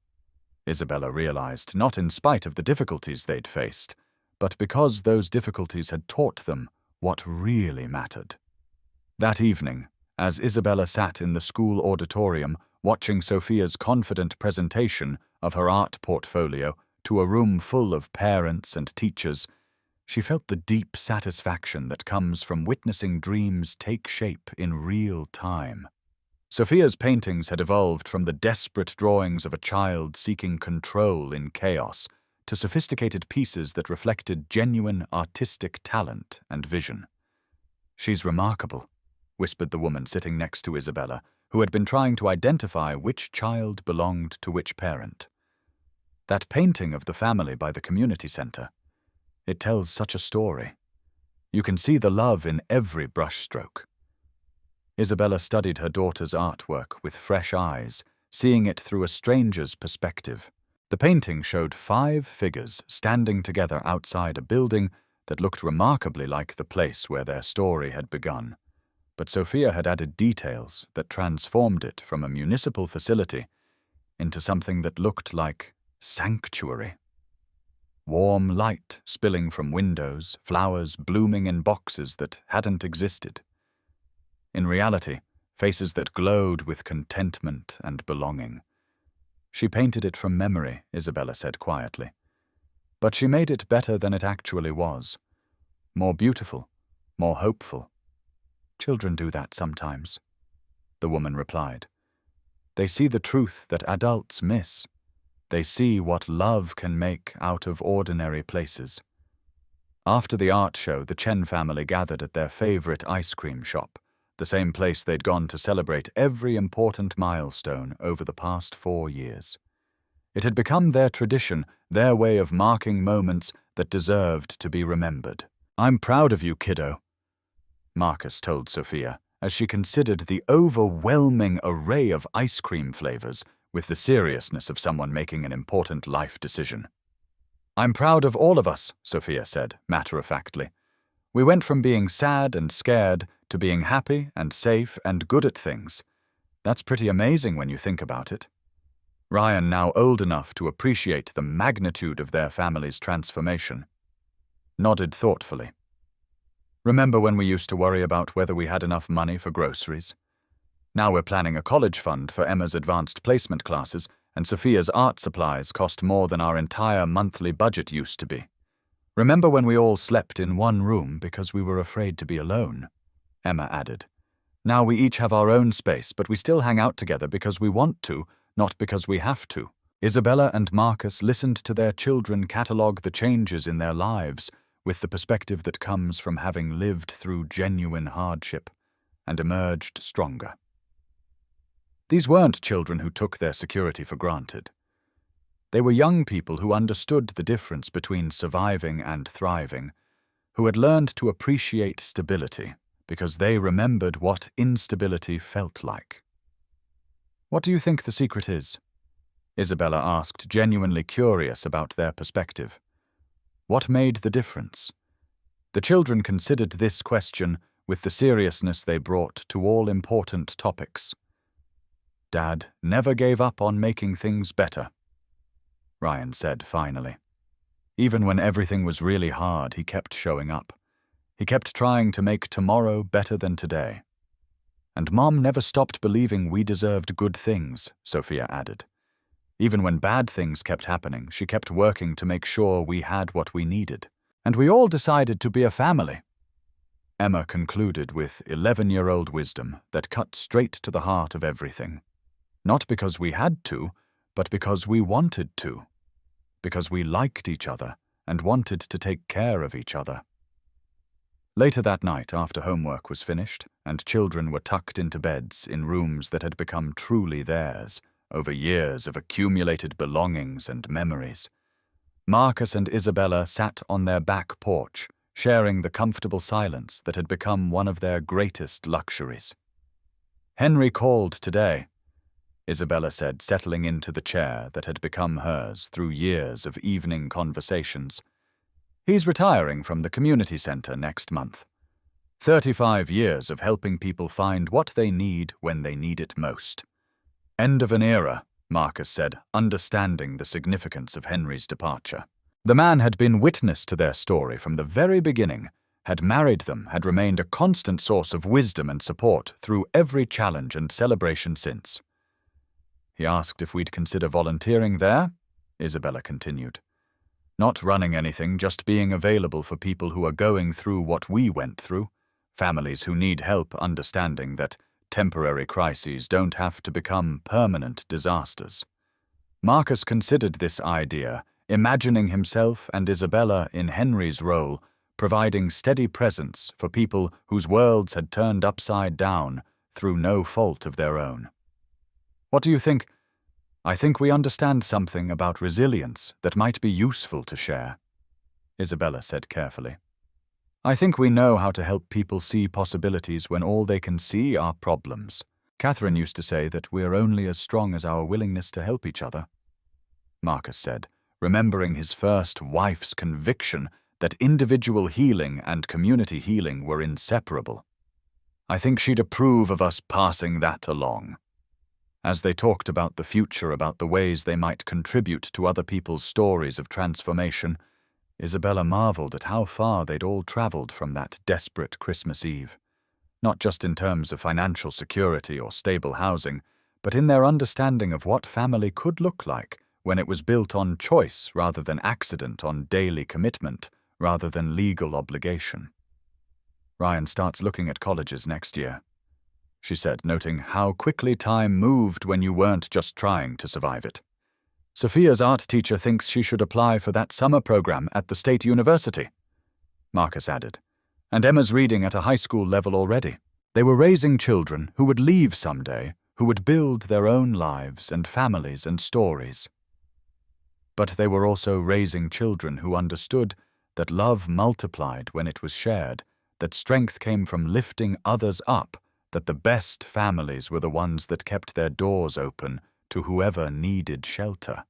Isabella realized, not in spite of the difficulties they'd faced, but because those difficulties had taught them what really mattered. That evening, as Isabella sat in the school auditorium watching Sophia's confident presentation of her art portfolio to a room full of parents and teachers, she felt the deep satisfaction that comes from witnessing dreams take shape in real time. Sophia's paintings had evolved from the desperate drawings of a child seeking control in chaos to sophisticated pieces that reflected genuine artistic talent and vision. She's remarkable, whispered the woman sitting next to Isabella, who had been trying to identify which child belonged to which parent. That painting of the family by the community center, it tells such a story. You can see the love in every brushstroke. Isabella studied her daughter's artwork with fresh eyes, seeing it through a stranger's perspective. The painting showed 5 figures standing together outside a building that looked remarkably like the place where their story had begun. But Sophia had added details that transformed it from a municipal facility into something that looked like sanctuary. Warm light spilling from windows, flowers blooming in boxes that hadn't existed. In reality, faces that glowed with contentment and belonging. She painted it from memory, Isabella said quietly. But she made it better than it actually was. More beautiful, more hopeful. Children do that sometimes, the woman replied. They see the truth that adults miss. They see what love can make out of ordinary places. After the art show, the Chen family gathered at their favorite ice cream shop, the same place they'd gone to celebrate every important milestone over the past 4 years. It had become their tradition, their way of marking moments that deserved to be remembered. "I'm proud of you, kiddo," Marcus told Sophia, as she considered the overwhelming array of ice cream flavors with the seriousness of someone making an important life decision. "I'm proud of all of us," Sophia said, matter-of-factly. "We went from being sad and scared to being happy and safe and good at things. That's pretty amazing when you think about it." Ryan, now old enough to appreciate the magnitude of their family's transformation, nodded thoughtfully. "Remember when we used to worry about whether we had enough money for groceries? Now we're planning a college fund for Emma's advanced placement classes, and Sophia's art supplies cost more than our entire monthly budget used to be. Remember when we all slept in one room because we were afraid to be alone?" Emma added. "Now we each have our own space, but we still hang out together because we want to, not because we have to." Isabella and Marcus listened to their children catalogue the changes in their lives with the perspective that comes from having lived through genuine hardship and emerged stronger. These weren't children who took their security for granted. They were young people who understood the difference between surviving and thriving, who had learned to appreciate stability because they remembered what instability felt like. "What do you think the secret is?" Isabella asked, genuinely curious about their perspective. What made the difference? The children considered this question with the seriousness they brought to all important topics. "Dad never gave up on making things better," Ryan said finally. "Even when everything was really hard, he kept showing up. He kept trying to make tomorrow better than today. And Mom never stopped believing we deserved good things," Sophia added. "Even when bad things kept happening, she kept working to make sure we had what we needed. And we all decided to be a family," Emma concluded with 11-year-old wisdom that cut straight to the heart of everything. "Not because we had to, but because we wanted to. Because we liked each other and wanted to take care of each other." Later that night, after homework was finished and children were tucked into beds in rooms that had become truly theirs over years of accumulated belongings and memories, Marcus and Isabella sat on their back porch, sharing the comfortable silence that had become one of their greatest luxuries. "Henry called today," Isabella said, settling into the chair that had become hers through years of evening conversations. "He's retiring from the community center next month. 35 years of helping people find what they need when they need it most. End of an era," Marcus said, understanding the significance of Henry's departure. The man had been witness to their story from the very beginning, had married them, had remained a constant source of wisdom and support through every challenge and celebration since. "He asked if we'd consider volunteering there," Isabella continued. "Not running anything, just being available for people who are going through what we went through, families who need help understanding that temporary crises don't have to become permanent disasters." Marcus considered this idea, imagining himself and Isabella in Henry's role, providing steady presence for people whose worlds had turned upside down through no fault of their own. "What do you think?" "I think we understand something about resilience that might be useful to share," Isabella said carefully. "I think we know how to help people see possibilities when all they can see are problems. Catherine used to say that we're only as strong as our willingness to help each other," Marcus said, remembering his first wife's conviction that individual healing and community healing were inseparable. "I think she'd approve of us passing that along." As they talked about the future, about the ways they might contribute to other people's stories of transformation, Isabella marveled at how far they'd all traveled from that desperate Christmas Eve. Not just in terms of financial security or stable housing, but in their understanding of what family could look like when it was built on choice rather than accident, on daily commitment rather than legal obligation. "Ryan starts looking at colleges next year," she said, noting how quickly time moved when you weren't just trying to survive it. Sophia's art teacher thinks she should apply for that summer program at the state university, Marcus added, and Emma's reading at a high school level already. They were raising children who would leave someday, who would build their own lives and families and stories. But they were also raising children who understood that love multiplied when it was shared, that strength came from lifting others up, that the best families were the ones that kept their doors open to whoever needed shelter.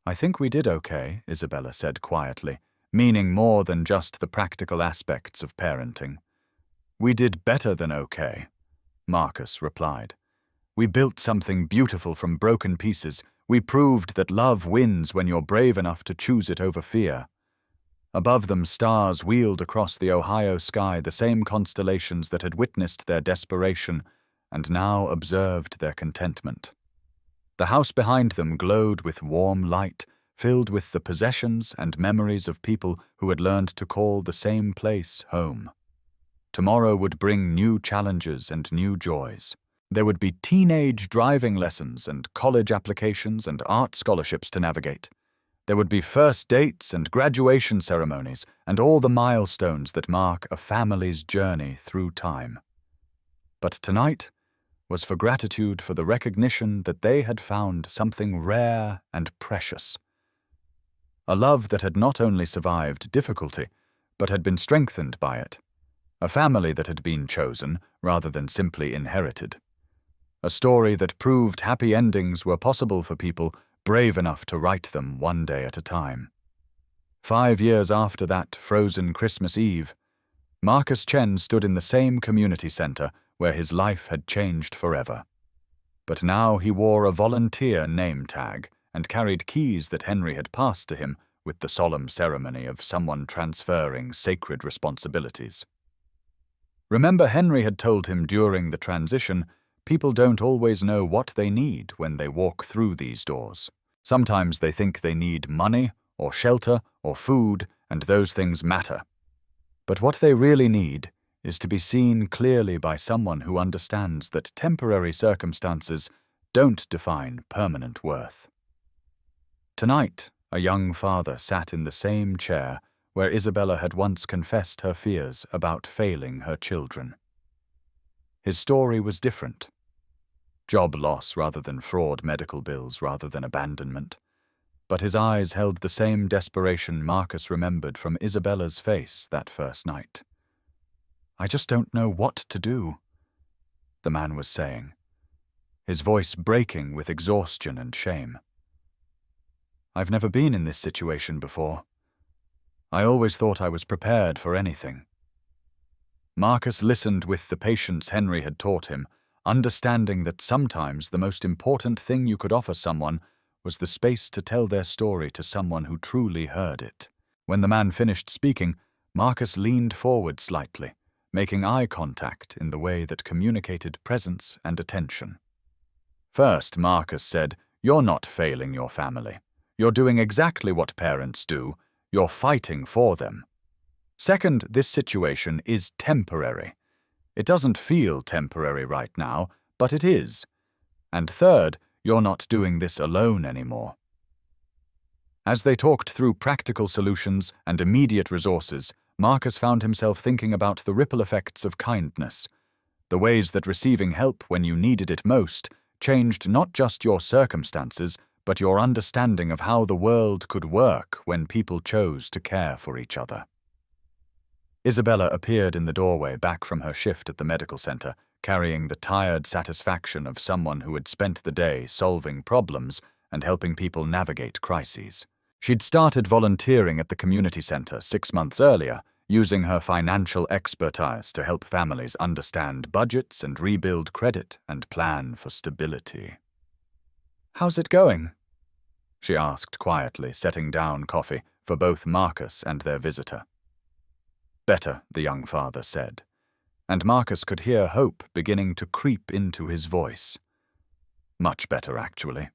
I think we did okay, Isabella said quietly, meaning more than just the practical aspects of parenting. We did better than okay, Marcus replied. We built something beautiful from broken pieces. We proved that love wins when you're brave enough to choose it over fear. Above them, stars wheeled across the Ohio sky, the same constellations that had witnessed their desperation and now observed their contentment. The house behind them glowed with warm light, filled with the possessions and memories of people who had learned to call the same place home. Tomorrow would bring new challenges and new joys. There would be teenage driving lessons and college applications and art scholarships to navigate. There would be first dates and graduation ceremonies and all the milestones that mark a family's journey through time. But tonight was for gratitude for the recognition that they had found something rare and precious. A love that had not only survived difficulty, but had been strengthened by it. A family that had been chosen rather than simply inherited. A story that proved happy endings were possible for people brave enough to write them one day at a time. 5 years after that frozen Christmas Eve, Marcus Chen stood in the same community center where his life had changed forever. But now he wore a volunteer name tag and carried keys that Henry had passed to him with the solemn ceremony of someone transferring sacred responsibilities. Remember, Henry had told him during the transition, people don't always know what they need when they walk through these doors. Sometimes they think they need money or shelter or food, and those things matter. But what they really need is to be seen clearly by someone who understands that temporary circumstances don't define permanent worth. Tonight, a young father sat in the same chair where Isabella had once confessed her fears about failing her children. His story was different. Job loss rather than fraud, medical bills rather than abandonment. But his eyes held the same desperation Marcus remembered from Isabella's face that first night. I just don't know what to do, the man was saying, his voice breaking with exhaustion and shame. I've never been in this situation before. I always thought I was prepared for anything. Marcus listened with the patience Henry had taught him, understanding that sometimes the most important thing you could offer someone was the space to tell their story to someone who truly heard it. When the man finished speaking, Marcus leaned forward slightly, making eye contact in the way that communicated presence and attention. First, Marcus said, "You're not failing your family. You're doing exactly what parents do. You're fighting for them. Second, this situation is temporary. It doesn't feel temporary right now, but it is. And third, you're not doing this alone anymore." As they talked through practical solutions and immediate resources, Marcus found himself thinking about the ripple effects of kindness, the ways that receiving help when you needed it most changed not just your circumstances, but your understanding of how the world could work when people chose to care for each other. Isabella appeared in the doorway back from her shift at the medical center, carrying the tired satisfaction of someone who had spent the day solving problems and helping people navigate crises. She'd started volunteering at the community center 6 months earlier, using her financial expertise to help families understand budgets and rebuild credit and plan for stability. "How's it going?" she asked quietly, setting down coffee for both Marcus and their visitor. "Better," the young father said, and Marcus could hear hope beginning to creep into his voice. Much better, actually.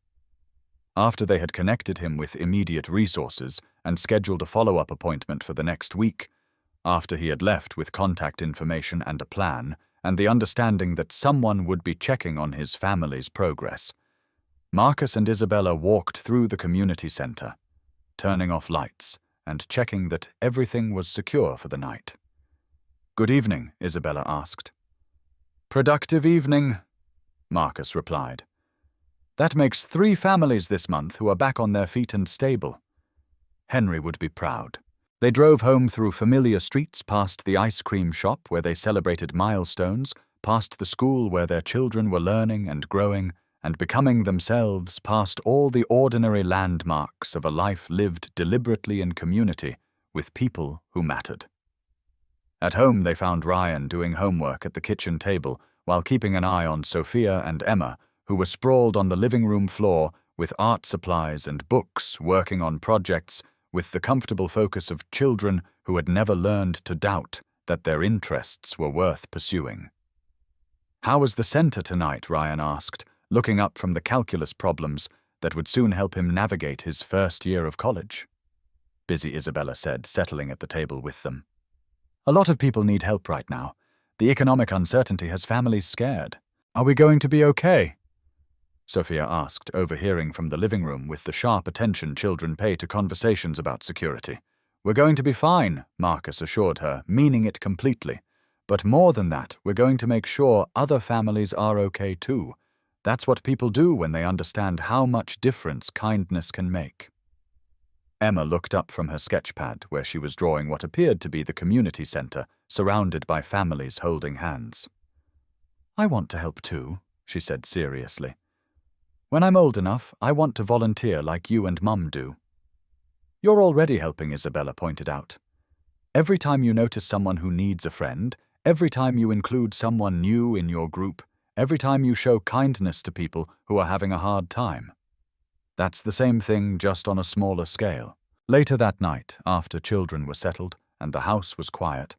After they had connected him with immediate resources and scheduled a follow-up appointment for the next week, after he had left with contact information and a plan, and the understanding that someone would be checking on his family's progress. Marcus and Isabella walked through the community center, turning off lights and checking that everything was secure for the night. "Good evening," Isabella asked. "Productive evening," Marcus replied. "That makes 3 families this month who are back on their feet and stable." Henry would be proud. They drove home through familiar streets, past the ice cream shop where they celebrated milestones, past the school where their children were learning and growing and becoming themselves, past all the ordinary landmarks of a life lived deliberately in community with people who mattered. At home they found Ryan doing homework at the kitchen table while keeping an eye on Sophia and Emma, who were sprawled on the living room floor with art supplies and books, working on projects with the comfortable focus of children who had never learned to doubt that their interests were worth pursuing. "How was the center tonight?" Ryan asked, looking up from the calculus problems that would soon help him navigate his first year of college. "Busy," Isabella said, settling at the table with them. "A lot of people need help right now. The economic uncertainty has families scared. Are we going to be okay?" Sophia asked, overhearing from the living room with the sharp attention children pay to conversations about security. "We're going to be fine," Marcus assured her, meaning it completely. "But more than that, we're going to make sure other families are okay too. That's what people do when they understand how much difference kindness can make." Emma looked up from her sketchpad, where she was drawing what appeared to be the community center, surrounded by families holding hands. "I want to help too," she said seriously. "When I'm old enough, I want to volunteer like you and Mum do." "You're already helping," Isabella pointed out. "Every time you notice someone who needs a friend, every time you include someone new in your group, every time you show kindness to people who are having a hard time. That's the same thing, just on a smaller scale." Later that night, after children were settled and the house was quiet,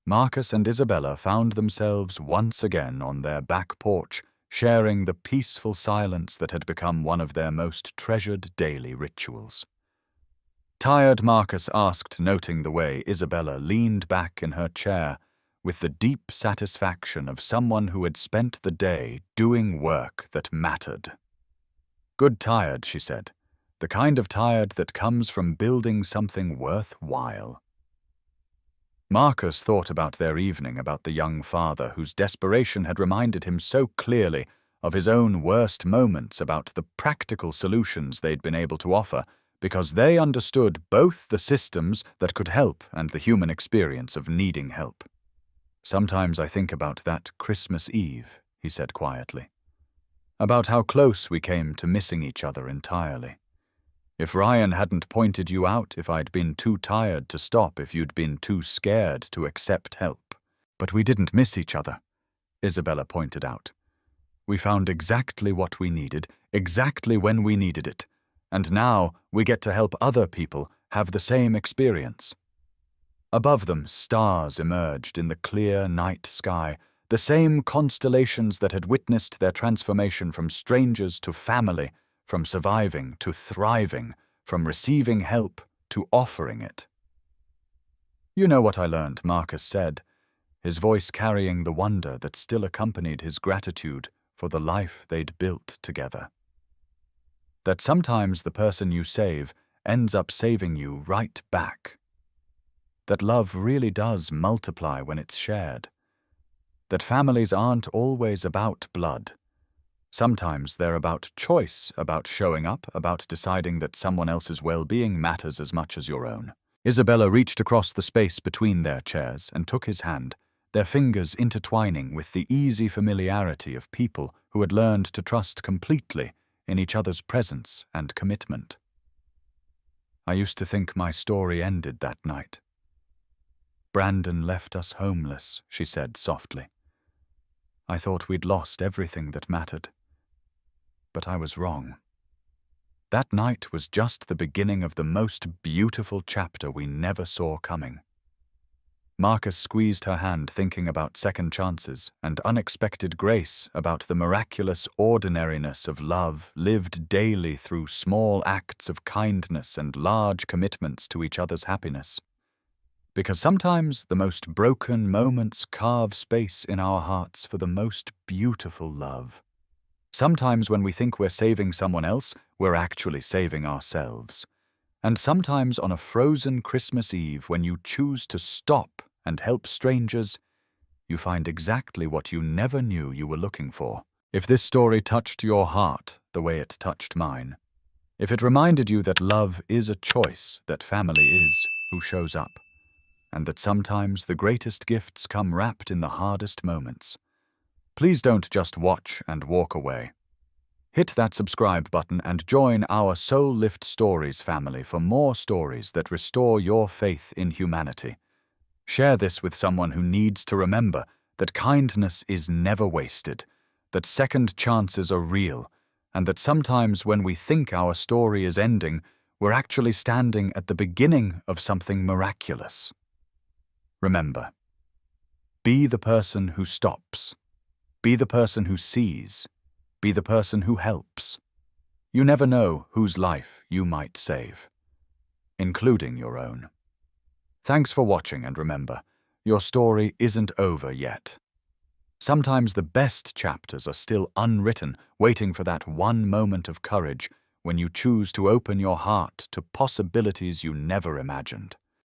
Marcus and Isabella found themselves once again on their back porch, sharing the peaceful silence that had become one of their most treasured daily rituals. Tired, Marcus asked, noting the way Isabella leaned back in her chair with the deep satisfaction of someone who had spent the day doing work that mattered. "Good tired," she said. "The kind of tired that comes from building something worthwhile." Marcus thought about their evening, about the young father whose desperation had reminded him so clearly of his own worst moments, about the practical solutions they'd been able to offer, because they understood both the systems that could help and the human experience of needing help. "Sometimes I think about that Christmas Eve," he said quietly. "About how close we came to missing each other entirely. If Ryan hadn't pointed you out, if I'd been too tired to stop, if you'd been too scared to accept help. But we didn't miss each other," Isabella pointed out. "We found exactly what we needed, exactly when we needed it, and now we get to help other people have the same experience." Above them, stars emerged in the clear night sky, the same constellations that had witnessed their transformation from strangers to family, from surviving to thriving, from receiving help to offering it. "You know what I learned," Marcus said, his voice carrying the wonder that still accompanied his gratitude for the life they'd built together. "That sometimes the person you save ends up saving you right back. That love really does multiply when it's shared. That families aren't always about blood. Sometimes they're about choice, about showing up, about deciding that someone else's well-being matters as much as your own." Isabella reached across the space between their chairs and took his hand, their fingers intertwining with the easy familiarity of people who had learned to trust completely in each other's presence and commitment. "I used to think my story ended that night. Brandon left us homeless," she said softly. "I thought we'd lost everything that mattered. But I was wrong. That night was just the beginning of the most beautiful chapter we never saw coming." Marcus squeezed her hand, thinking about second chances and unexpected grace, about the miraculous ordinariness of love lived daily through small acts of kindness and large commitments to each other's happiness. Because sometimes the most broken moments carve space in our hearts for the most beautiful love. Sometimes when we think we're saving someone else, we're actually saving ourselves. And sometimes on a frozen Christmas Eve, when you choose to stop and help strangers, you find exactly what you never knew you were looking for. If this story touched your heart the way it touched mine, if it reminded you that love is a choice, that family is who shows up, and that sometimes the greatest gifts come wrapped in the hardest moments, please don't just watch and walk away. Hit that subscribe button and join our Soul Lift Stories family for more stories that restore your faith in humanity. Share this with someone who needs to remember that kindness is never wasted, that second chances are real, and that sometimes when we think our story is ending, we're actually standing at the beginning of something miraculous. Remember, be the person who stops. Be the person who sees. Be the person who helps. You never know whose life you might save, including your own. Thanks for watching, and remember, your story isn't over yet. Sometimes the best chapters are still unwritten, waiting for that one moment of courage when you choose to open your heart to possibilities you never imagined.